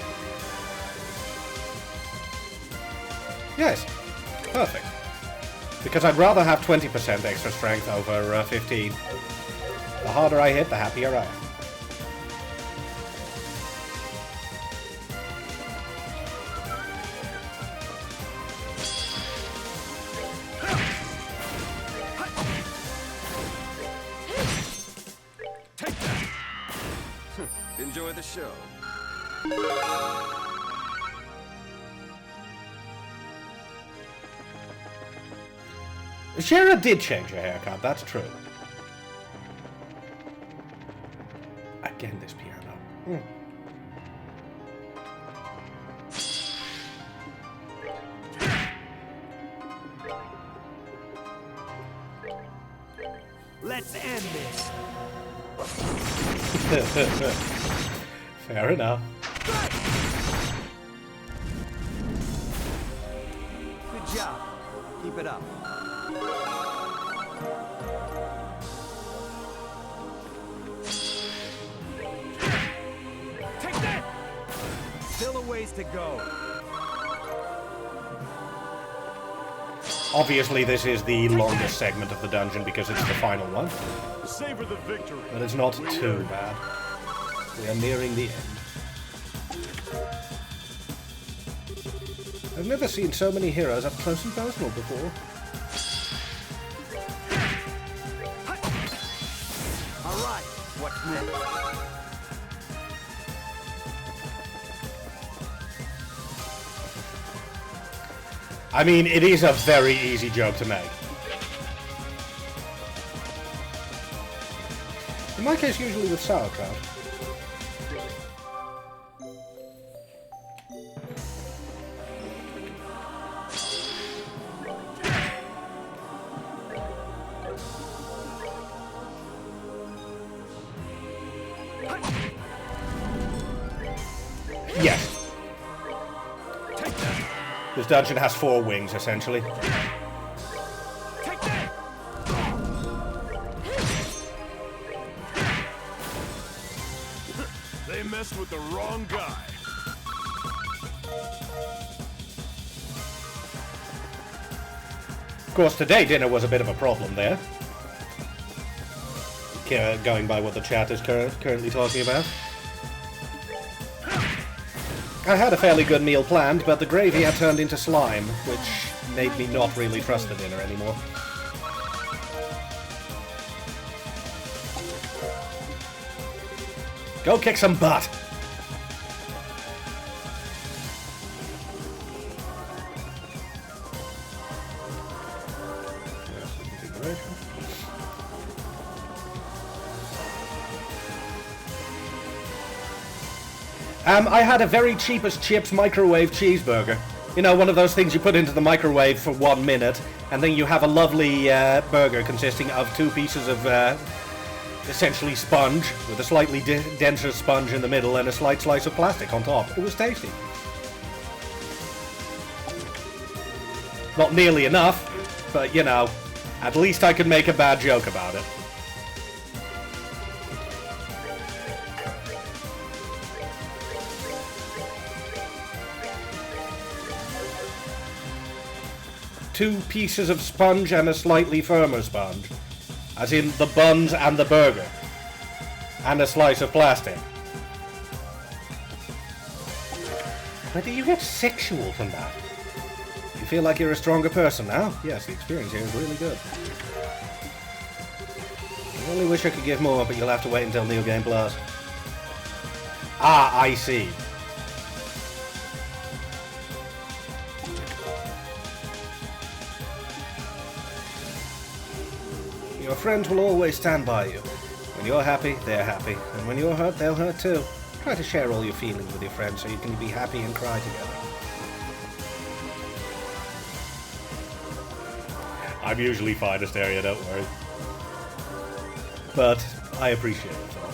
Yes, perfect. Because I'd rather have 20% extra strength over 15. The harder I hit, the happier I am.
Enjoy the show.
Shara did change her haircut, that's true. Again, this piano.
Let's end this.
Fair enough.
Good job. Keep it up. Take that! Still a ways to go.
Obviously, this is the longest segment of the dungeon because it's the final one.
Savor the victory.
But it's not too bad. We are nearing the end. I've never seen so many heroes up close and personal before.
All right. What's next?
I mean, it is a very easy joke to make. In my case, usually with sauerkraut. Yes. This dungeon has 4 wings, essentially.
Take that!
They messed with the wrong guy.
Of course, today dinner was a bit of a problem there. Going by what the chat is currently talking about. I had a fairly good meal planned, but the gravy had turned into slime, which made me not really trust the dinner anymore. Go kick some butt! I had a very cheap as chips microwave cheeseburger. You know, one of those things you put into the microwave for 1 minute, and then you have a lovely burger consisting of 2 pieces of essentially sponge, with a slightly denser sponge in the middle and a slight slice of plastic on top. It was tasty. Not nearly enough, but you know, at least I could make a bad joke about it. Two pieces of sponge and a slightly firmer sponge. As in the buns and the burger. And a slice of plastic. Where do you get sexual from that? You feel like you're a stronger person now? Yes, the experience here is really good. I really wish I could give more, but you'll have to wait until New Game Plus. Ah, I see. Your friends will always stand by you. When you're happy, they're happy. And when you're hurt, they'll hurt too. Try to share all your feelings with your friends so you can be happy and cry together. I'm usually fine, Asteria, don't worry. But I appreciate it, though.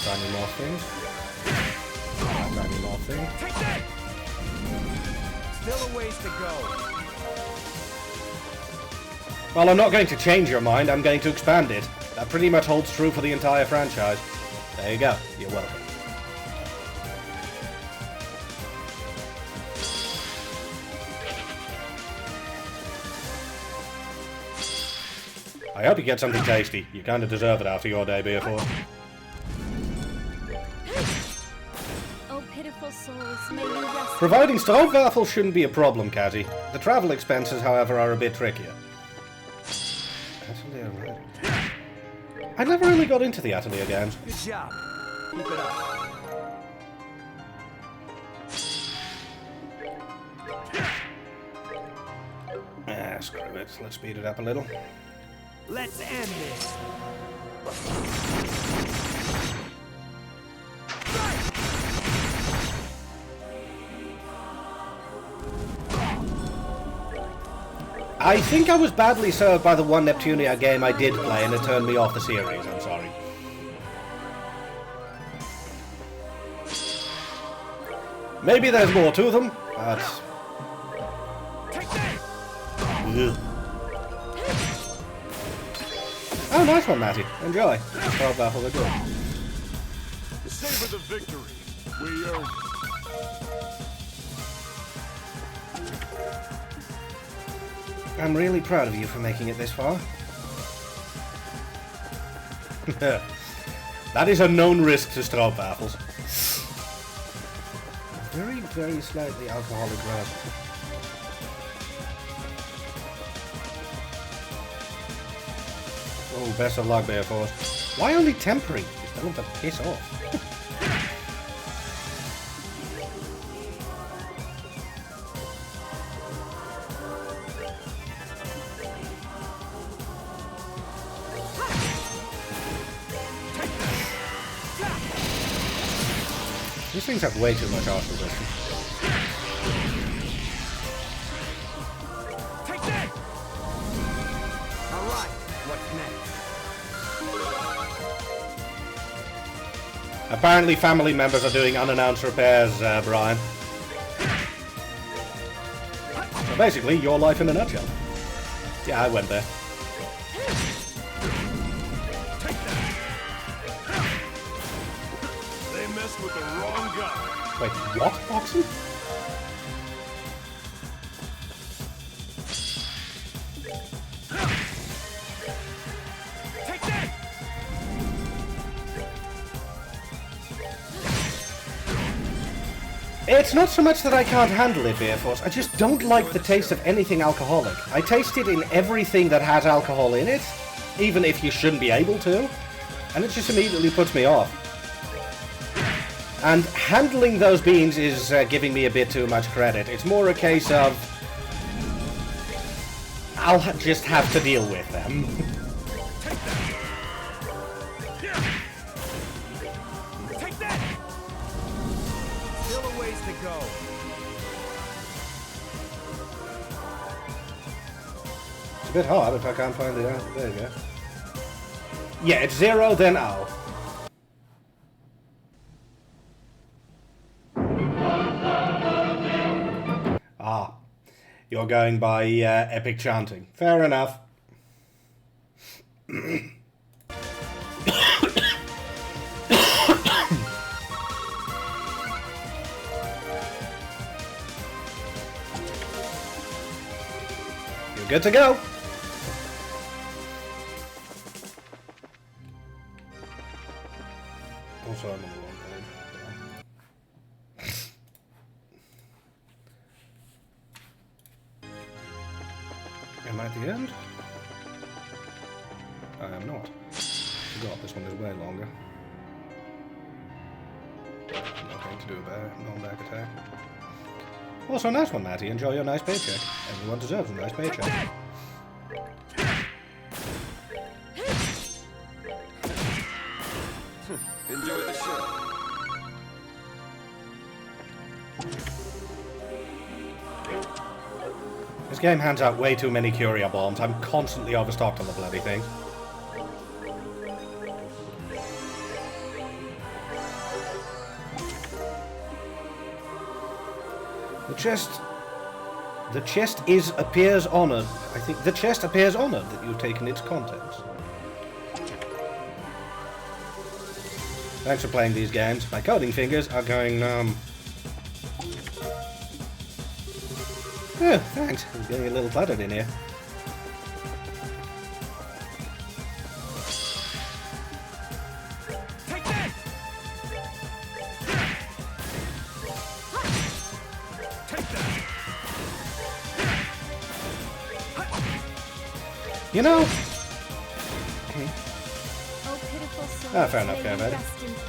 Tiny more things. Tiny more things.
Take that! Still a ways to go.
Well, I'm not going to change your mind, I'm going to expand it. That pretty much holds true for the entire franchise. There you go. You're welcome. I hope you get something tasty. You kind of deserve it after your day, Beerforce.
Oh, pitiful souls, may you rest.
Providing Stroopwafels shouldn't be a problem, Catty. The travel expenses, however, are a bit trickier. Atelier, right. I never really got into the Atelier games.
Good job. Keep it up.
Ah, screw it. Let's speed it up a little.
Let's end this.
I think I was badly served by the one Neptunia game I did play and it turned me off the series, I'm sorry. Maybe there's more to them, but... Ugh. Oh, nice one, Matty. Enjoy. 12 baffle, they're good.
Savor the victory. We earned it.
I'm really proud of you for making it this far. That is a known risk to Stroopwafels. Very, very slightly alcoholic red. Oh, best of luck, Beerforce. Why only temporary? Just tell them to piss off. These things have way too much arch resistance.
Take that! Alright, what's next?
Apparently family members are doing unannounced repairs, Brian. So basically, your life in a nutshell. Yeah, I went there.
With the wrong guy.
Wait, what, Boxen?
Take that!
It's not so much that I can't handle it, Beerforce. I just don't like the taste of anything alcoholic. I taste it in everything that has alcohol in it, even if you shouldn't be able to, and it just immediately puts me off. And handling those beans is giving me a bit too much credit. It's more a case of... I'll just have to deal with them.
to go.
It's a bit hard if I can't find the answer. There you go. Yeah, it's 0, then O. Ah, you're going by epic chanting. Fair enough. You're good to go. Also, I'm on the wrong page. Am I at the end? I am not. Forgot this one is way longer. I'm not going to do a non-back attack. Also, a nice one, Matty. Enjoy your nice paycheck. Everyone deserves a nice paycheck.
Enjoy the show.
This game hands out way too many Curia bombs. I'm constantly overstocked on the bloody things. The chest appears honored. I think the chest appears honored that you've taken its contents. Thanks for playing these games. My coding fingers are going numb. Yeah, thanks. I'm getting a little cluttered in here.
Take that! Take that!
You know...
Oh, pitiful souls,
Ah, fair enough,
may
fair
you
enough.
rest in peace.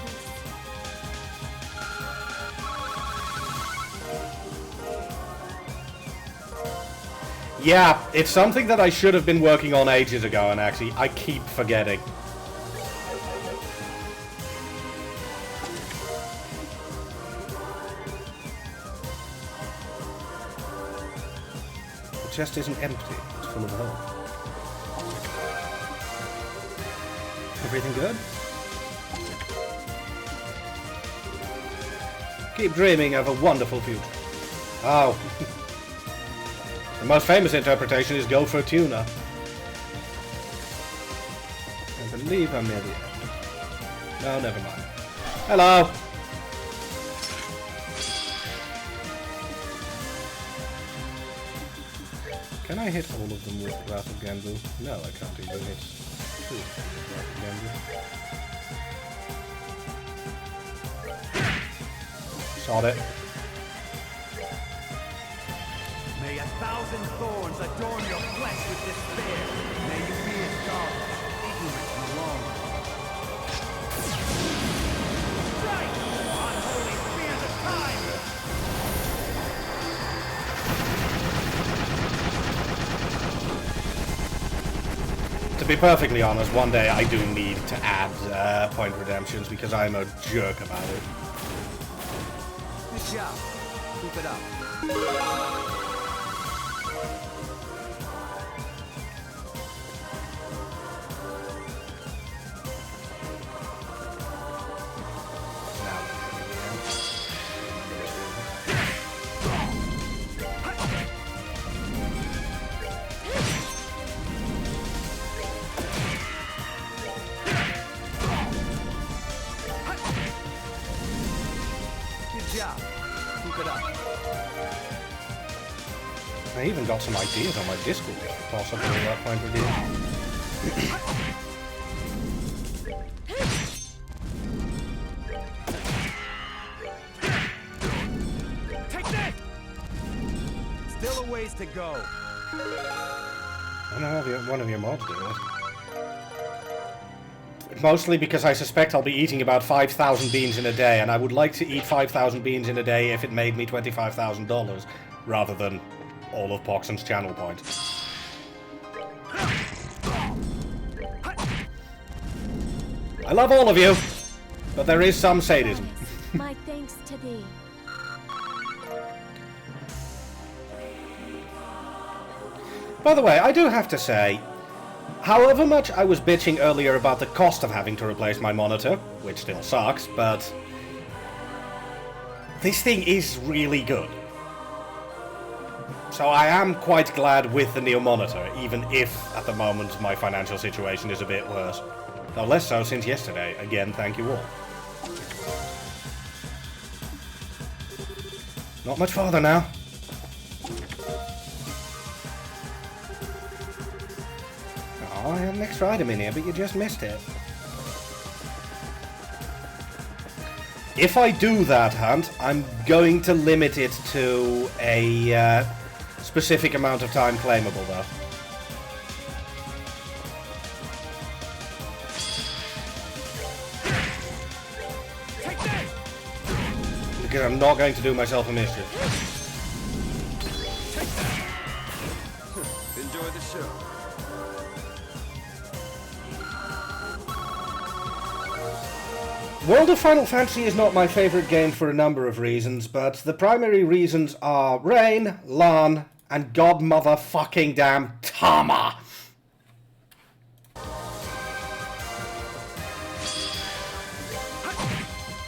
Yeah, it's something that I should have been working on ages ago, and actually, I keep forgetting. The chest isn't empty, it's full of hope. Everything good? Keep dreaming of a wonderful future. Oh. The most famous interpretation is go for tuna. I believe I'm near the end. No, never mind. Hello! Can I hit all of them with Wrath of Ganbu? No, I can't even hit 2 with Wrath of Ganbu. Sod it.
May 1,000 thorns adorn your flesh with despair. May you be as dark, ignorant and alone. Strike! Unholy spears of time!
To be perfectly honest, one day I do need to add point redemptions because I'm a jerk about it.
Good job. Keep it up. Good job. Keep it up.
I even got some ideas on my Discord. Possibly that point redeem.
Take that! Still a ways to go.
I don't know if one of your mods do it. Mostly because I suspect I'll be eating about 5,000 beans in a day, and I would like to eat 5,000 beans in a day if it made me $25,000, rather than all of Poxon's channel points. I love all of you, but there is some sadism.
My thanks to thee.
By the way, I do have to say, however much I was bitching earlier about the cost of having to replace my monitor, which still sucks, but this thing is really good. So I am quite glad with the new monitor, even if at the moment my financial situation is a bit worse. Though less so since yesterday. Again, thank you all. Not much farther now. Oh, I had an extra item in here, but you just missed it. If I do that hunt, I'm going to limit it to a specific amount of time claimable, though. Because I'm not going to do myself a mischief.
Enjoy the show.
World of Final Fantasy is not my favorite game for a number of reasons, but the primary reasons are Rain, Lan, and godmother fucking damn Tama.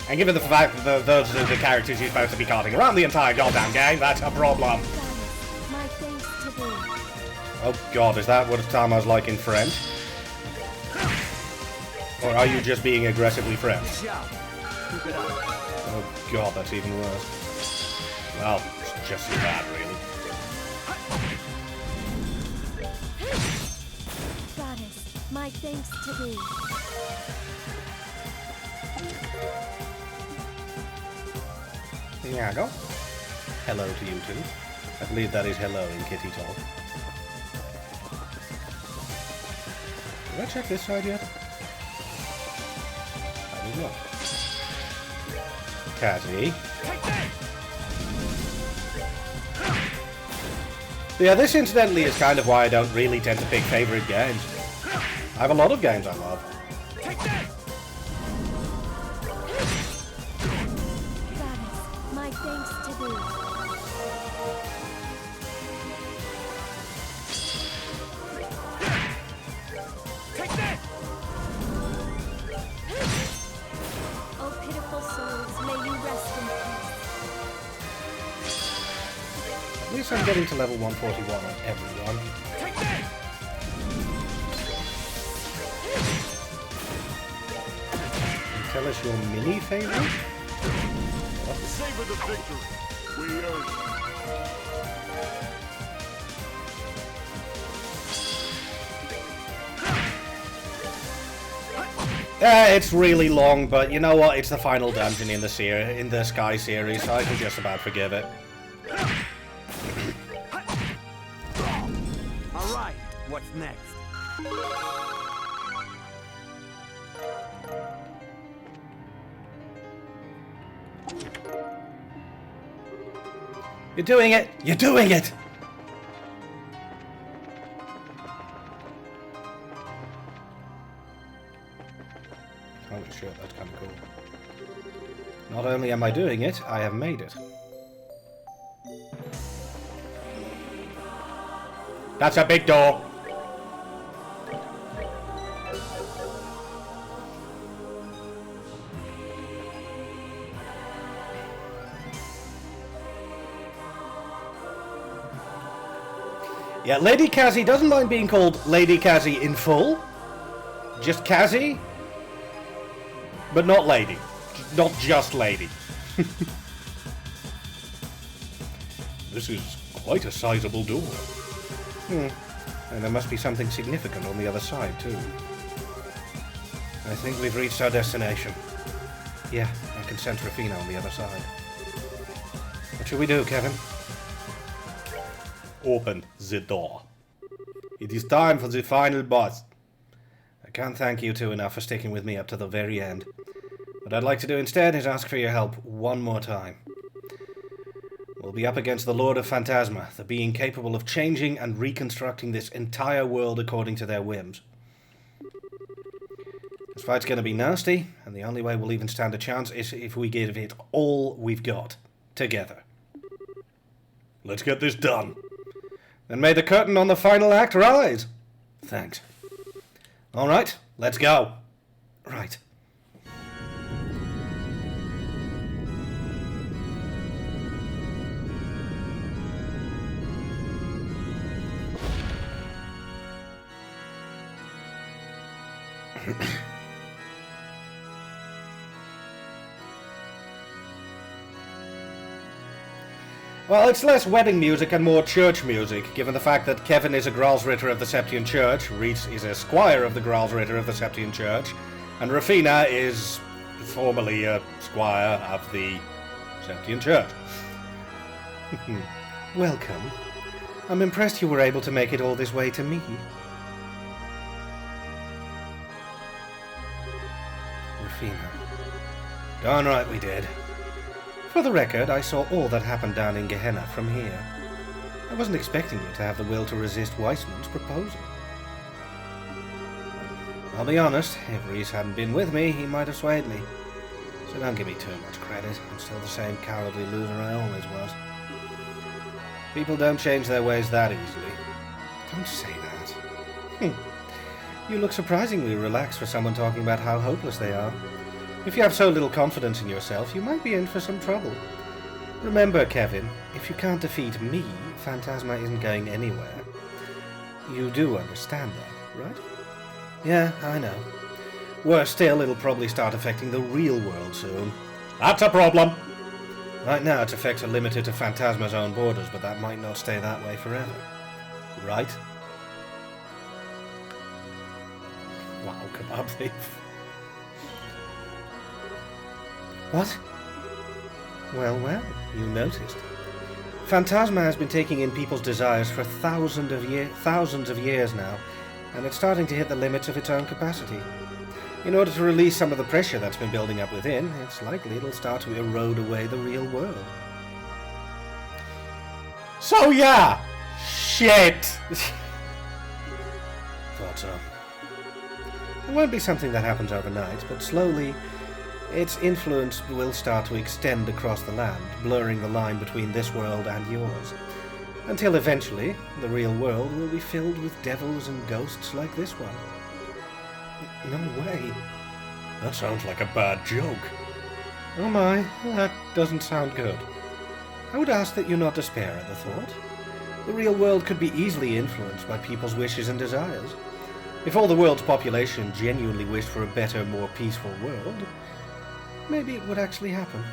And given the fact that those are the characters you're supposed to be carting around the entire goddamn game, that's a problem.
My thanks to thee.
Oh god, is that what Tama's like in French? Or are you just being aggressively French? Oh god, that's even worse. Well, it's just as bad, really.
Goddess, my thanks to thee.
Iago. Hello to you too. I believe that is hello in kitty talk. Did I check this side yet? I did not. Kazi. Yeah, this incidentally is kind of why I don't really tend to pick favorite games. I have a lot of games I love.
My thanks to thee. Oh, pitiful souls, may you rest in peace.
At least I'm getting to level 141 on everyone. And tell us your mini favorite?
Savor the victory. We earned
it. It's really long, but you know what? It's the final dungeon in the Sky series, so I can just about forgive it.
All right, what's next?
You're doing it! You're doing it! Holy shit, that's kind of cool. Not only am I doing it, I have made it. That's a big door! Yeah, Lady Kazi doesn't mind being called Lady Kazi in full. Just Kazi. But not Lady. Not just Lady. This is quite a sizable door. And there must be something significant on the other side, too. I think we've reached our destination. Yeah, I can sense Rafina on the other side. What should we do, Kevin? Open the door. It is time for the final boss. I can't thank you two enough for sticking with me up to the very end. What I'd like to do instead is ask for your help one more time. We'll be up against the Lord of Phantasma, the being capable of changing and reconstructing this entire world according to their whims. This fight's going to be nasty, and the only way we'll even stand a chance is if we give it all we've got, together. Let's get this done. And may the curtain on the final act rise. Thanks. All right, let's go. Right. Well, it's less wedding music and more church music, given the fact that Kevin is a Gralsritter of the Septian Church, Reese is a squire of the Gralsritter of the Septian Church, and Rafina is formerly a squire of the Septian Church. Welcome. I'm impressed you were able to make it all this way to me. Rafina. Darn right we did. For the record, I saw all that happened down in Gehenna from here. I wasn't expecting you to have the will to resist Weissman's proposal. I'll be honest, if Reese hadn't been with me, he might have swayed me. So don't give me too much credit. I'm still the same cowardly loser I always was. People don't change their ways that easily. Don't say that. You look surprisingly relaxed for someone talking about how hopeless they are. If you have so little confidence in yourself, you might be in for some trouble. Remember, Kevin, if you can't defeat me, Phantasma isn't going anywhere. You do understand that, right? Yeah, I know. Worse still, it'll probably start affecting the real world soon. That's a problem! Right now, its effects are limited to Phantasma's own borders, but that might not stay that way forever. Right? Wow, kebab thief. What? Well, you noticed. Phantasma has been taking in people's desires for thousands of years now, and it's starting to hit the limits of its own capacity. In order to release some of the pressure that's been building up within, it's likely it'll start to erode away the real world. So yeah! Shit! Thought so. It won't be something that happens overnight, but slowly its influence will start to extend across the land, blurring the line between this world and yours. Until eventually, the real world will be filled with devils and ghosts like this one. No way. That sounds like a bad joke. Oh my, that doesn't sound good. I would ask that you not despair at the thought. The real world could be easily influenced by people's wishes and desires. If all the world's population genuinely wished for a better, more peaceful world, maybe it would actually happen.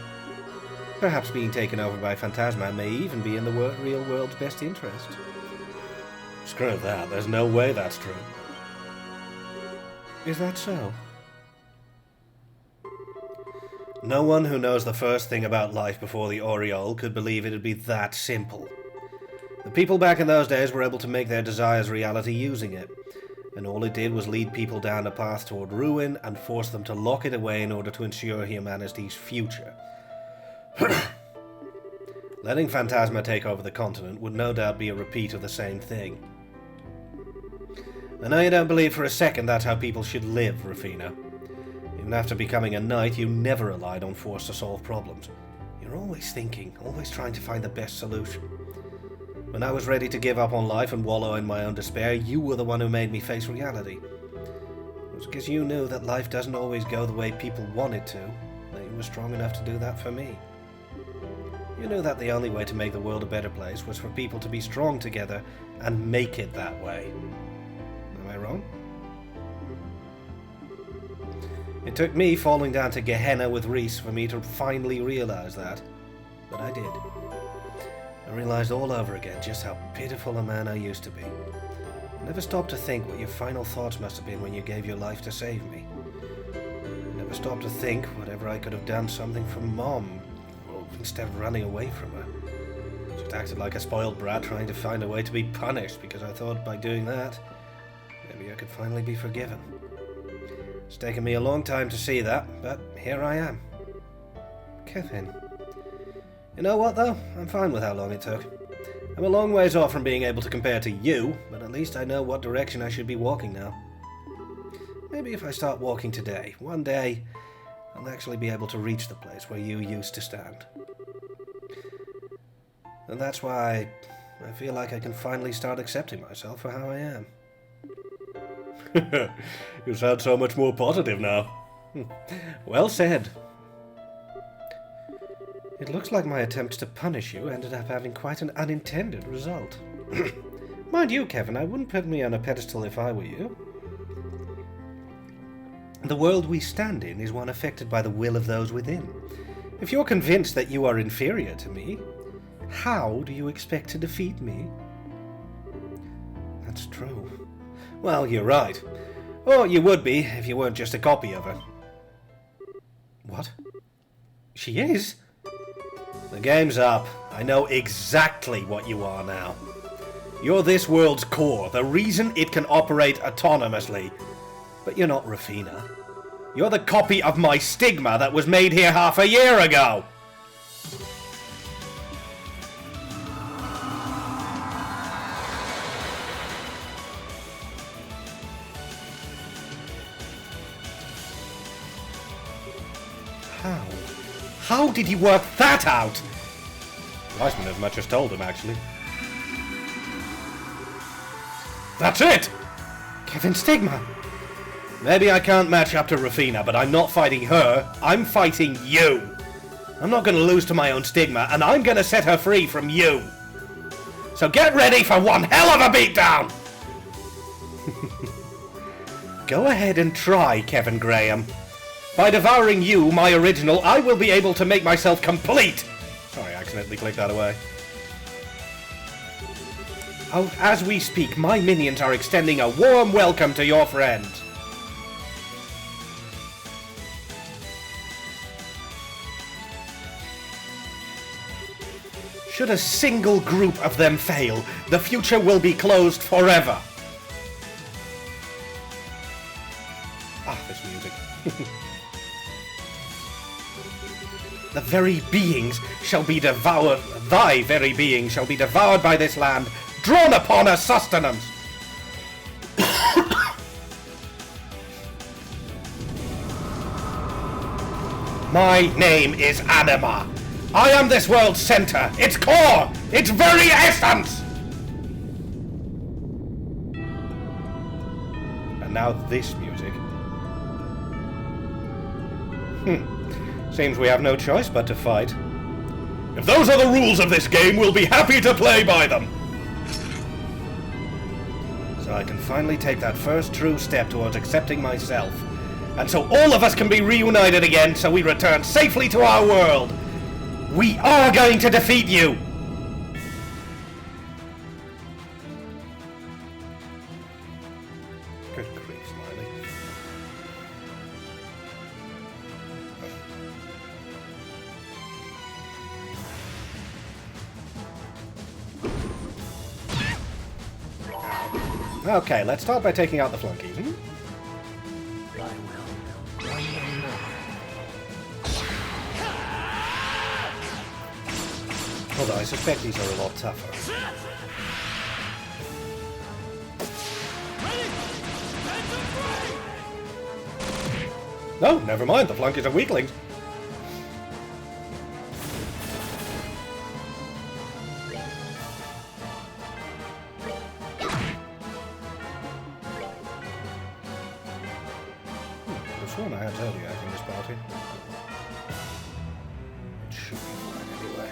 Perhaps being taken over by Phantasma may even be in the real world's best interest. Screw that, there's no way that's true. Is that so? No one who knows the first thing about life before the Aureole could believe it'd be that simple. The people back in those days were able to make their desires reality using it, and all it did was lead people down a path toward ruin and force them to lock it away in order to ensure humanity's future. Letting Phantasma take over the continent would no doubt be a repeat of the same thing. I know you don't believe for a second that's how people should live, Rafina. Even after becoming a knight, you never relied on force to solve problems. You're always thinking, always trying to find the best solution. When I was ready to give up on life and wallow in my own despair, you were the one who made me face reality. It was because you knew that life doesn't always go the way people want it to, that you were strong enough to do that for me. You knew that the only way to make the world a better place was for people to be strong together and make it that way. Am I wrong? It took me falling down to Gehenna with Reese for me to finally realize that, but I did. I realized all over again just how pitiful a man I used to be. I never stopped to think what your final thoughts must have been when you gave your life to save me. I never stopped to think whatever I could have done something for Mom, instead of running away from her. Just acted like a spoiled brat trying to find a way to be punished because I thought by doing that, maybe I could finally be forgiven. It's taken me a long time to see that, but here I am. Kevin. You know what, though? I'm fine with how long it took. I'm a long ways off from being able to compare to you, but at least I know what direction I should be walking now. Maybe if I start walking today, one day, I'll actually be able to reach the place where you used to stand. And that's why I feel like I can finally start accepting myself for how I am. You sound so much more positive now. Well said. It looks like my attempts to punish you ended up having quite an unintended result. Mind you, Kevin, I wouldn't put me on a pedestal if I were you. The world we stand in is one affected by the will of those within. If you're convinced that you are inferior to me, how do you expect to defeat me? That's true. Well, you're right. Or you would be if you weren't just a copy of her. What? She is? The game's up. I know exactly what you are now. You're this world's core, the reason it can operate autonomously. But you're not Rafina. You're the copy of my stigma that was made here half a year ago! How? How did he work that out? Weissman as much as told him, actually. That's it! Kevin Stigma! Maybe I can't match up to Rafina, but I'm not fighting her. I'm fighting you! I'm not going to lose to my own stigma, and I'm going to set her free from you! So get ready for one hell of a beatdown! Go ahead and try, Kevin Graham. By devouring you, my original, I will be able to make myself complete! Sorry, I accidentally clicked that away. Oh, as we speak, my minions are extending a warm welcome to your friend. Should a single group of them fail, the future will be closed forever. Ah, this music. The very beings shall be devoured. Thy very being shall be devoured by this land, drawn upon a sustenance. My name is Anima. I am this world's center, its core, its very essence! And now this music. Seems we have no choice but to fight. If those are the rules of this game, we'll be happy to play by them! So I can finally take that first true step towards accepting myself. And so all of us can be reunited again, so we return safely to our world! We are going to defeat you! Good grief, Smiley. Okay, let's start by taking out the flunkies. Although I suspect these are a lot tougher. No, never mind, the flunkies are weaklings. There's one I had earlier in this party. It should be fine anyway.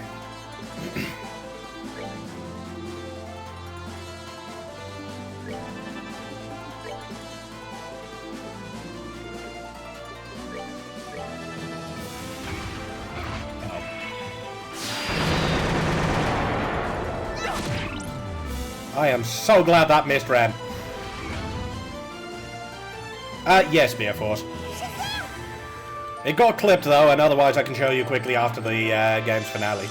I am so glad that missed ran. Yes, Beer Force. It got clipped though, and otherwise I can show you quickly after the game's finale.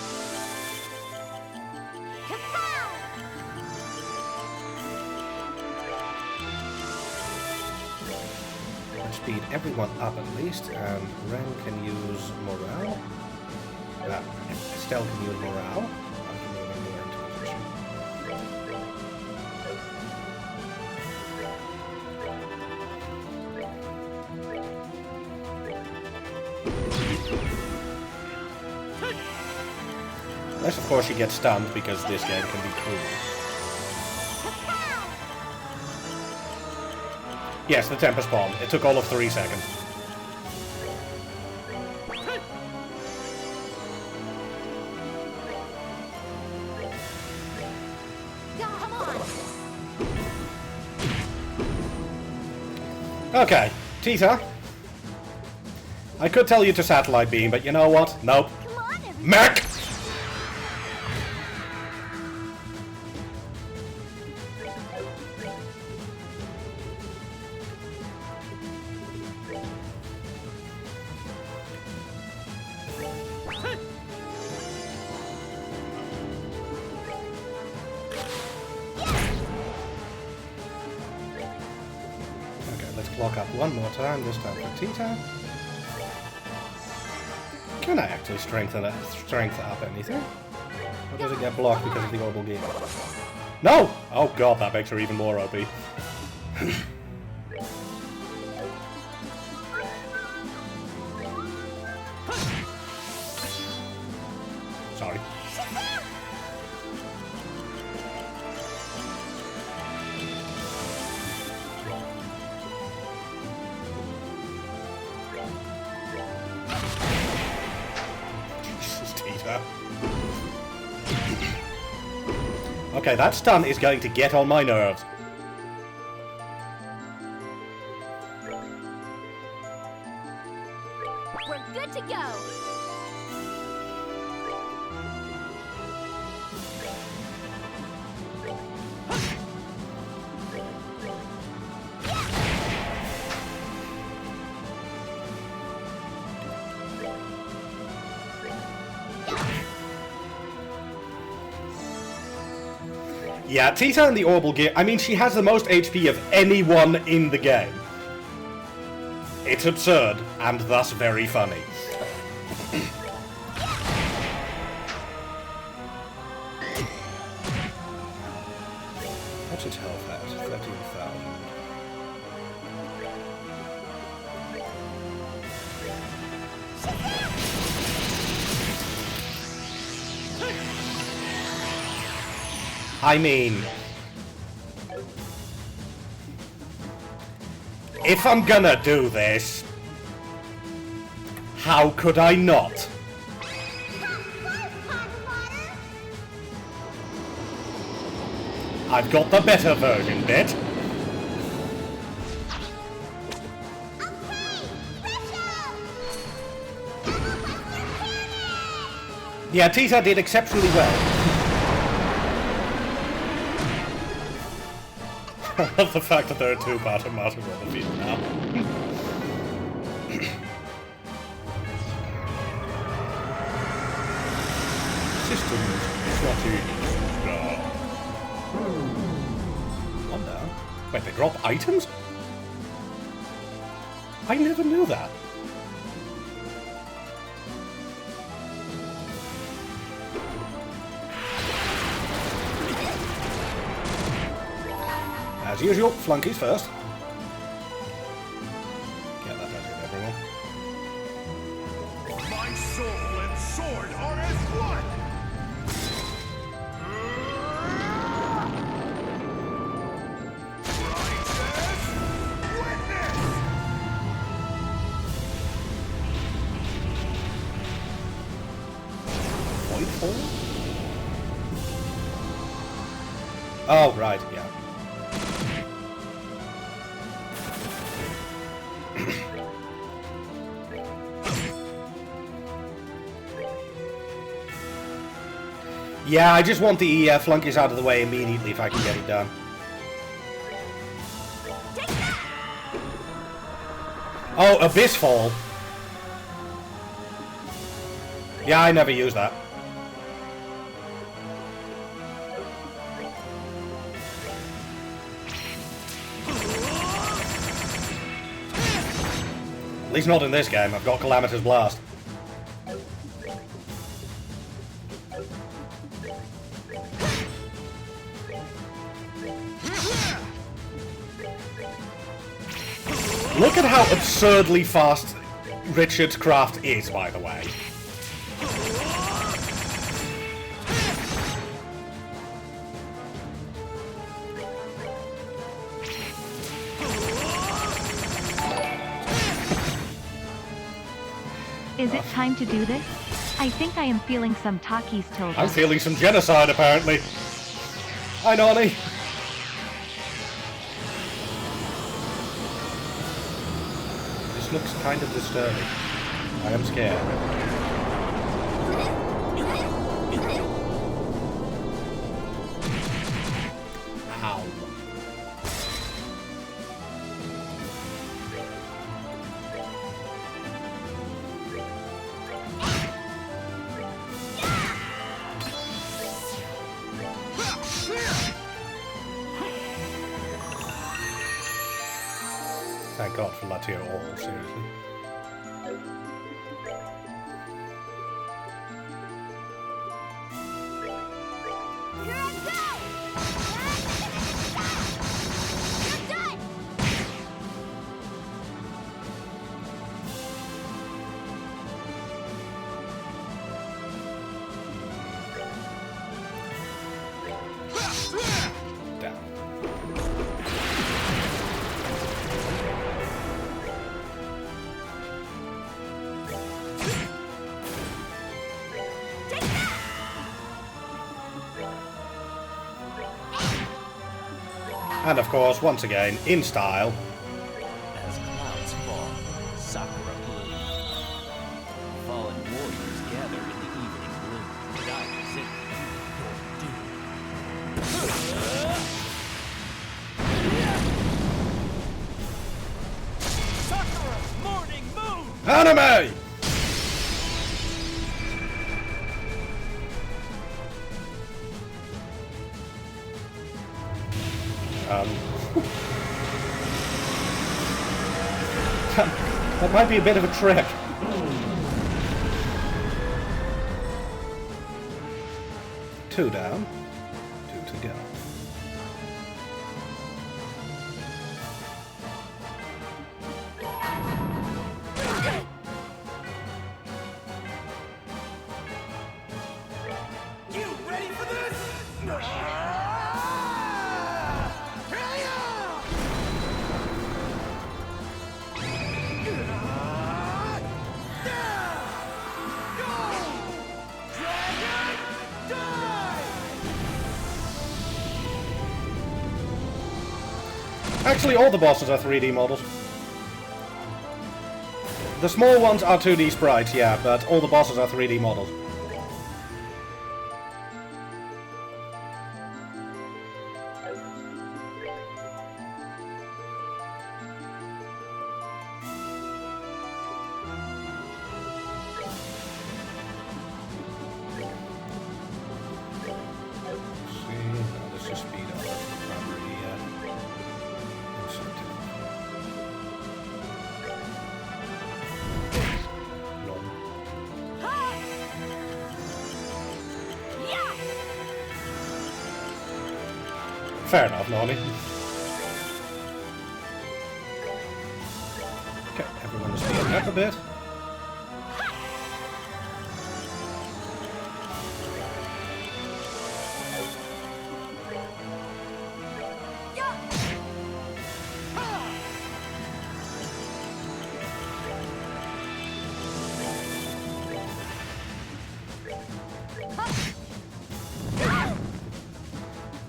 Let's speed everyone up at least, and Ren can use morale. Estelle can use morale. I can move more into position. Unless, of course, she gets stunned, because this game can be cruel. Yes, the Tempest Bomb. It took all of 3 seconds.
Come on.
Okay, Tita. I could tell you to Satellite Beam, but you know what? Nope.
Come on, everybody.
Mech! Okay, let's clock up one more time, this time for Tita. Can I actually strength up anything? Or does it get blocked because of the orbital gear? No! Oh god, that makes her even more OP. Sorry. Jesus, Tita. Okay, that stun is going to get on my nerves.
We're good to go.
Yeah, Tita and the orbital gear, I mean, she has the most HP of anyone in the game. It's absurd, and thus very funny. What's its health at? 13,000. I mean, if I'm gonna do this, how could I not? I've got the better version, bit. Yeah, Tita did exceptionally well. I love the fact that there are 2 Bottom Masters on the field now. Systems swatting. One down. Wait, they drop items? I never knew that. As usual, flunkies first. Get that out of everyone.
My soul and sword are as one! Righteous witness!
Voidfall? Oh, right, yeah. Yeah, I just want the flunkies out of the way immediately if I can get it done. Oh, Abyss Fall. Yeah, I never use that. At least not in this game. I've got Calamitous Blast. Look at how absurdly fast Richard's craft is, by the way.
Is it time to do this? I think I am feeling some Takis tilde.
I'm feeling some genocide, apparently. Hi, Nani. This looks kind of disturbing. I am scared. Ow. Thank God for Latio All, seriously. And of course, once again, in style.
As clouds fall, sakura bloom. Fallen warriors gather in the evening gloom. Divers in
Sakura, morning moon!
Anime! That might be a bit of a trick. Two down, two to go.
You ready for this?
Actually, all the bosses are 3D models. The small ones are 2D sprites, yeah, but all the bosses are 3D models. Fair enough, Nani. Okay, everyone is speeding up a bit.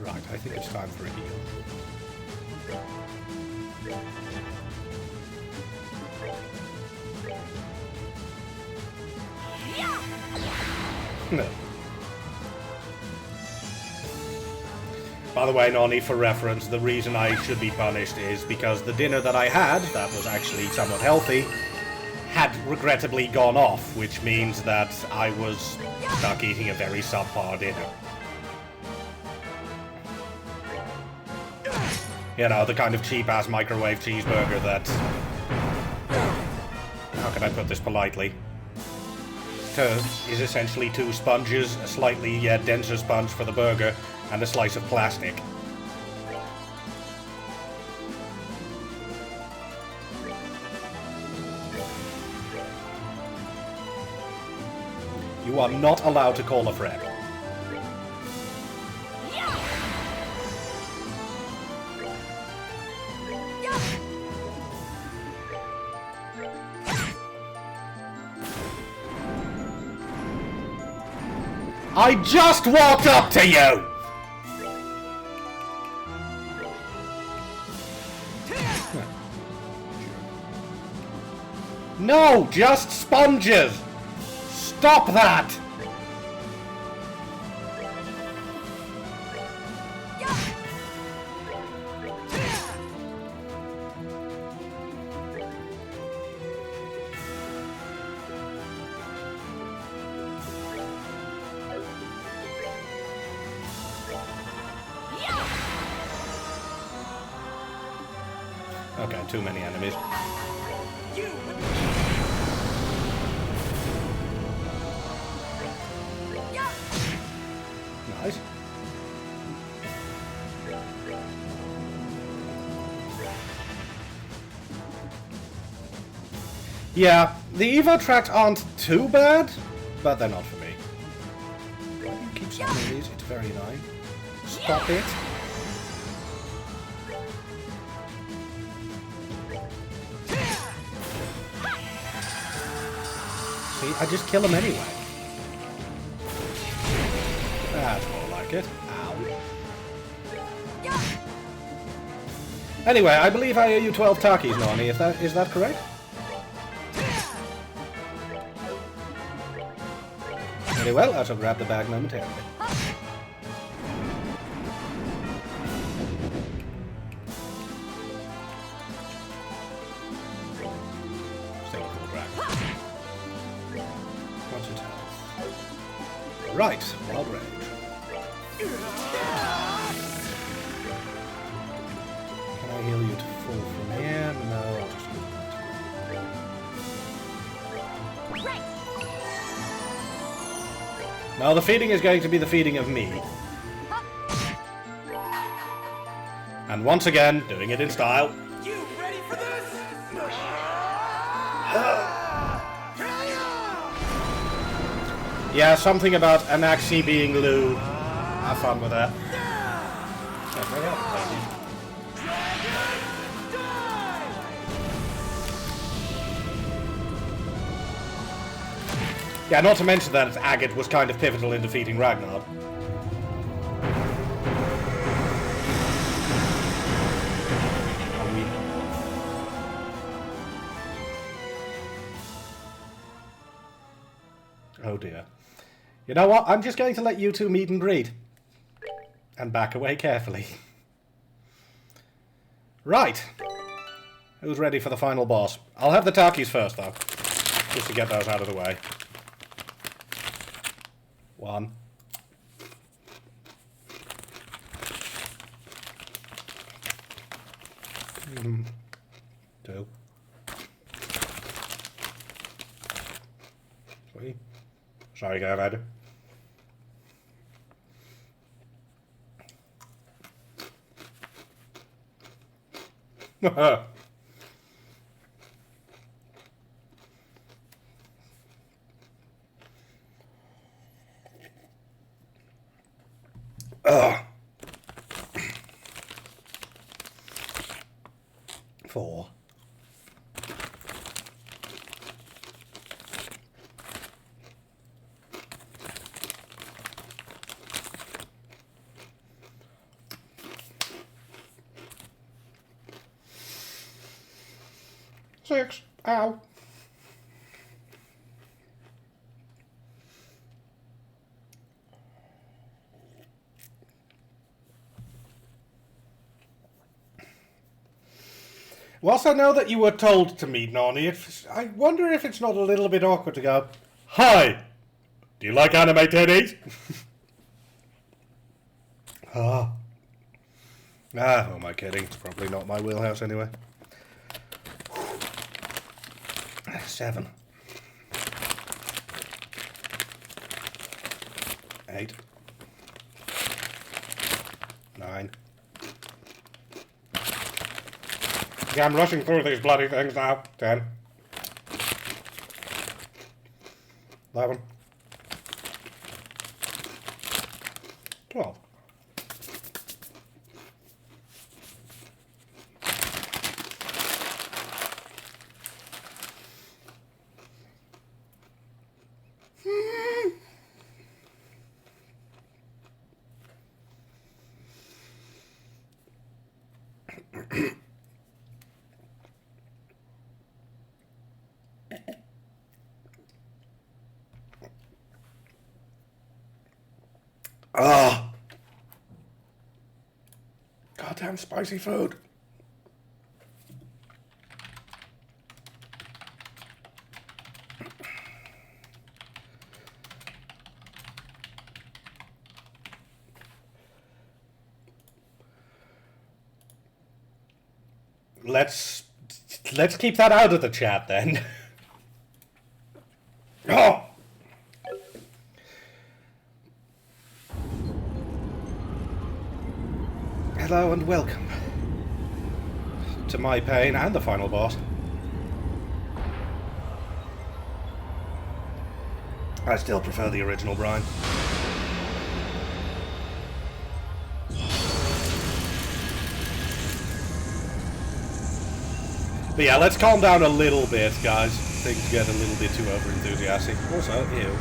Right, I think it's time for a heal. No. By the way, Nani, for reference, the reason I should be punished is because the dinner that I had, that was actually somewhat healthy, had regrettably gone off, which means that I was stuck eating a very subpar dinner. You know, the kind of cheap-ass microwave cheeseburger that... How can I put this politely? Is essentially two sponges, a slightly denser sponge for the burger, and a slice of plastic. You are not allowed to call a friend. I just walked up to you! No, just sponges! Stop that! Okay, too many enemies. Nice. Yeah, the Evo tracks aren't too bad, but they're not for me. Why do you keep summoning these? It's very annoying. Stop it. See, I just kill them anyway. That's more like it. Ow. Anyway, I believe I owe you 12 Takis, Nani. Is that correct? Very well, I shall grab the bag momentarily. Still a cool drag. What's it have? Right, wild range. Can I heal you to full from here? No, I'll just do that. Now the feeding is going to be the feeding of me. And once again, doing it in style.
You ready for this?
Yeah, something about Anaxi being Lou. Have fun with that. Yeah, not to mention that Agate was kind of pivotal in defeating Ragnar. Oh dear. You know what? I'm just going to let you two meet and greet. And back away carefully. Right. Who's ready for the final boss? I'll have the Takis first, though. Just to get those out of the way. 1. 2. 3. Sorry, go ahead. Ugh. 4. 6. Ow. Whilst I know that you were told to meet Nani, I wonder if it's not a little bit awkward to go, "Hi! Do you like anime teddies?" Ah. Who am I kidding? It's probably not my wheelhouse anyway. 7. 8. 9. Yeah, I'm rushing through these bloody things now. 10. 11. 12. Ah. Goddamn spicy food. Let's keep that out of the chat then. Oh. Hello and welcome to my pain and the final boss. I still prefer the original Brian. But yeah, let's calm down a little bit, guys. Things get a little bit too over-enthusiastic. Also, ew.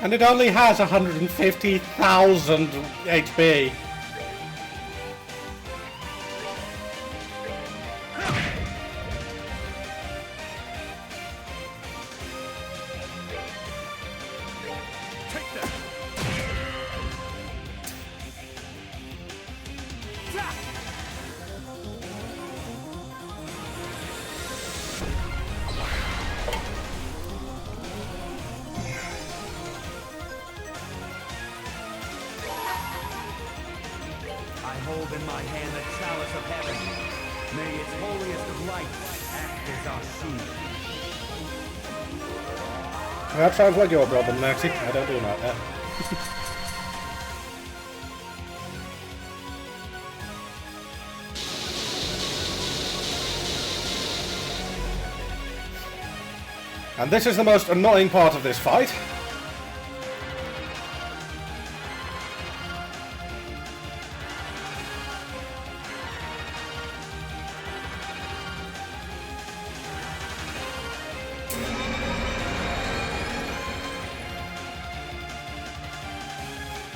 And it only has 150,000 HP.
I hold in my hand the chalice of heaven. May its holiest of lights act as our shield.
That sounds like your problem, Maxie. I don't do that. And this is the most annoying part of this fight.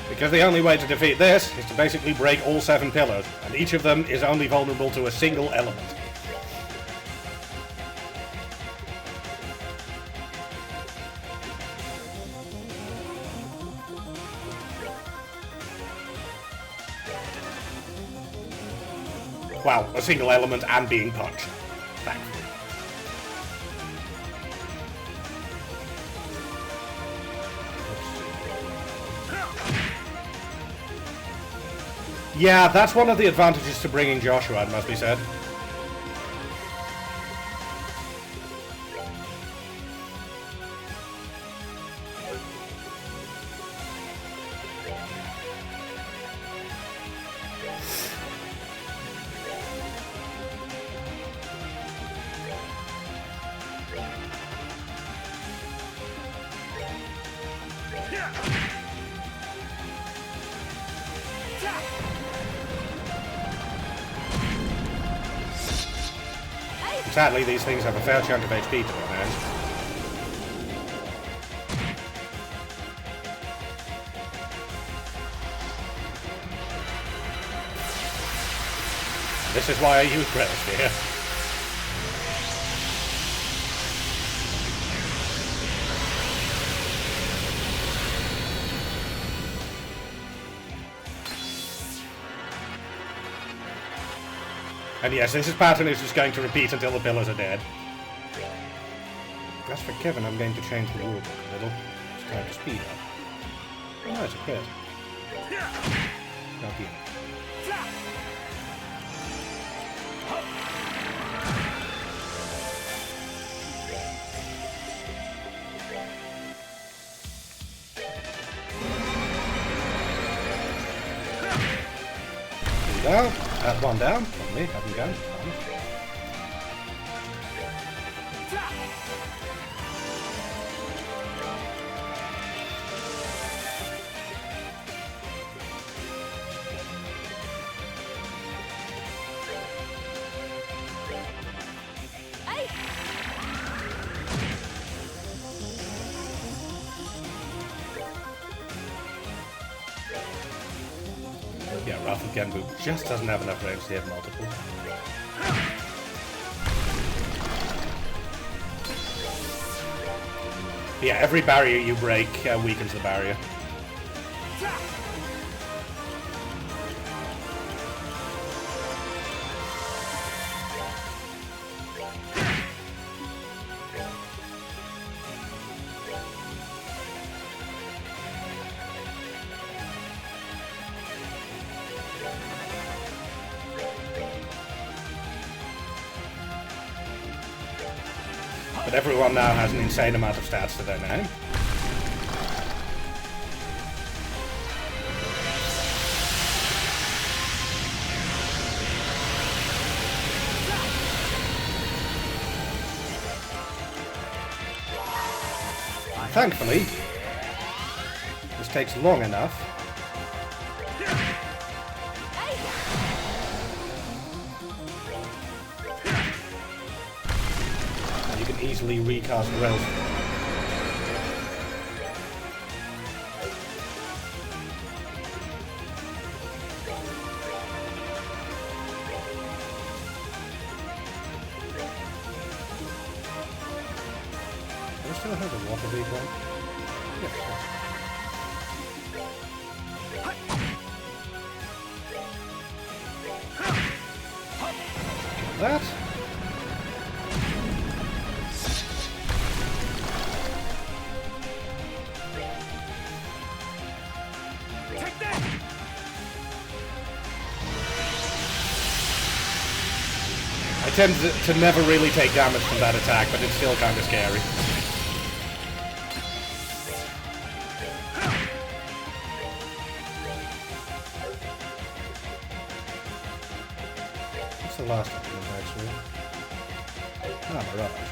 Because the only way to defeat this is to basically break all 7 pillars, and each of them is only vulnerable to a single element. Wow, a single element and being punched. Thankfully. Yeah, that's one of the advantages to bringing Joshua, it must be said. Sadly, these things have a fair chunk of HP to their hands. This is why I use Breath here. And yes, this pattern is just going to repeat until the pillars are dead. As for Kevin, I'm going to change the rulebook a little. It's time to speed up. Oh, no, it's a crit. Not you. Down. One down. Not me. Haven't gone. powerful Genbu just doesn't have enough range to hit multiple. Yeah, every barrier you break weakens the barrier. But everyone now has an insane amount of stats to their name. Thankfully, this takes long enough. You can easily recast Rels. Do I still have the water bead one? Yeah, that. I tend to never really take damage from that attack, but it's still kind of scary. What's the last one, actually? Ah, Mirage.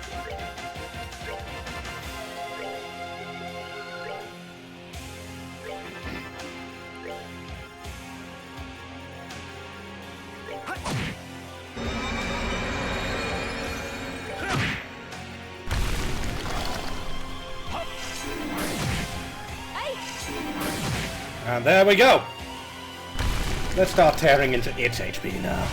And there we go! Let's start tearing into its HP now.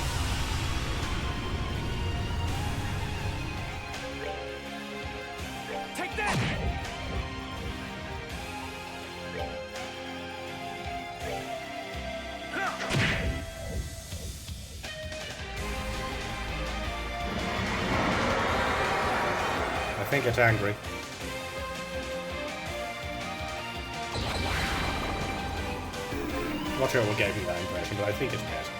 Take that!
I think it's angry. Not sure what gave me that impression, but I think it's pissed.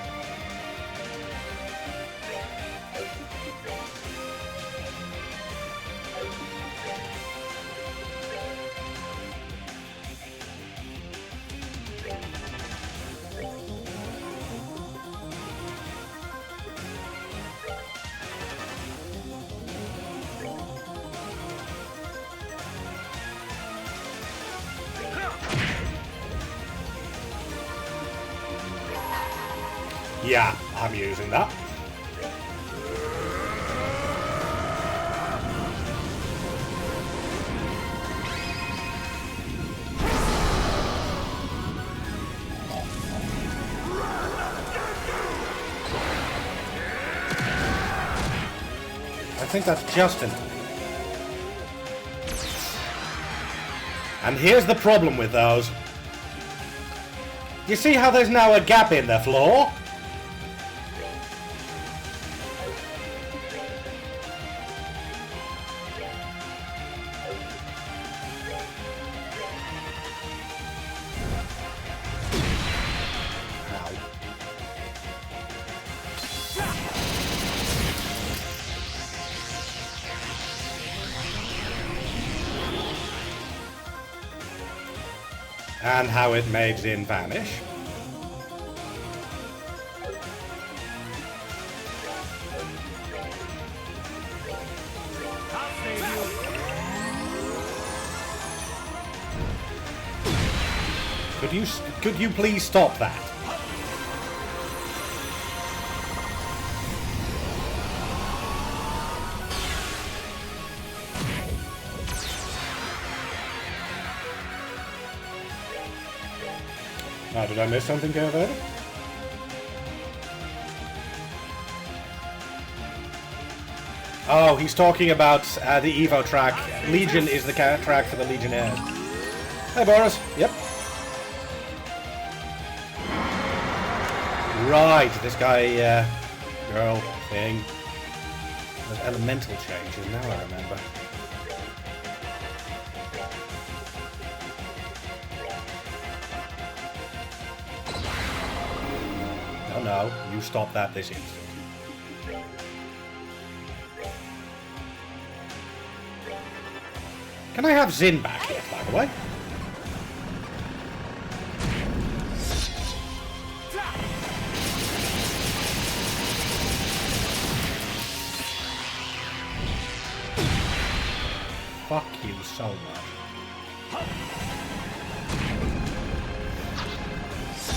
Yeah, I'm using that. I think that's Justin. And here's the problem with those. You see how there's now a gap in the floor? And how it made Zin vanish.
I'll save you.
Could you please stop that? Oh, did I miss something over there? Oh, he's talking about the Evo track. Legion is the track for the Legionnaires. Hey, Boris. Yep. Right, this guy, girl thing. There's elemental changes, now I remember. No, you stop that this instant. Can I have Zin back yet, by the way? Fuck you so much.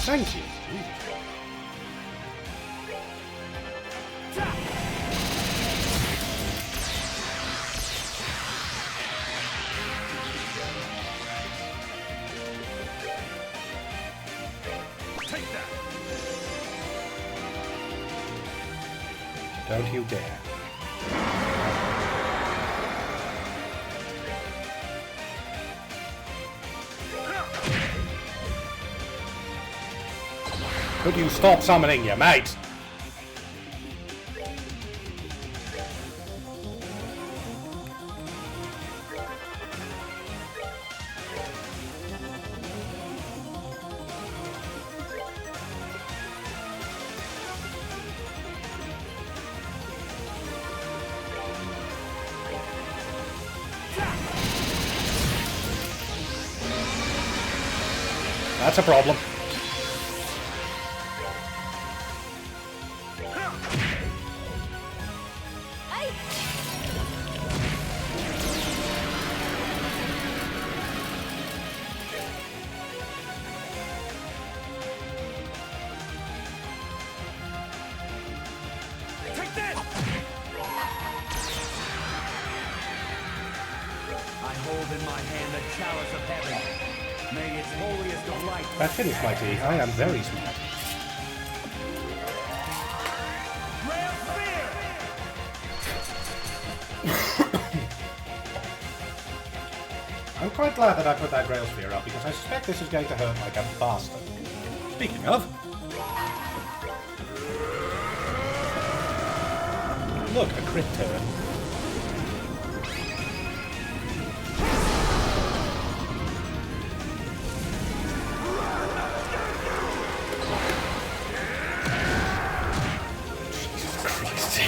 Thank you.
Take that!
Don't you dare. Could you stop summoning your mate? That's a problem.
Take that!
I hold in my hand the chalice of heaven. May its holiest of light.
That finished my tea. I am very smart.
Ray of fear!
I'm quite glad that I put that Grail Sphere up, because I suspect this is going to hurt like a bastard. Speaking of... Look, a crit turn. Jesus Christ.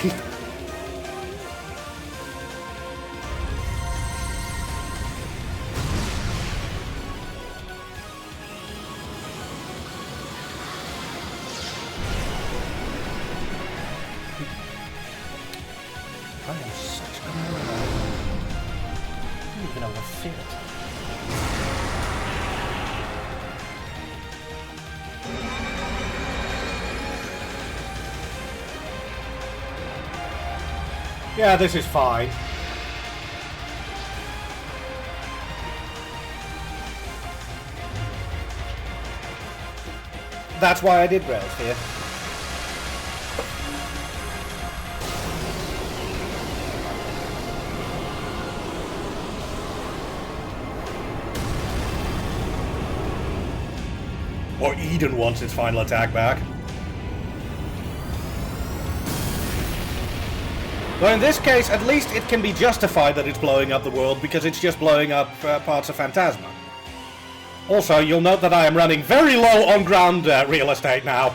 I am such a moron. I don't even know what fit. Yeah, this is fine. That's why I did Rails here. Or Eden wants its final attack back. Though in this case, at least it can be justified that it's blowing up the world, because it's just blowing up parts of Phantasma. Also, you'll note that I am running very low on ground real estate now.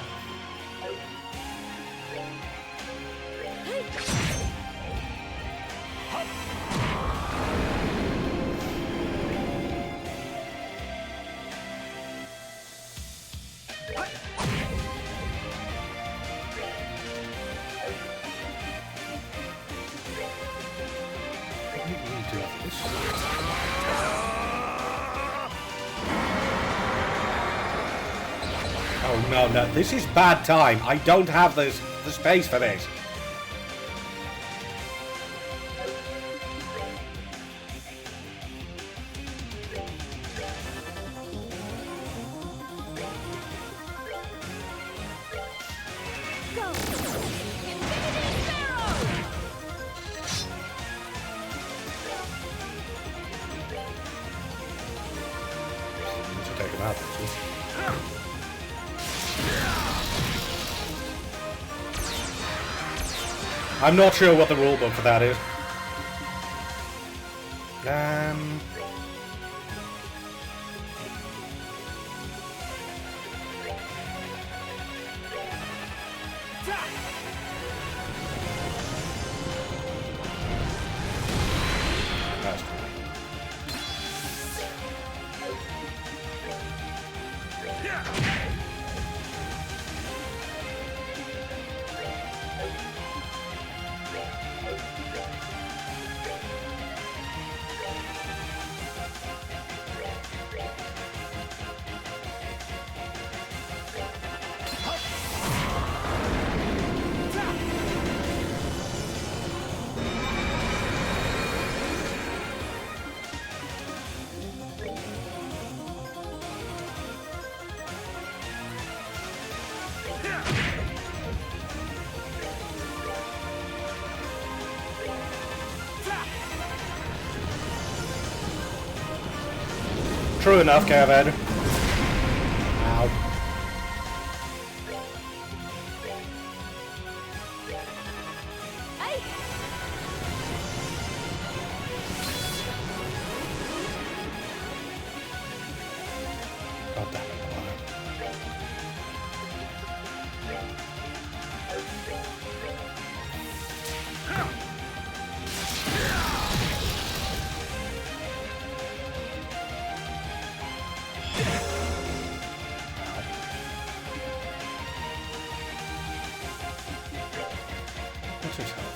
Oh no, no, this is bad time. I don't have the space for this.
Go! Infinity Sparrow!
I'm not sure what the rulebook for that is. That's cool. True enough, Caved. Ow.
Hey!
God damn it. What's his health?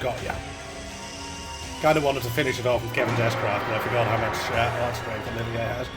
Got ya. Kind of wanted to finish it off with Kevin's S-Craft, but I forgot how much art strength Olivia has.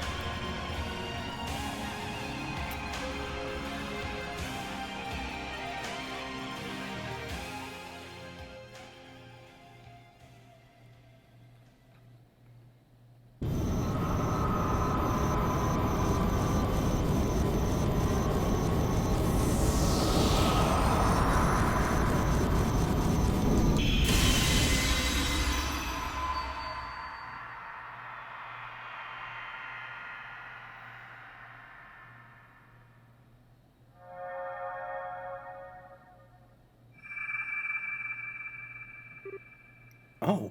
Oh,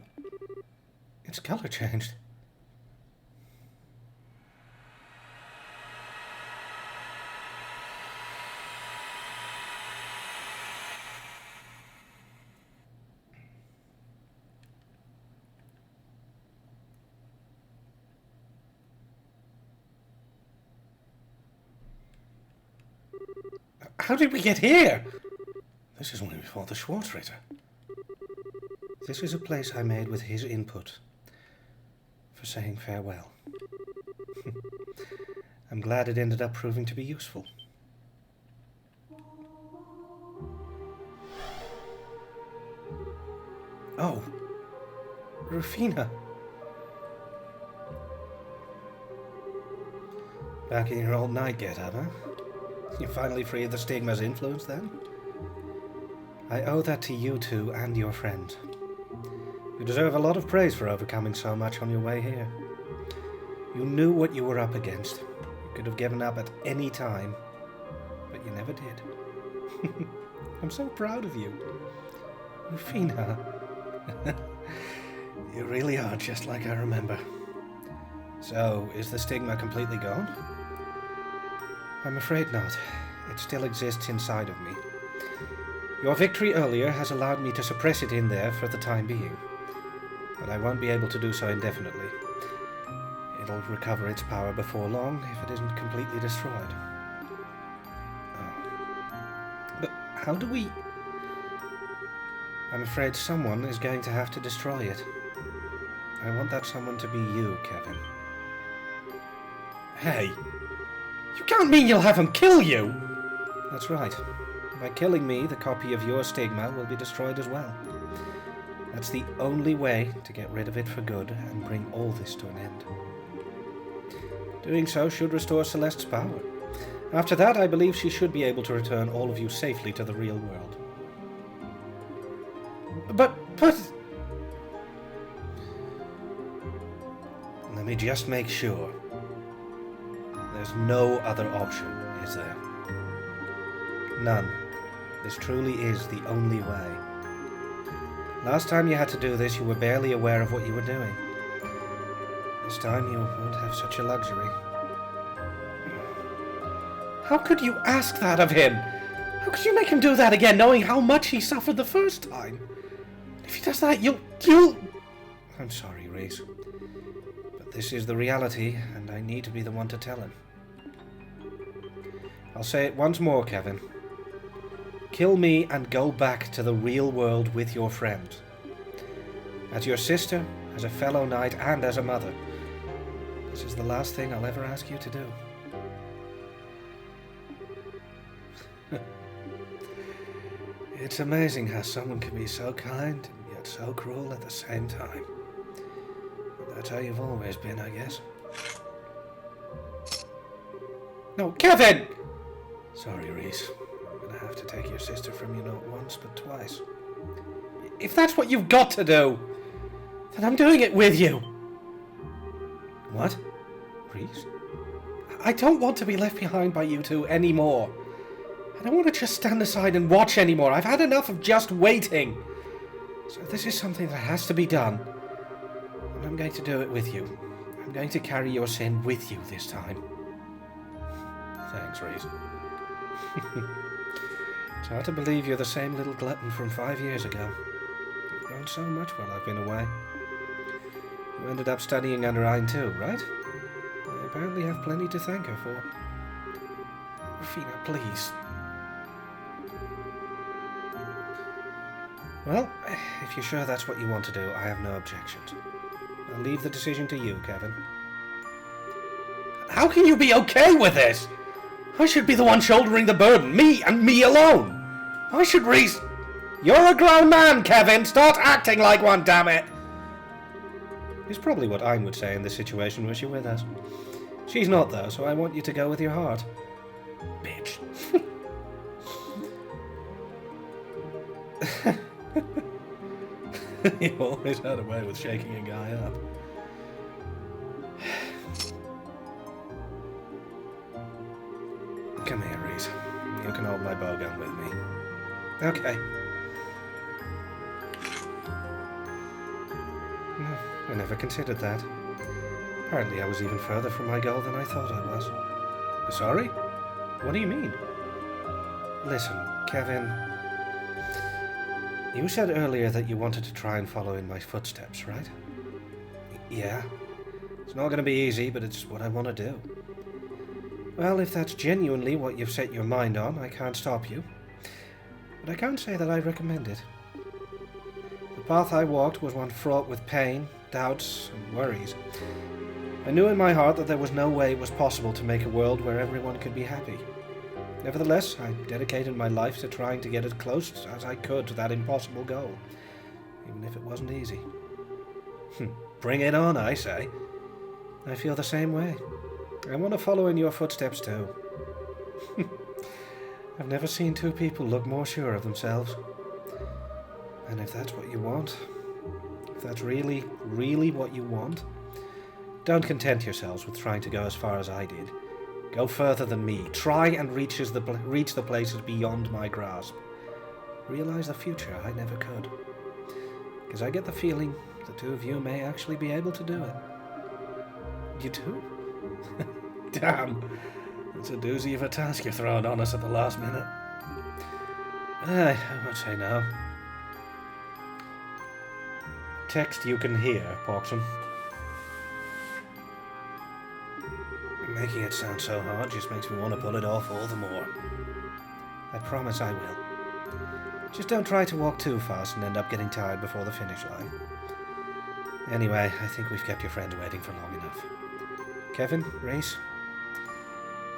its color changed. How did we get here? This is when we fought the Schwartz Ritter. This is a place I made with his input for saying farewell. I'm glad it ended up proving to be useful. Oh, Rufina. Back in your old night get-up, huh? You're finally free of the stigma's influence, then? I owe that to you two and your friend. You deserve a lot of praise for overcoming so much on your way here. You knew what you were up against. You could have given up at any time, but you never did. I'm so proud of you. Rufina. You really are just like I remember. So, is the stigma completely gone? I'm afraid not. It still exists inside of me. Your victory earlier has allowed me to suppress it in there for the time being. But I won't be able to do so indefinitely. It'll recover its power before long if it isn't completely destroyed. Oh. But how do we... I'm afraid someone is going to have to destroy it. I want that someone to be you, Kevin. Hey! You can't mean you'll have him kill you! That's right. By killing me, the copy of your stigma will be destroyed as well. That's the only way to get rid of it for good and bring all this to an end. Doing so should restore Celeste's power. After that, I believe she should be able to return all of you safely to the real world. But... Let me just make sure. There's no other option, is there? None. This truly is the only way. Last time you had to do this, you were barely aware of what you were doing. This time you won't have such a luxury. How could you ask that of him? How could you make him do that again, knowing how much he suffered the first time? If he does that, you'll... I'm sorry, Reese. But this is the reality, and I need to be the one to tell him. I'll say it once more, Kevin. Kill me and go back to the real world with your friends. As your sister, as a fellow knight, and as a mother. This is the last thing I'll ever ask you to do. It's amazing how someone can be so kind and yet so cruel at the same time. But that's how you've always been, I guess. No, Kevin! Sorry, Reese. I'm gonna have to take your sister from you not once, but twice. If that's what you've got to do, then I'm doing it with you. What? Reese? I don't want to be left behind by you two anymore. I don't want to just stand aside and watch anymore. I've had enough of just waiting. So this is something that has to be done. And I'm going to do it with you. I'm going to carry your sin with you this time. Thanks, Reese. It's hard to believe you're the same little glutton from 5 years ago. You've grown so much while I've been away. You ended up studying under Ein too, right? I apparently have plenty to thank her for. Rufina, please. Well, if you're sure that's what you want to do, I have no objections. I'll leave the decision to you, Kevin. How can you be okay with this? I should be the one shouldering the burden. Me and me alone. Why should Reese... You're a grown man, Kevin. Start acting like one, damn it. It's probably what Ein would say in this situation were she with us. She's not, though, so I want you to go with your heart. Bitch. You always had a way with shaking a guy up. Come here, Reese. You can hold my bowgun with me. Okay. I never considered that. Apparently I was even further from my goal than I thought I was. Sorry? What do you mean? Listen, Kevin... You said earlier that you wanted to try and follow in my footsteps, right? Yeah. It's not going to be easy, but it's what I want to do. Well, if that's genuinely what you've set your mind on, I can't stop you. But I can't say that I recommend it. The path I walked was one fraught with pain, doubts, and worries. I knew in my heart that there was no way it was possible to make a world where everyone could be happy. Nevertheless, I dedicated my life to trying to get as close as I could to that impossible goal, even if it wasn't easy. Bring it on, I say. I feel the same way. I want to follow in your footsteps too. I've never seen two people look more sure of themselves. And if that's what you want, if that's really, really what you want, don't content yourselves with trying to go as far as I did. Go further than me. Try and reach the places beyond my grasp. Realize the future I never could. Because I get the feeling the two of you may actually be able to do it. You too? Damn. It's a doozy of a task you're throwing on us at the last minute. I won't say no. Text you can hear, Poxum. Making it sound so hard just makes me want to pull it off all the more. I promise I will. Just don't try to walk too fast and end up getting tired before the finish line. Anyway, I think we've kept your friend waiting for long enough. Kevin, Reese,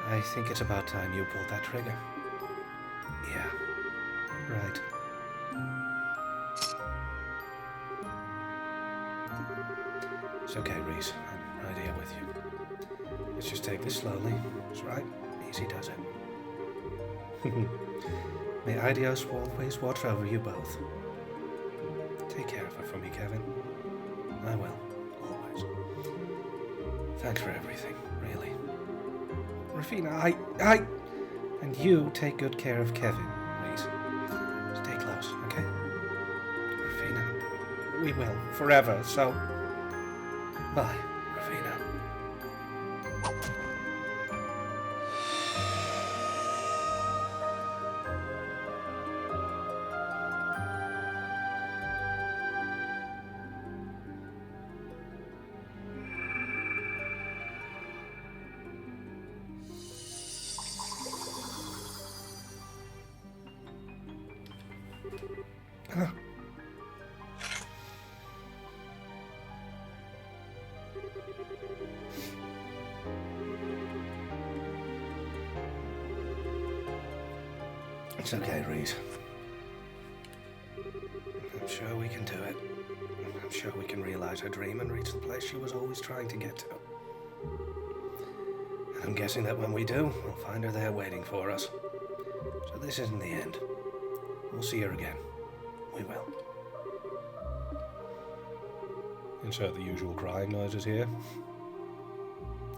I think it's about time you pulled that trigger. Yeah. Right. It's okay, Reese. I'm right here with you. Let's just take this slowly. That's right. Easy does it. May Idios always watch over you both. Take care of her for me, Kevin. I will. Always. Thanks for everything, really. Rafina, I... And you take good care of Kevin, Reese. Stay close, okay? Rafina, we will. Forever, so... Bye, Rafina. It's okay, Reese. I'm sure we can do it. I'm sure we can realize her dream and reach the place she was always trying to get to. And I'm guessing that when we do, we'll find her there waiting for us. So this isn't the end. We'll see her again. We will. Insert the usual crying noises here.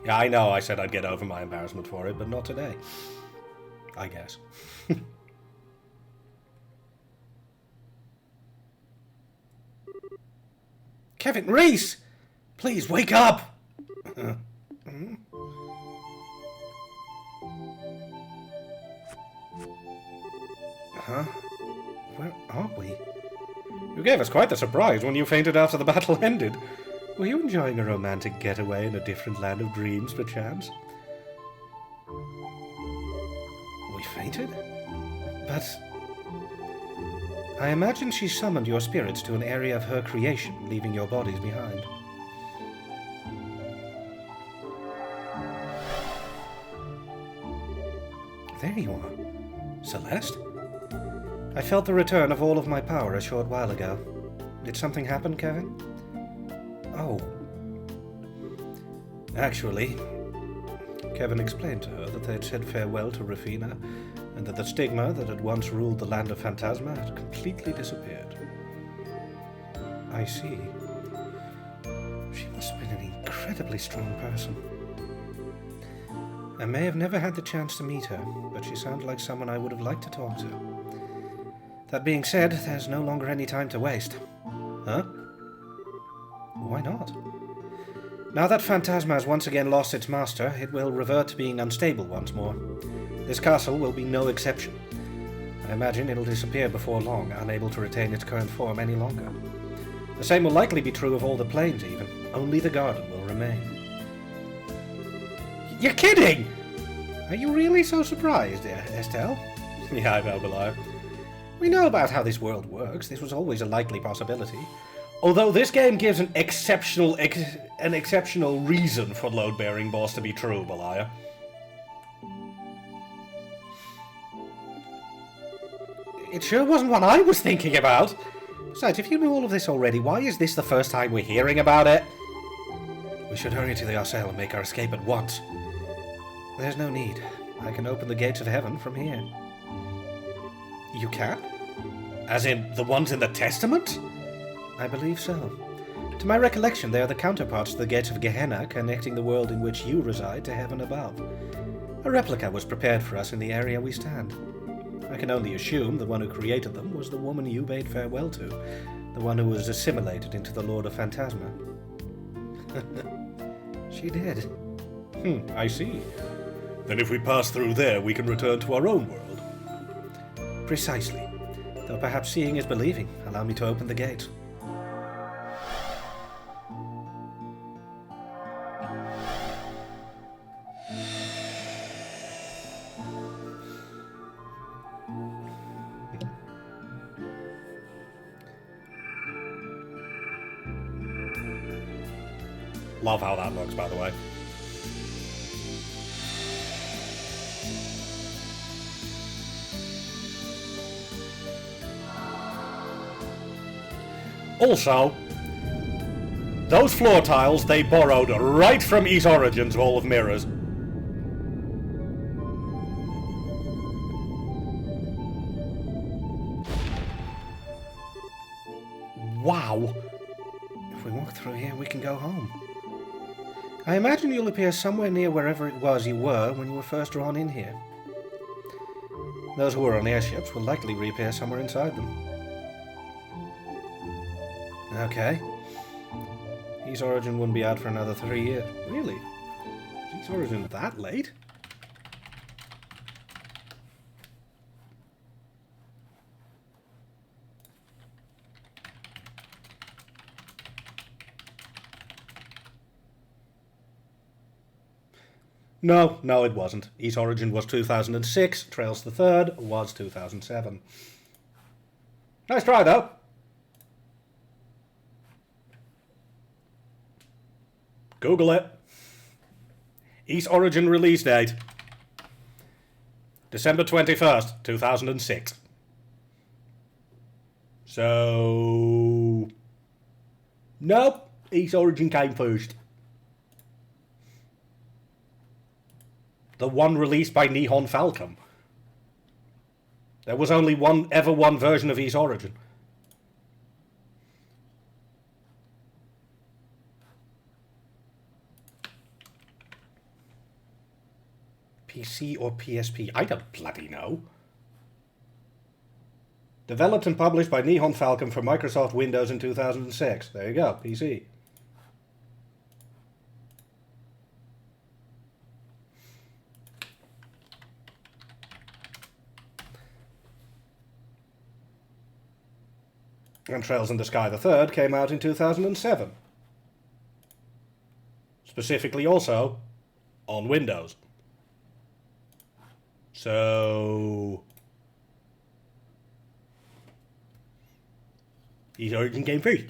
Yeah, I know I said I'd get over my embarrassment for it, but not today. I guess. Kevin, Reese! Please, wake up! Huh? Where are we? You gave us quite the surprise when you fainted after the battle ended. Were you enjoying a romantic getaway in a different land of dreams, perchance? We fainted? But... I imagine she summoned your spirits to an area of her creation, leaving your bodies behind. There you are. Celeste? I felt the return of all of my power a short while ago. Did something happen, Kevin? Oh. Actually, Kevin explained to her that they had said farewell to Rafina, and that the stigma that had once ruled the land of Phantasma had completely disappeared. I see. She must have been an incredibly strong person. I may have never had the chance to meet her, but she sounded like someone I would have liked to talk to. That being said, there's no longer any time to waste. Huh? Why not? Now that Phantasma has once again lost its master, it will revert to being unstable once more. This castle will be no exception. I imagine it'll disappear before long, unable to retain its current form any longer. The same will likely be true of all the plains even. Only the garden will remain. You're kidding! Are you really so surprised, Estelle? Yeah, I know, Belial. We know about how this world works. This was always a likely possibility. Although this game gives an exceptional reason for load-bearing boss to be true, Belial. It sure wasn't what I was thinking about. Besides, if you knew all of this already, why is this the first time we're hearing about it? We should hurry to the Arcel and make our escape at once. There's no need. I can open the gates of heaven from here. You can? As in, the ones in the Testament? I believe so. To my recollection, they are the counterparts to the gates of Gehenna, connecting the world in which you reside to heaven above. A replica was prepared for us in the area we stand. I can only assume the one who created them was the woman you bade farewell to, the one who was assimilated into the Lord of Phantasma. She did. I see. Then if we pass through there, we can return to our own world. Precisely. Though perhaps seeing is believing. Allow me to open the gate. Love how that looks, by the way. Also, those floor tiles they borrowed right from East Origin's Hall of Mirrors. Wow. If we walk through here, we can go home. I imagine you'll appear somewhere near wherever it was you were when you were first drawn in here. Those who were on airships will likely reappear somewhere inside them. Okay. East Origin wouldn't be out for another 3 years. Really? Is East Origin that late? No, it wasn't. East Origin was 2006, Trails the Third was 2007. Nice try, though. Google it. East Origin release date. December 21st, 2006. So... Nope, East Origin came first. The one released by Nihon Falcom. There was only one version of East Origin. PC or PSP? I don't bloody know. Developed and published by Nihon Falcom for Microsoft Windows in 2006. There you go, PC. And Trails in the Sky the Third came out in 2007. Specifically also on Windows. So... East Origin came first.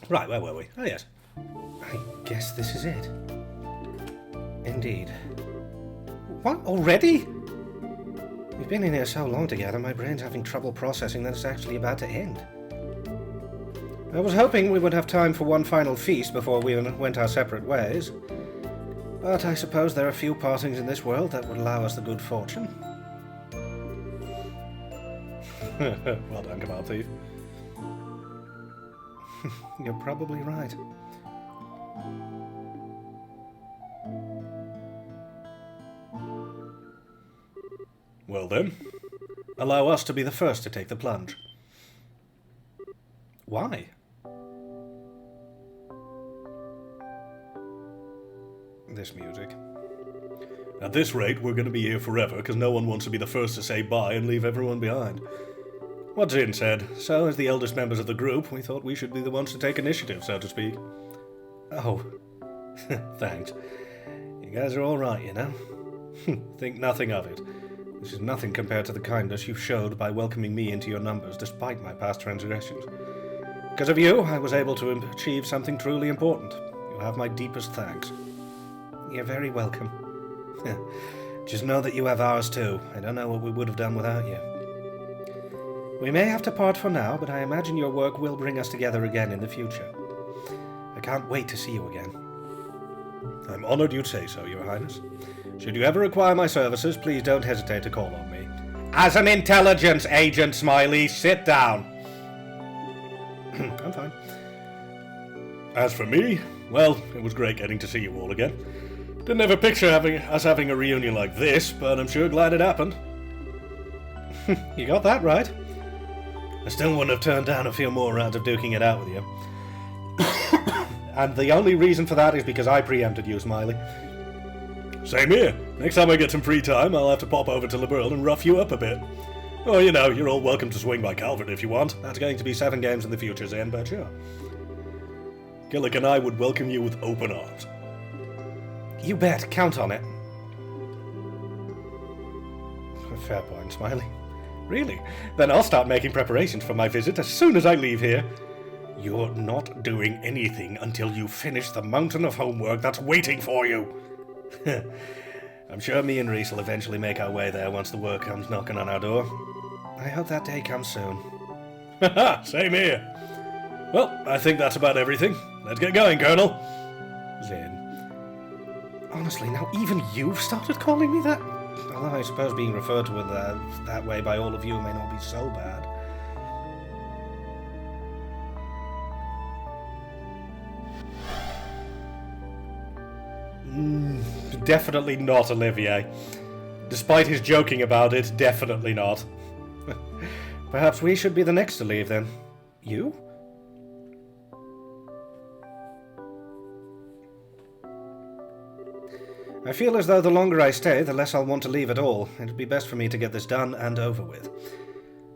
Right, where were we? Oh, yes. I guess this is it. Indeed. What? Already? We've been in here so long together, my brain's having trouble processing that it's actually about to end. I was hoping we would have time for one final feast before we went our separate ways. But I suppose there are few partings in this world that would allow us the good fortune. Well done, Cabal Thief. You're probably right. Well then, allow us to be the first to take the plunge. Why? This music. At this rate, we're going to be here forever, because no one wants to be the first to say bye and leave everyone behind. What Jin said, so as the eldest members of the group, we thought we should be the ones to take initiative, so to speak. Oh, thanks. You guys are all right, you know? Think nothing of it. This is nothing compared to the kindness you showed by welcoming me into your numbers despite my past transgressions. Because of you, I was able to achieve something truly important. You have my deepest thanks. You're very welcome. Just know that you have ours too. I don't know what we would have done without you. We may have to part for now, but I imagine your work will bring us together again in the future. I can't wait to see you again. I'm honored you'd say so, Your Highness. Should you ever require my services, please don't hesitate to call on me. As an intelligence agent, Smiley, sit down. I'm fine. As for me, well, it was great getting to see you all again. Didn't ever picture us having a reunion like this, but I'm sure glad it happened. You got that right. I still wouldn't have turned down a few more rounds of duking it out with you. And the only reason for that is because I preempted you, Smiley. Same here. Next time I get some free time, I'll have to pop over to Liberl and rough you up a bit. Oh, you know, you're all welcome to swing by Calvert if you want. That's going to be 7 games in the future, Zen, but sure. Gillick and I would welcome you with open arms. You bet. Count on it. Fair point, Smiley. Really? Then I'll start making preparations for my visit as soon as I leave here. You're not doing anything until you finish the mountain of homework that's waiting for you. I'm sure me and Reese will eventually make our way there once the work comes knocking on our door. I hope that day comes soon.
Haha, same here. Well, I think that's about everything. Let's get going, Colonel.
Zin. Honestly, now even you've started calling me that? Although I suppose being referred to that way by all of you may not be so bad. Definitely not, Olivier. Despite his joking about it, definitely not. Perhaps we should be the next to leave, then. You? I feel as though the longer I stay, the less I'll want to leave at all. It'd be best for me to get this done and over with.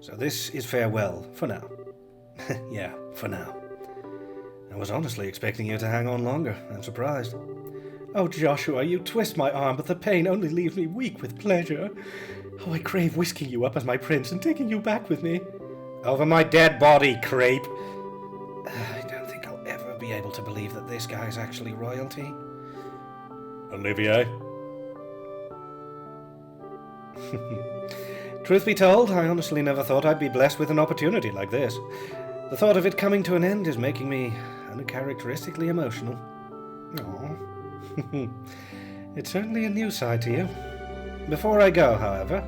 So this is farewell, for now. Yeah, for now. I was honestly expecting you to hang on longer. I'm surprised. Oh, Joshua, you twist my arm, but the pain only leaves me weak with pleasure. Oh, I crave whisking you up as my prince and taking you back with me. Over my dead body, creep. I don't think I'll ever be able to believe that this guy's actually royalty.
Olivier?
Truth be told, I honestly never thought I'd be blessed with an opportunity like this. The thought of it coming to an end is making me uncharacteristically emotional. Aww. It's certainly a new side to you. Before I go, however,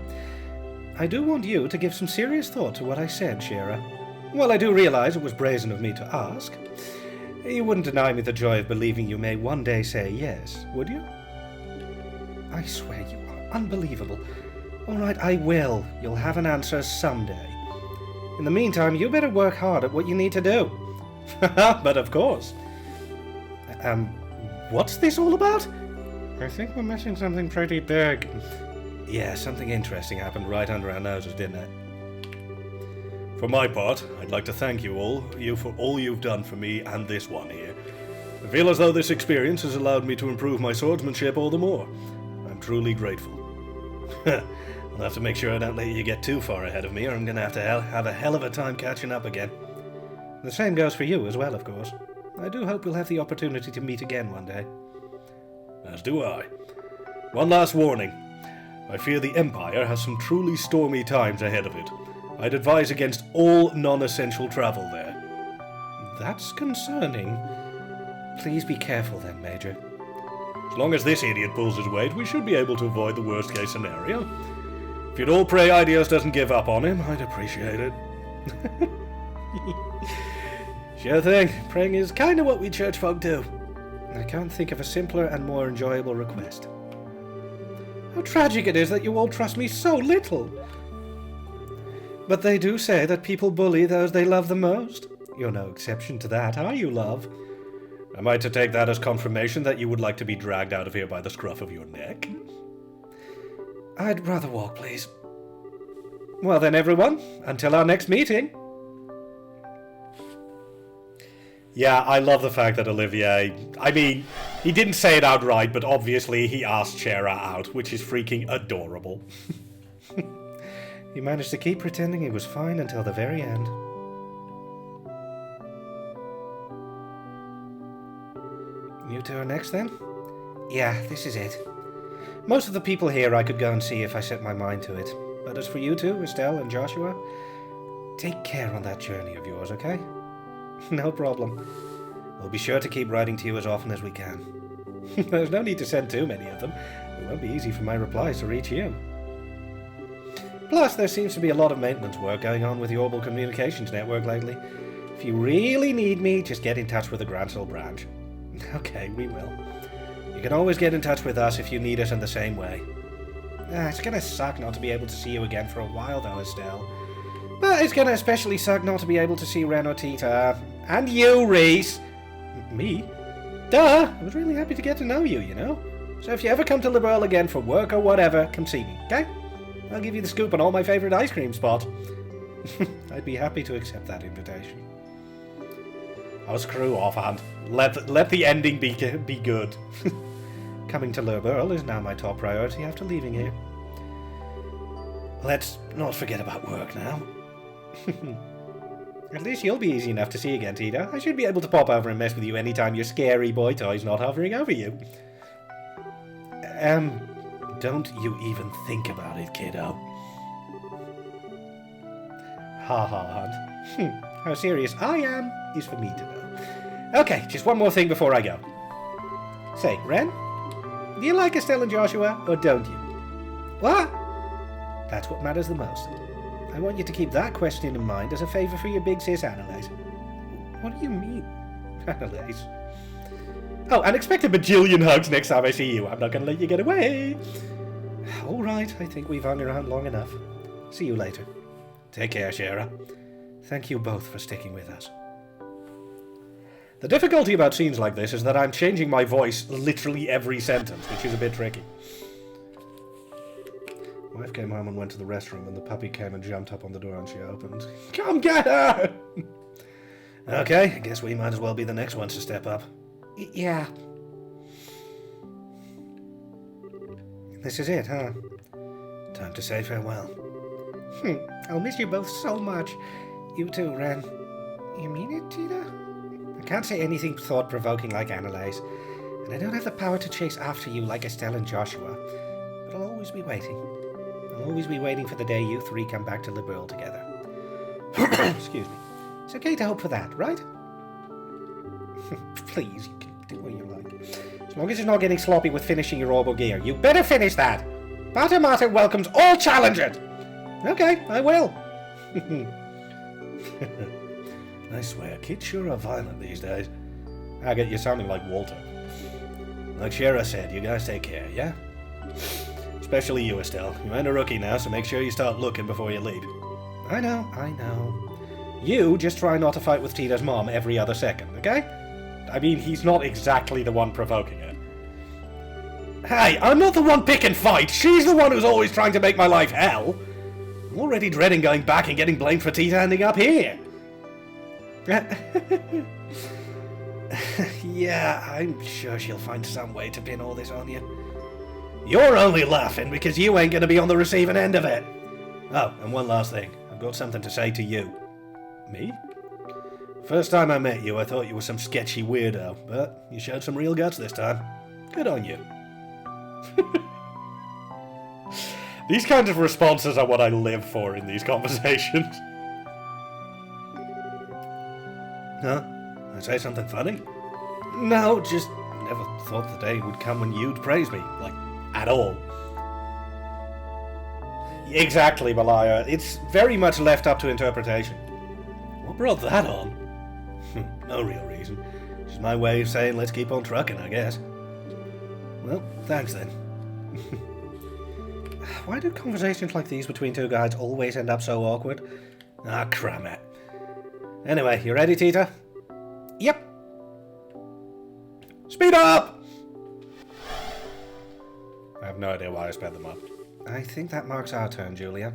I do want you to give some serious thought to what I said, Shira. While I do realize it was brazen of me to ask, you wouldn't deny me the joy of believing you may one day say yes, would you? I swear you are unbelievable. All right, I will. You'll have an answer someday. In the meantime, you better work hard at what you need to do. But of course. What's this all about? I think we're missing something pretty big. Yeah, something interesting happened right under our noses, didn't it?
For my part, I'd like to thank you for all you've done for me and this one here. I feel as though this experience has allowed me to improve my swordsmanship all the more. I'm truly grateful. I'll have to make sure I don't let you get too far ahead of me, or I'm going to have a hell of a time catching up again. The same goes for you as well, of course. I do hope we'll have the opportunity to meet again one day. As do I. One last warning. I fear the Empire has some truly stormy times ahead of it. I'd advise against all non-essential travel there.
That's concerning. Please be careful then, Major.
As long as this idiot pulls his weight, we should be able to avoid the worst-case scenario. If you'd all pray Idios doesn't give up on him, I'd appreciate it.
Sure thing. Praying is kind of what we church folk do. I can't think of a simpler and more enjoyable request. How tragic it is that you all trust me so little. But they do say that people bully those they love the most. You're no exception to that, are you, love?
Am I to take that as confirmation that you would like to be dragged out of here by the scruff of your neck?
I'd rather walk, please. Well then, everyone, until our next meeting.
Yeah, I love the fact that Olivier... I mean, he didn't say it outright, but obviously he asked Shera out, which is freaking adorable.
He managed to keep pretending he was fine until the very end. You two are next, then? Yeah, this is it. Most of the people here I could go and see if I set my mind to it. But as for you two, Estelle and Joshua, take care on that journey of yours, okay? No problem. We'll be sure to keep writing to you as often as we can. There's no need to send too many of them. It won't be easy for my replies to reach you. Plus, there seems to be a lot of maintenance work going on with the Orbital Communications Network lately. If you really need me, just get in touch with the Gransel branch. Okay, we will. You can always get in touch with us if you need us in the same way. It's gonna suck not to be able to see you again for a while though, Estelle. But it's gonna especially suck not to be able to see Ren or Tita. And you, Reese! Me? Duh! I was really happy to get to know you, you know? So if you ever come to Liberal again for work or whatever, come see me, okay? I'll give you the scoop on all my favourite ice cream spots. I'd be happy to accept that invitation.
Oh, screw off, Ant. Let the ending be good.
Coming to Liberal is now my top priority after leaving here. Let's not forget about work now. At least you'll be easy enough to see again, Tita. I should be able to pop over and mess with you anytime your scary boy toy's not hovering over you. Don't you even think about it, kiddo. Ha ha, Hunt. How serious I am is for me to know. Okay, just one more thing before I go. Say, Ren, do you like Estelle and Joshua, or don't you? What? That's what matters the most. I want you to keep that question in mind as a favour for your big sis Annalise. What do you mean, Annalise? Oh, and expect a bajillion hugs next time I see you. I'm not going to let you get away. All right, I think we've hung around long enough. See you later. Take care, Shara. Thank you both for sticking with us. The difficulty about scenes like this is that I'm changing my voice literally every sentence, which is a bit tricky. Wife came home and went to the restroom, and the puppy came and jumped up on the door and she opened. Come get her! Okay, I guess we might as well be the next ones to step up. Yeah. This is it, huh? Time to say farewell. I'll miss you both so much. You too, Ren. You mean it, Tita? I can't say anything thought-provoking like Annalise, and I don't have the power to chase after you like Estelle and Joshua, but I'll always be waiting. I'll always be waiting for the day you three come back to Liberl together. Excuse me. It's okay to hope for that, right? Please, you can do what you like. As long as you're not getting sloppy with finishing your orbital gear. You better finish that! Batamata welcomes all challengers! Okay, I will.
I swear, kids sure are violent these days.
I get you sounding like Walter.
Like Shara said, you guys take care, yeah? Especially you, Estelle. You ain't a rookie now, so make sure you start looking before you leave.
I know. You just try not to fight with Tita's mom every other second, okay? I mean, he's not exactly the one provoking it. Hey, I'm not the one picking fights. She's the one who's always trying to make my life hell. I'm already dreading going back and getting blamed for Tita ending up here. Yeah, I'm sure she'll find some way to pin all this on you. You're only laughing because you ain't going to be on the receiving end of it. Oh, and one last thing. I've got something to say to you. Me? First time I met you, I thought you were some sketchy weirdo, but you showed some real guts this time. Good on you. These kinds of responses are what I live for in these conversations. Huh? I say something funny? No, just never thought the day would come when you'd praise me. Like, at all. Exactly, Malaya. It's very much left up to interpretation. What brought that on? No real reason. Just my way of saying let's keep on trucking, I guess. Well, thanks then. Why do conversations like these between two guys always end up so awkward? Ah, cram it. Anyway, you ready, Tita? Yep. Speed up! I have no idea why I sped them up. I think that marks our turn, Julia.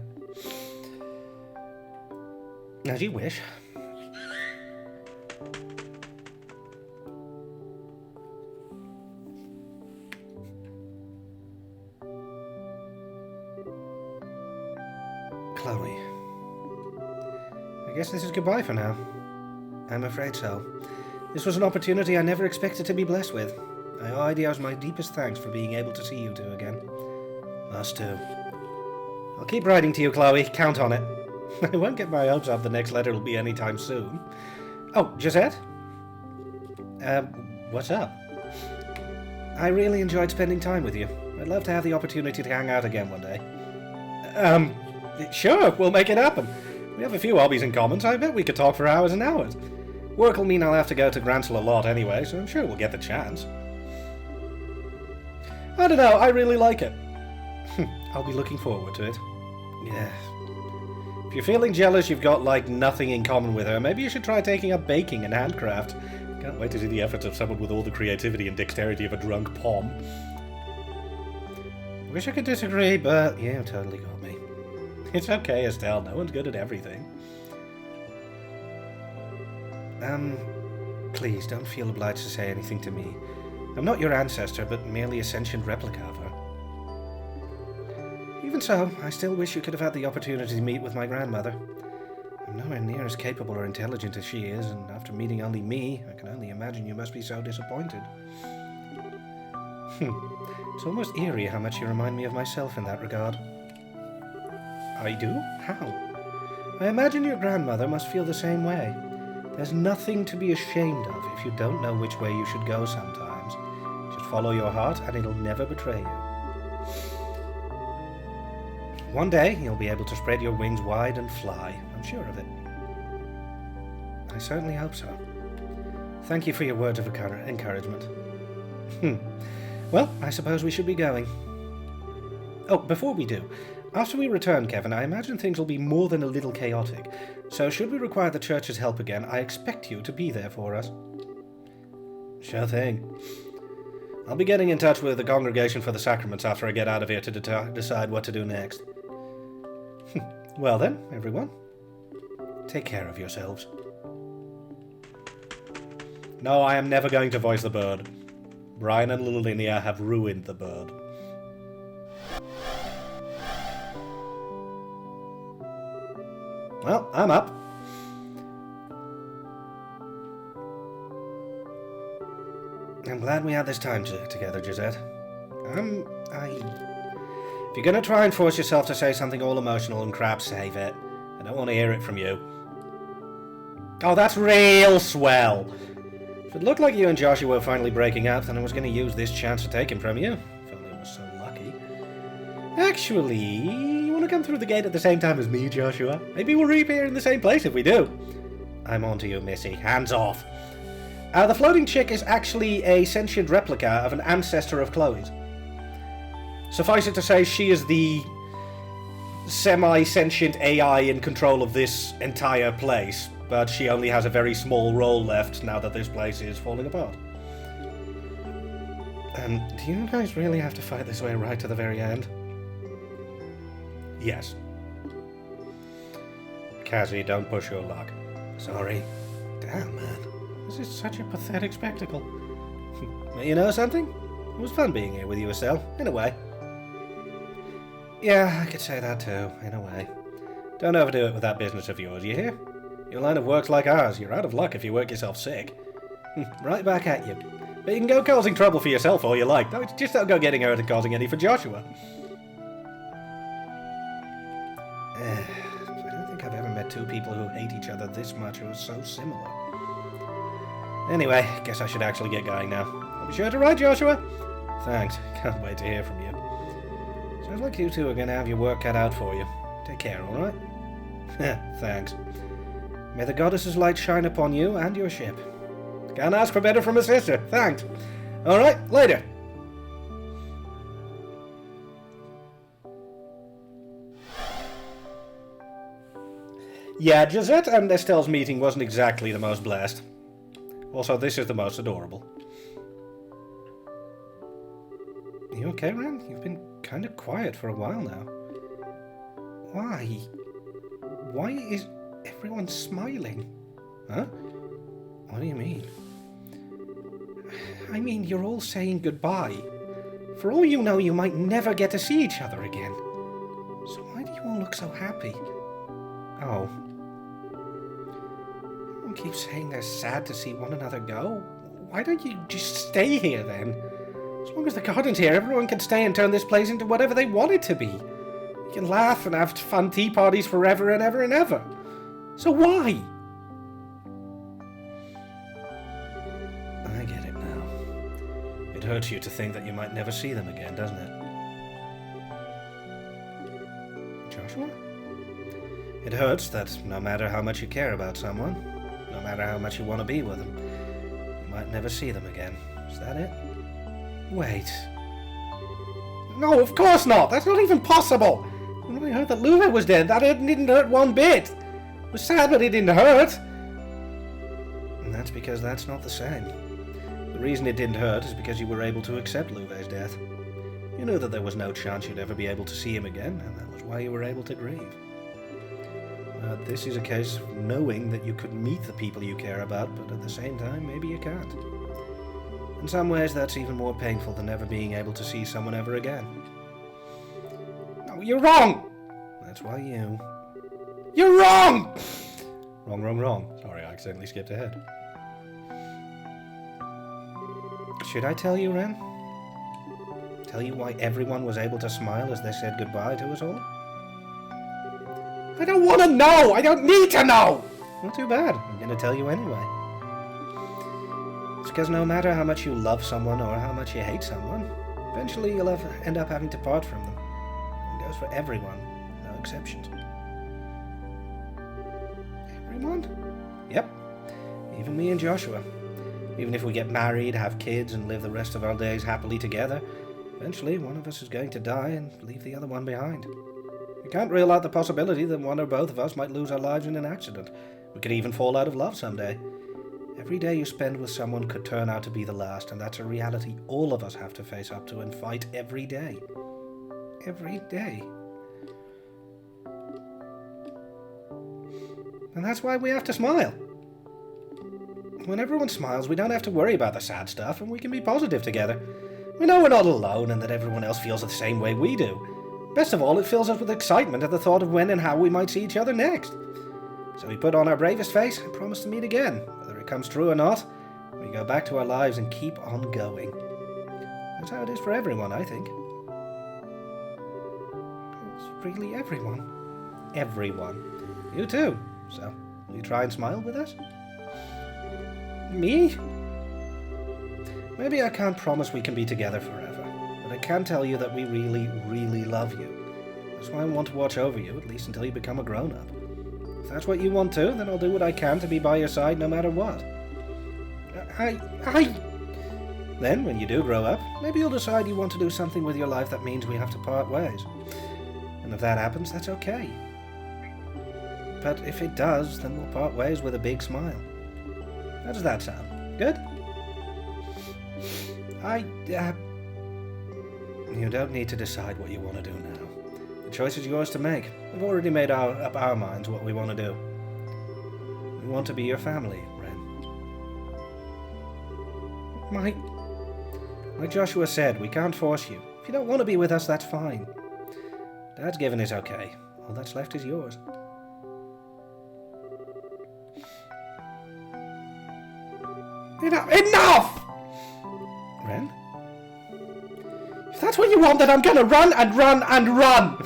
As you wish. Chloe. I guess this is goodbye for now. I'm afraid so. This was an opportunity I never expected to be blessed with. I owe Idios my deepest thanks for being able to see you two again. Us too. I'll keep writing to you, Chloe. Count on it. I won't get my hopes up the next letter will be anytime soon. Oh, Gisette? What's up? I really enjoyed spending time with you. I'd love to have the opportunity to hang out again one day. Sure, we'll make it happen. We have a few hobbies in common, so I bet we could talk for hours and hours. Work will mean I'll have to go to Gransel a lot anyway, so I'm sure we'll get the chance. I don't know, I really like it. I'll be looking forward to it. Yeah. If you're feeling jealous you've got, like, nothing in common with her, maybe you should try taking up baking and handcraft. Can't wait to see the efforts of someone with all the creativity and dexterity of a drunk pom. Wish I could disagree, but you totally got me. It's okay, Estelle, no one's good at everything. Please don't feel obliged to say anything to me. I'm not your ancestor, but merely a sentient replica of her. Even so, I still wish you could have had the opportunity to meet with my grandmother. I'm nowhere near as capable or intelligent as she is, and after meeting only me, I can only imagine you must be so disappointed. It's almost eerie how much you remind me of myself in that regard. I do? How? I imagine your grandmother must feel the same way. There's nothing to be ashamed of if you don't know which way you should go sometimes. Just follow your heart and it'll never betray you. One day, you'll be able to spread your wings wide and fly. I'm sure of it. I certainly hope so. Thank you for your words of encouragement. Well, I suppose we should be going. Oh, before we do, after we return, Kevin, I imagine things will be more than a little chaotic. So should we require the church's help again, I expect you to be there for us. Sure thing. I'll be getting in touch with the Congregation for the Sacraments after I get out of here to decide what to do next. Well then, everyone, take care of yourselves. No, I am never going to voice the bird. Brian and Lilia have ruined the bird. Well, I'm up. I'm glad we had this time together, Gisette. If you're gonna try and force yourself to say something all emotional and crap, save it. I don't want to hear it from you. Oh, that's real swell! If it looked like you and Joshua were finally breaking up, then I was gonna use this chance to take him from you. If only I was so lucky. Actually, you wanna come through the gate at the same time as me, Joshua? Maybe we'll reappear in the same place if we do. I'm on to you, Missy. Hands off. The floating chick is actually a sentient replica of an ancestor of Chloe's. Suffice it to say, she is the semi-sentient AI in control of this entire place, but she only has a very small role left now that this place is falling apart. Do you guys really have to fight this way right to the very end? Yes. Cassie, don't push your luck. Sorry. Damn, man. This is such a pathetic spectacle. But you know something? It was fun being here with you, Estelle, in a way. Yeah, I could say that too, in a way. Don't overdo it with that business of yours, you hear? Your line of work's like ours. You're out of luck if you work yourself sick. Right back at you. But you can go causing trouble for yourself all you like. Just don't go getting hurt and causing any for Joshua. I don't think I've ever met two people who hate each other this much who are so similar. Anyway, guess I should actually get going now. I'll be sure to write, Joshua. Thanks. Can't wait to hear from you. Sounds like you two are going to have your work cut out for you. Take care, alright? Thanks. May the goddess's light shine upon you and your ship. Can't ask for better from a sister. Thanks. Alright, later. Yeah, Gisette and Estelle's meeting wasn't exactly the most blessed. Also, this is the most adorable. You okay, Ren? You've been kind of quiet for a while now. Why? Why is everyone smiling? Huh? What do you mean? I mean, you're all saying goodbye. For all you know, you might never get to see each other again. So why do you all look so happy? Oh. Everyone keeps saying they're sad to see one another go. Why don't you just stay here then? As long as the garden's here, everyone can stay and turn this place into whatever they want it to be. You can laugh and have fun tea parties forever and ever and ever. So why? I get it now. It hurts you to think that you might never see them again, doesn't it? Joshua? It hurts that no matter how much you care about someone, no matter how much you want to be with them, you might never see them again. Is that it? Wait. No, of course not! That's not even possible! When I heard that Luva was dead, that didn't hurt one bit! It was sad, but it didn't hurt! And that's because that's not the same. The reason it didn't hurt is because you were able to accept Luva's death. You knew that there was no chance you'd ever be able to see him again, and that was why you were able to grieve. This is a case of knowing that you could meet the people you care about, but at the same time, maybe you can't. In some ways, that's even more painful than never being able to see someone ever again. No, you're wrong! That's why you... You're wrong! Wrong. Sorry, I accidentally skipped ahead. Should I tell you, Ren? Tell you why everyone was able to smile as they said goodbye to us all? I don't want to know! I don't need to know!
Not too bad. I'm going to tell you anyway. It's because no matter how much you love someone or how much you hate someone, eventually you'll end up having to part from them. It goes for everyone, no exceptions. Everyone? Yep. Even me and Joshua. Even if we get married, have kids, and live the rest of our days happily together, eventually one of us is going to die and leave the other one behind. We can't rule out the possibility that one or both of us might lose our lives in an accident. We could even fall out of love someday. Every day you spend with someone could turn out to be the last, and that's a reality all of us have to face up to and fight every day. Every day. And that's why we have to smile. When everyone smiles, we don't have to worry about the sad stuff, and we can be positive together. We know we're not alone and that everyone else feels the same way we do. Best of all, it fills us with excitement at the thought of when and how we might see each other next. So we put on our bravest face and promise to meet again. Whether it comes true or not, we go back to our lives and keep on going. That's how it is for everyone, I think. It's really everyone. Everyone. You too. So, will you try and smile with us? Me? Maybe I can't promise we can be together forever, but I can tell you that we really, really love you. That's why I want to watch over you, at least until you become a grown-up. If that's what you want to, then I'll do what I can to be by your side no matter what. Then, when you do grow up, maybe you'll decide you want to do something with your life that means we have to part ways. And if that happens, that's okay. But if it does, then we'll part ways with a big smile. How does that sound? Good? You don't need to decide what you want to do now. The choice is yours to make. We've already made up our minds what we want to do. We want to be your family, Ren. Like Joshua said, we can't force you. If you don't want to be with us, that's fine. Dad's given his okay. All that's left is yours.
Enough! Ren? If that's what you want, then I'm gonna run and run and run!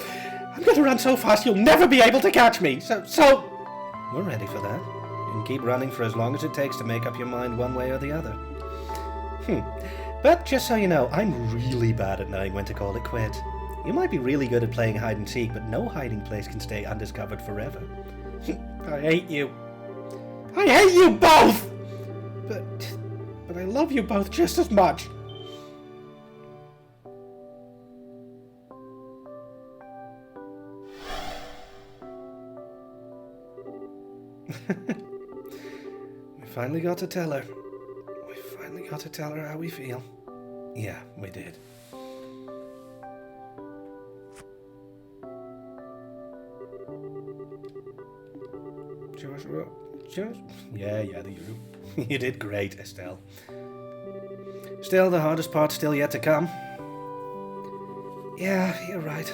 I'm gonna run so fast you'll never be able to catch me, so...
We're ready for that. You can keep running for as long as it takes to make up your mind one way or the other. But just so you know, I'm really bad at knowing when to call it quits. You might be really good at playing hide and seek, but no hiding place can stay undiscovered forever.
I hate you. I hate you both! But I love you both just as much.
We finally got to tell her. We finally got to tell her how we feel. Yeah, we did. Joshua? Yeah, you. You did great, Estelle. Still, the hardest part's still yet to come. Yeah, you're right.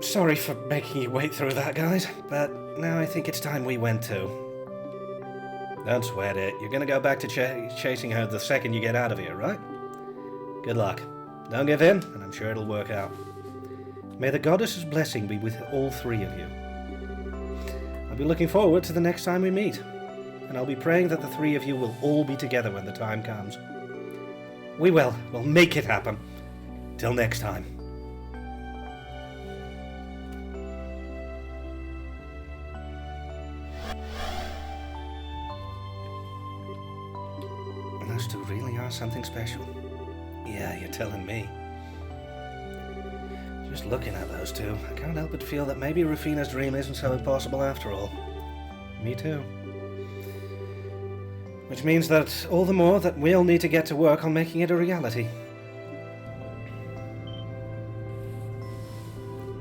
Sorry for making you wait through that, guys, but now I think it's time we went too. Don't sweat it. You're gonna go back to chasing her the second you get out of here, right? Good luck. Don't give in, and I'm sure it'll work out. May the goddess's blessing be with all three of you. I'll be looking forward to the next time we meet, and I'll be praying that the three of you will all be together when the time comes. We will. We'll make it happen. Till next time. Those two really are something special. Yeah, you're telling me. Just looking at those two, I can't help but feel that maybe Rufina's dream isn't so impossible after all. Me too. Which means that all the more that we'll need to get to work on making it a reality.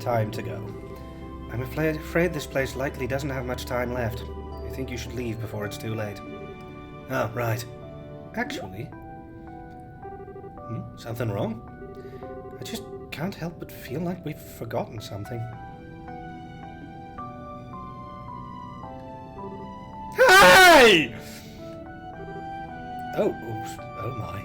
Time to go. I'm afraid this place likely doesn't have much time left. I think you should leave before it's too late. Oh, right. Actually... something wrong? I just can't help but feel like we've forgotten something.
Hey!
Oh, oops. Oh my.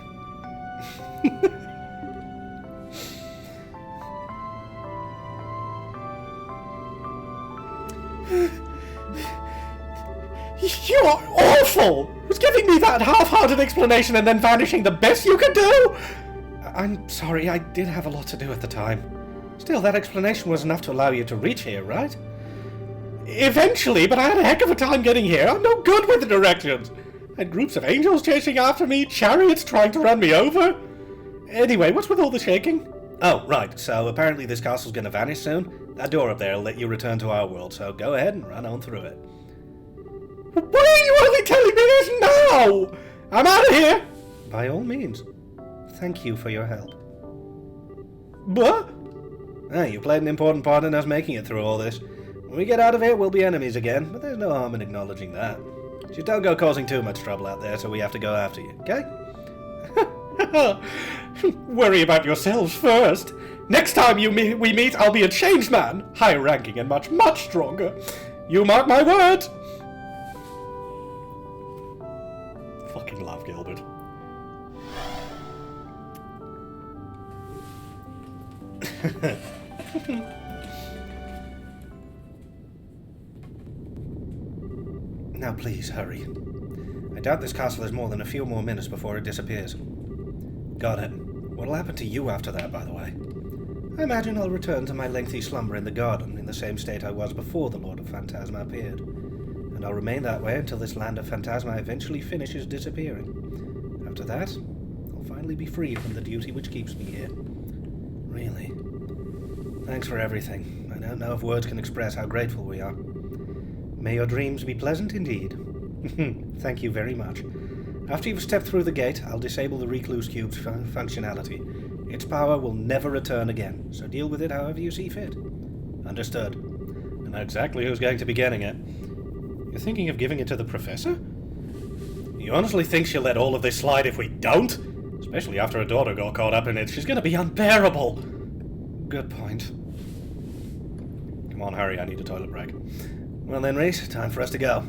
You are awful! Who's giving me that half-hearted explanation and then vanishing the best you could do? I'm sorry, I did have a lot to do at the time. Still, that explanation was enough to allow you to reach here, right? Eventually, but I had a heck of a time getting here. I'm no good with the directions. I had groups of angels chasing after me, chariots trying to run me over. Anyway, what's with all the shaking?
Oh, right, so apparently this castle's gonna vanish soon. That door up there will let you return to our world, so go ahead and run on through it.
Why are you only telling me this now? I'm out of here!
By all means. Thank you for your help.
What?
You played an important part in us making it through all this. When we get out of here, we'll be enemies again, but there's no harm in acknowledging that. Just don't go causing too much trouble out there, so we have to go after you, okay?
Worry about yourselves first. Next time we meet, I'll be a changed man, higher ranking and much, much stronger. You mark my words. Fucking love Gilbert.
Now please, hurry. I doubt this castle has more than a few more minutes before it disappears. Got it. What'll happen to you after that, by the way? I imagine I'll return to my lengthy slumber in the garden in the same state I was before the Lord of Phantasma appeared. And I'll remain that way until this land of Phantasma eventually finishes disappearing. After that, I'll finally be free from the duty which keeps me here. Really. Thanks for everything. I don't know if words can express how grateful we are. May your dreams be pleasant indeed. Thank you very much. After you've stepped through the gate, I'll disable the Recluse Cube's functionality. Its power will never return again, so deal with it however you see fit. Understood.
I know exactly who's going to be getting it. You're thinking of giving it to the Professor? You honestly think she'll let all of this slide if we don't? Especially after her daughter got caught up in it. She's going to be unbearable.
Good point.
Come on, hurry, I need a toilet break.
Well then, Reese, time for us to go.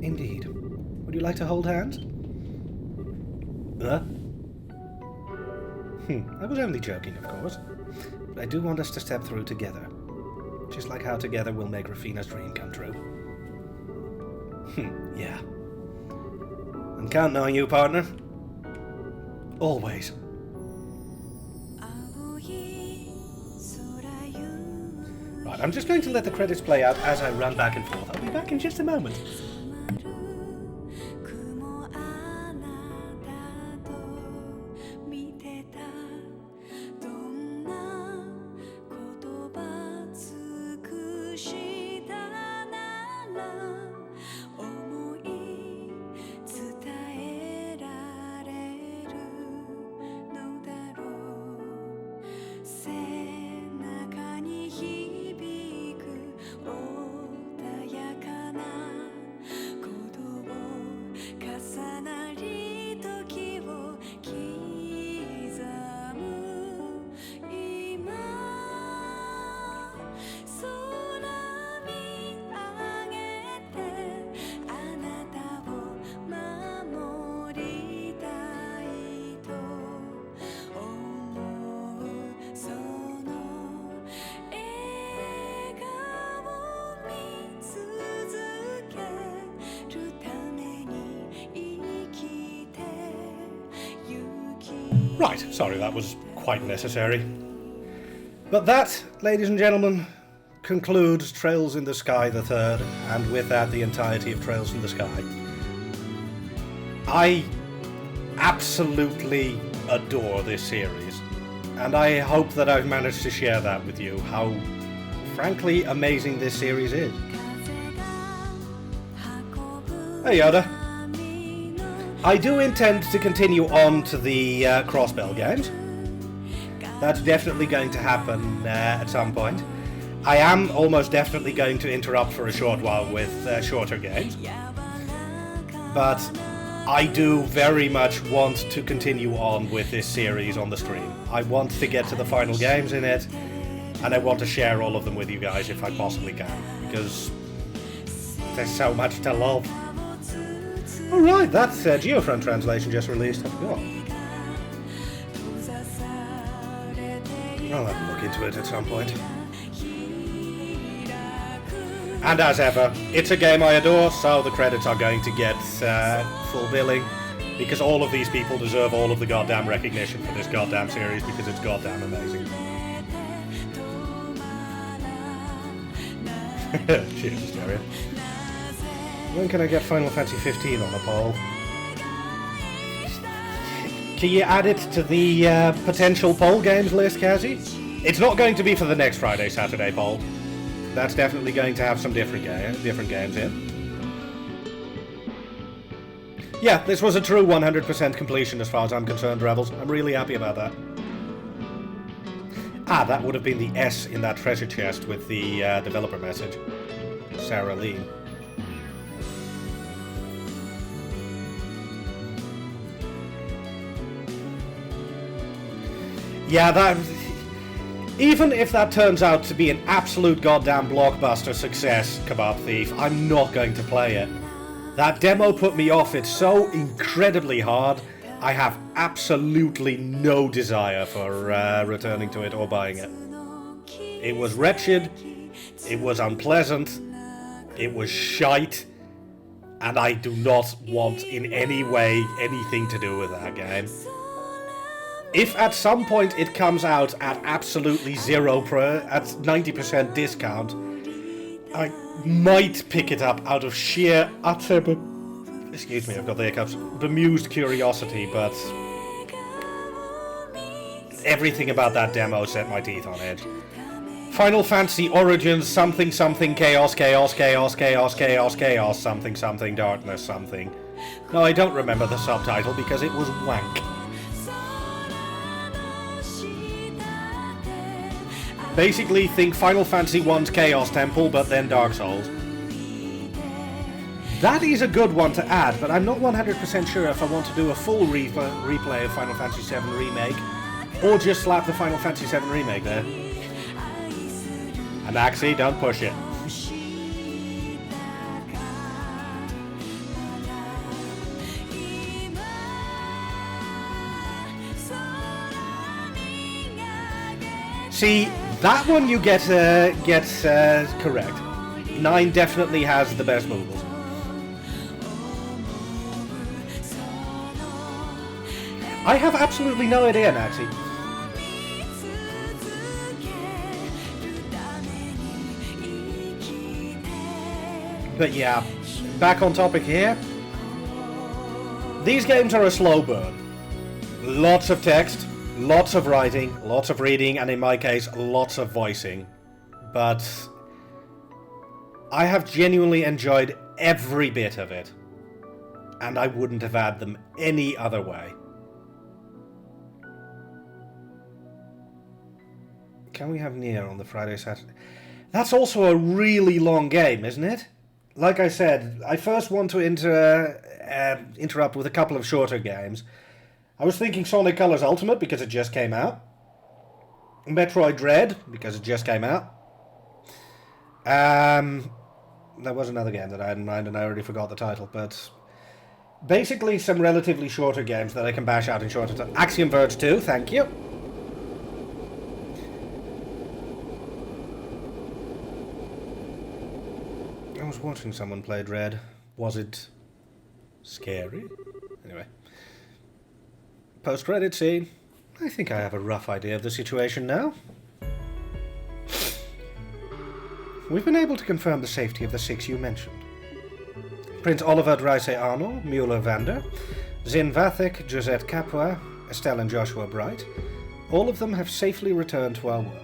Indeed. Would you like to hold hands? Huh? I was only joking, of course. But I do want us to step through together. Just like how together we'll make Rafina's dream come true. Yeah. I'm counting on you, partner. Always. Right, I'm just going to let the credits play out as I run back and forth. I'll be back in just a moment.
Right, sorry, that was quite necessary. But that, ladies and gentlemen, concludes Trails in the Sky the Third, and with that, the entirety of Trails in the Sky. I absolutely adore this series, and I hope that I've managed to share that with you, how frankly amazing this series is. Hey Yoda. I do intend to continue on to the Crossbell games. That's definitely going to happen at some point. I am almost definitely going to interrupt for a short while with shorter games. But I do very much want to continue on with this series on the stream. I want to get to the final games in it, and I want to share all of them with you guys if I possibly can, because there's so much to love. Alright, that Geofront translation just released, I forgot. I'll have a look into it at some point.
And as ever, it's a game I adore, so the credits are going to get full billing. Because all of these people deserve all of the goddamn recognition for this goddamn series, because it's goddamn amazing. Cheers, Hysteria. When can I get Final Fantasy 15 on a poll? Can you add it to the potential poll games list, Kazi? It's not going to be for the next Friday, Saturday poll. That's definitely going to have some different games in. Yeah, this was a true 100% completion as far as I'm concerned, Rebels. I'm really happy about that. Ah, that would have been the S in that treasure chest with the developer message. Sarah Lee. Yeah, that... Even if that turns out to be an absolute goddamn blockbuster success, Kebab Thief, I'm not going to play it. That demo put me off. It's so incredibly hard. I have absolutely no desire for returning to it or buying it. It was wretched. It was unpleasant. It was shite. And I do not want in any way anything to do with that game. If at some point it comes out at absolutely at 90% discount, I might pick it up out of sheer, utter, excuse me, I've got the hiccups, bemused curiosity, but everything about that demo set my teeth on edge. Final Fantasy Origins something something chaos chaos chaos chaos chaos chaos something something darkness something. No, I don't remember the subtitle because it was wank. Basically, think Final Fantasy 1's Chaos Temple, but then Dark Souls. That is a good one to add, but I'm not 100% sure if I want to do a full replay of Final Fantasy VII Remake, or just slap the Final Fantasy VII Remake there. And actually, don't push it. See, that one you get correct. 9 definitely has the best movements. I have absolutely no idea, Naxi. But yeah, back on topic here. These games are a slow burn. Lots of text. Lots of writing, lots of reading, and in my case, lots of voicing. But I have genuinely enjoyed every bit of it. And I wouldn't have had them any other way. Can we have Nier on the Friday, Saturday? That's also a really long game, isn't it? Like I said, I first want to interrupt with a couple of shorter games. I was thinking Sonic Colors Ultimate because it just came out. Metroid Dread because it just came out. There was another game that I had in mind and I already forgot the title, but basically some relatively shorter games that I can bash out in shorter time. Axiom Verge 2, thank you. I was watching someone play Dread. Was it scary? Anyway. Post-credit scene. I think I have a rough idea of the situation now. We've been able to confirm the safety of the 6 you mentioned. Prince Oliver Dryce Arnold, Mueller Vander, Zin Vathek, Josette Capua, Estelle and Joshua Bright. All of them have safely returned to our work.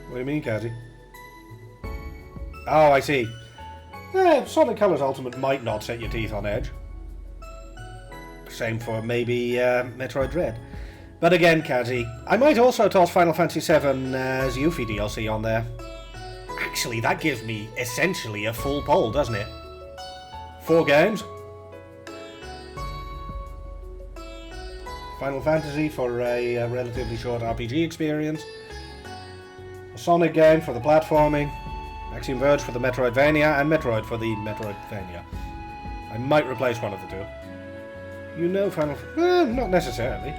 What do you mean, Kazi? Oh, I see. Sonic Colors Ultimate might not set your teeth on edge. Same for maybe Metroid Dread. But again, Kazi, I might also toss Final Fantasy VII's Yuffie DLC on there. Actually, that gives me essentially a full poll, doesn't it? 4 games. Final Fantasy for a relatively short RPG experience. A Sonic game for the platforming. Axiom Verge for the Metroidvania, and Metroid for the Metroidvania. I might replace one of the two. You know Final Fantasy? Not necessarily.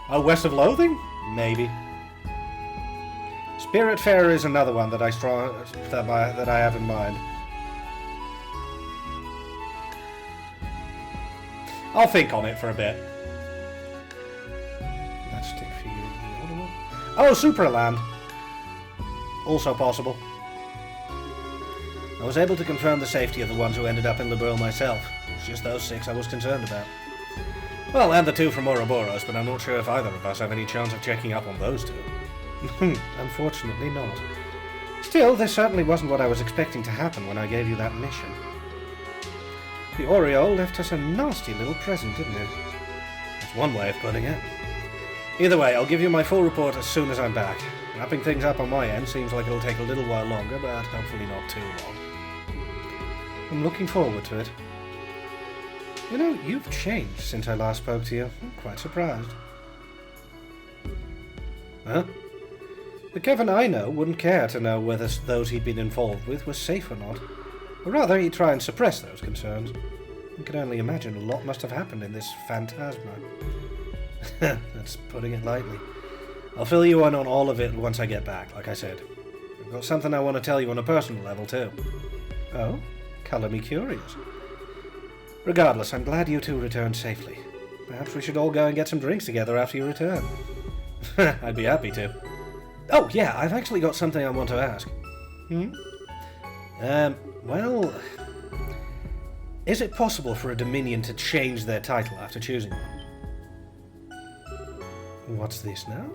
Oh, West of Loathing? Maybe. Spirit Fair is another one that I have in mind. I'll think on it for a bit. That's stick figure in the other one. Oh, Supraland. Also possible. I was able to confirm the safety of the ones who ended up in Liberl myself. It's just those 6 I was concerned about. Well, and the 2 from Ouroboros, but I'm not sure if either of us have any chance of checking up on those 2. Unfortunately not. Still, this certainly wasn't what I was expecting to happen when I gave you that mission. The Oriole left us a nasty little present, didn't it? That's one way of putting it. Either way, I'll give you my full report as soon as I'm back. Wrapping things up on my end seems like it'll take a little while longer, but hopefully not too long. I'm looking forward to it. You know, you've changed since I last spoke to you. I'm quite surprised. Huh? The Kevin I know wouldn't care to know whether those he'd been involved with were safe or not. Or rather, he'd try and suppress those concerns. I can only imagine a lot must have happened in this phantasma. That's putting it lightly. I'll fill you in on all of it once I get back, like I said. I've got something I want to tell you on a personal level, too. Oh? Colour me curious. Regardless, I'm glad you two returned safely. Perhaps we should all go and get some drinks together after you return. I'd be happy to. Oh, yeah, I've actually got something I want to ask. Well... Is it possible for a Dominion to change their title after choosing one? What's this now?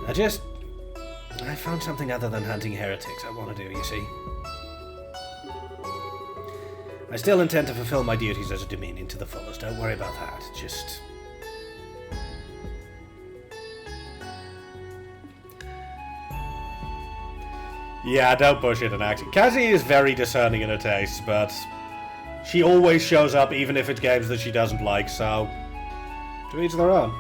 I found something other than hunting heretics I want to do, you see. I still intend to fulfill my duties as a Dominion to the fullest, don't worry about that, just...
Yeah, don't push it and act. Cassie is very discerning in her tastes, but she always shows up even if it's games that she doesn't like, so to each their own.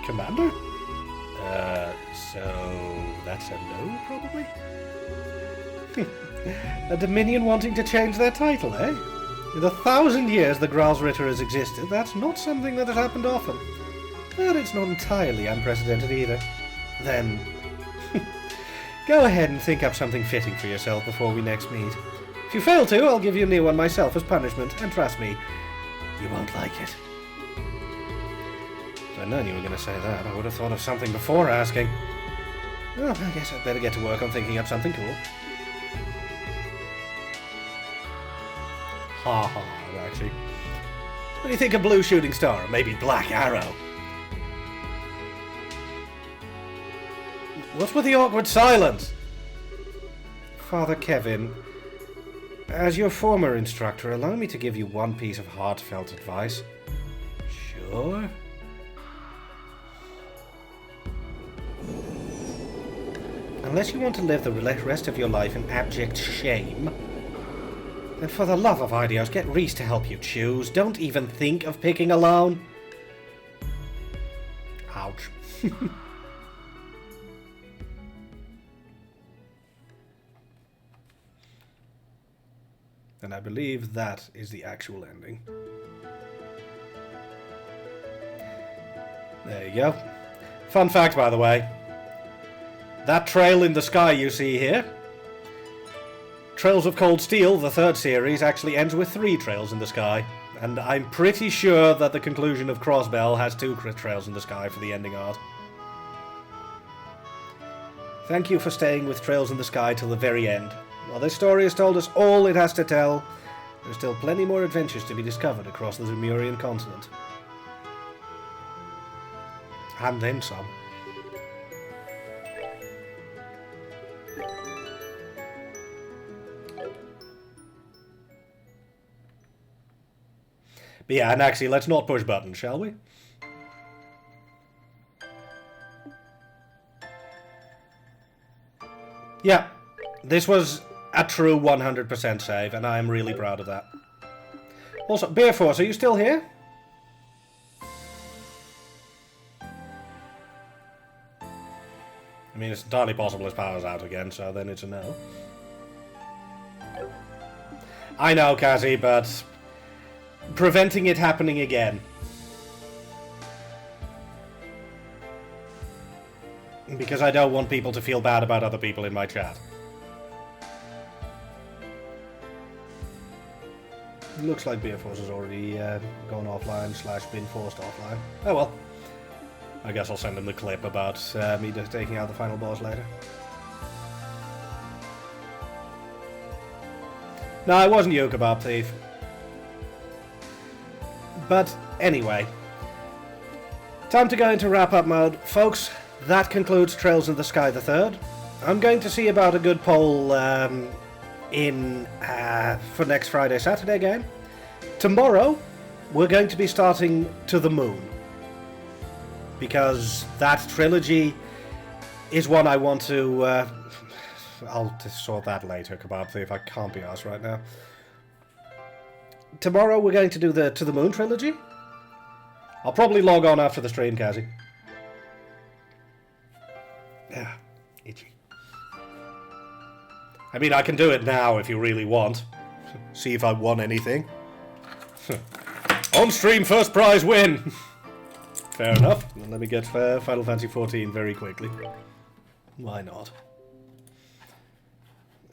Commander? So that's a no, probably?
A Dominion wanting to change their title, eh? In the 1,000 years the Gralsritter has existed, that's not something that has happened often. But it's not entirely unprecedented either. Then, go ahead and think up something fitting for yourself before we next meet. If you fail to, I'll give you a new one myself as punishment, and trust me, you won't like it. If I'd known you were going to say that, I would have thought of something before asking. Well, I guess I'd better get to work on thinking up something cool.
Ha ha, actually. What do you think of Blue Shooting Star, or maybe Black Arrow? What's with the awkward silence?
Father Kevin, as your former instructor, allow me to give you one piece of heartfelt advice.
Sure.
Unless you want to live the rest of your life in abject shame, then for the love of Idios, get Reese to help you choose. Don't even think of picking alone. Ouch.
And I believe that is the actual ending.
There you go. Fun fact, by the way. That trail in the sky you see here, Trails of Cold Steel, the third series, actually ends with 3 trails in the sky. And I'm pretty sure that the conclusion of Crossbell has 2 trails in the sky for the ending art. Thank you for staying with Trails in the Sky till the very end. While this story has told us all it has to tell, there's still plenty more adventures to be discovered across the Zemurian continent. And then some.
But yeah, and actually, let's not push buttons, shall we?
Yeah, this was a true 100% save, and I am really proud of that. Also, Beer Force, are you still here?
I mean, it's entirely possible his power's out again, so then it's a no.
I know, Cassie, but preventing it happening again. Because I don't want people to feel bad about other people in my chat. It looks like Beer Force has already gone offline / been forced offline. Oh well. I guess I'll send him the clip about me just taking out the final boss later. No, it wasn't you, Kebab Thief. But anyway. Time to go into wrap-up mode. Folks, that concludes Trails in the Sky the 3rd. I'm going to see about a good poll for next Friday-Saturday game. Tomorrow, we're going to be starting To the Moon. Because that trilogy is one I want to... I'll just sort that later, Kebab Thief. I can't be arsed right now. Tomorrow we're going to do the To the Moon trilogy. I'll probably log on after the stream, Kazi. Ah, itchy. I mean, I can do it now if you really want. See if I won anything. On stream, first prize win! Fair enough. Let me get Final Fantasy XIV very quickly. Why not?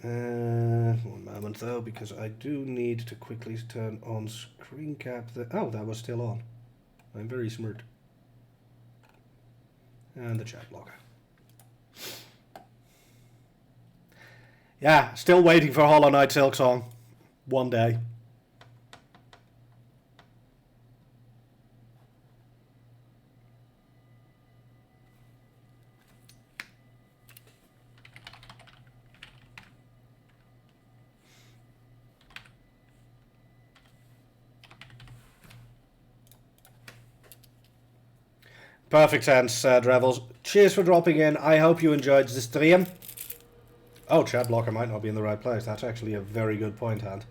One moment though, because I do need to quickly turn on screen cap. Oh, that was still on. I'm very smart. And the chat blocker. Yeah, still waiting for Hollow Knight Silksong. One day. Perfect sense, Drevels. Cheers for dropping in. I hope you enjoyed the stream. Oh, chat blocker might not be in the right place. That's actually a very good point, Hand.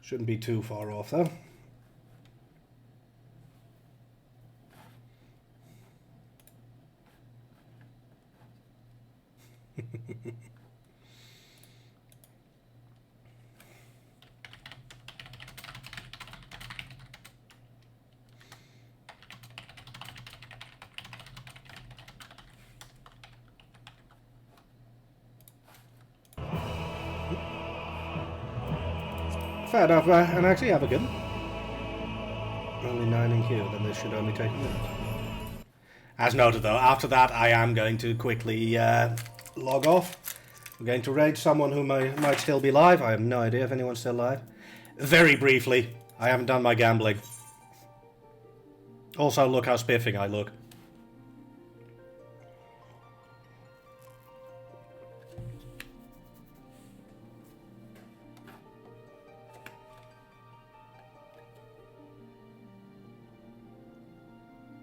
Shouldn't be too far off, though. Fair enough, and actually have a good one. Only 9 in queue, then this should only take a minute. As noted though, after that I am going to quickly log off. I'm going to raid someone who might still be live. I have no idea if anyone's still live. Very briefly, I haven't done my gambling. Also, look how spiffing I look.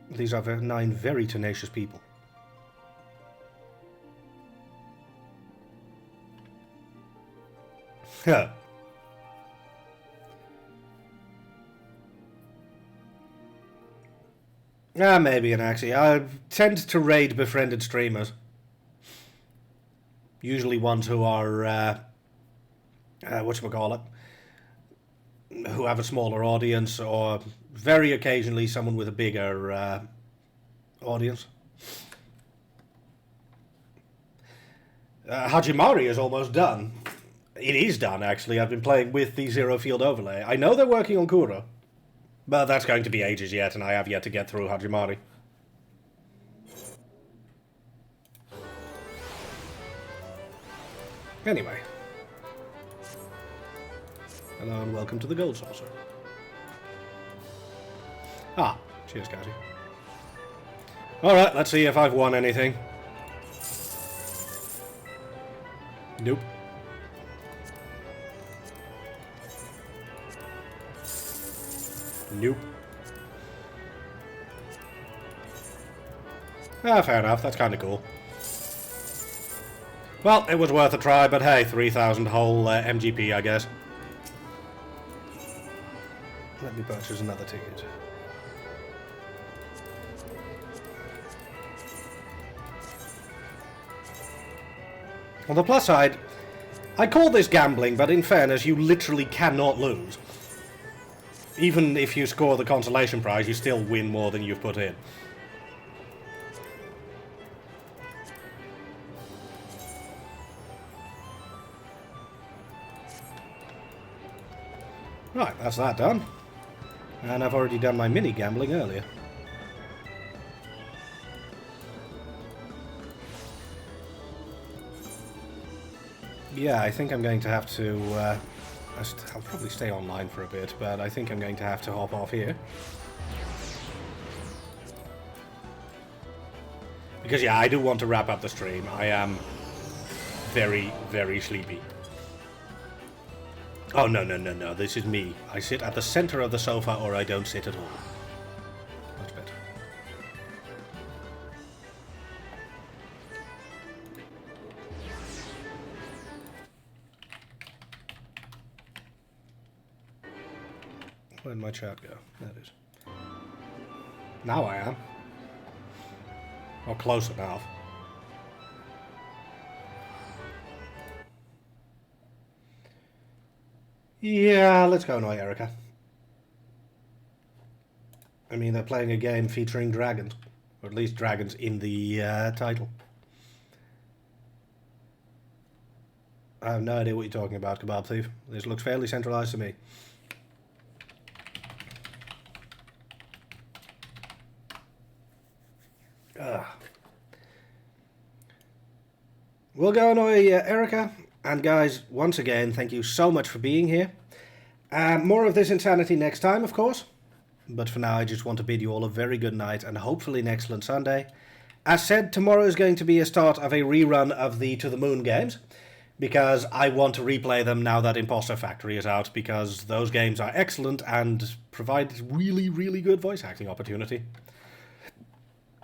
These are 9 very tenacious people. Yeah. Maybe an Axie. I tend to raid befriended streamers. Usually ones who are, whatchamacallit, who have a smaller audience, or very occasionally someone with a bigger audience. Hajimari is almost done. It is done, actually. I've been playing with the Zero Field Overlay. I know they're working on Kuro, but that's going to be ages yet, and I have yet to get through Hajimari. Anyway. Hello and welcome to the Gold Saucer. Ah, cheers, Cassie. Alright, let's see if I've won anything. Nope. Nope. Ah, fair enough, that's kind of cool. Well, it was worth a try, but hey, 3,000 whole MGP, I guess. Let me purchase another ticket. On the plus side, I call this gambling, but in fairness, you literally cannot lose. Even if you score the consolation prize, you still win more than you've put in. Right, that's that done. And I've already done my mini gambling earlier. Yeah, I think I'm going to have to... I'll probably stay online for a bit, but I think I'm going to have to hop off here. Because, yeah, I do want to wrap up the stream. I am very, very sleepy. Oh, no, no, no, no. This is me. I sit at the center of the sofa or I don't sit at all. Much better. Where'd my chat go? There it is. Now I am. Or close enough. Yeah, let's go annoy Erica. I mean, they're playing a game featuring dragons. Or at least dragons in the title. I have no idea what you're talking about, Kebab Thief. This looks fairly centralized to me. We'll go annoy Erica. And guys, once again, thank you so much for being here. More of this insanity next time, of course. But for now, I just want to bid you all a very good night and hopefully an excellent Sunday. As said, tomorrow is going to be a start of a rerun of the To the Moon games. Because I want to replay them now that Imposter Factory is out. Because those games are excellent and provide really, really good voice acting opportunity.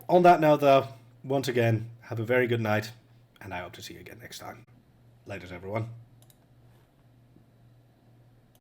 On that note, though, once again, have a very good night. And I hope to see you again next time. Laters, everyone.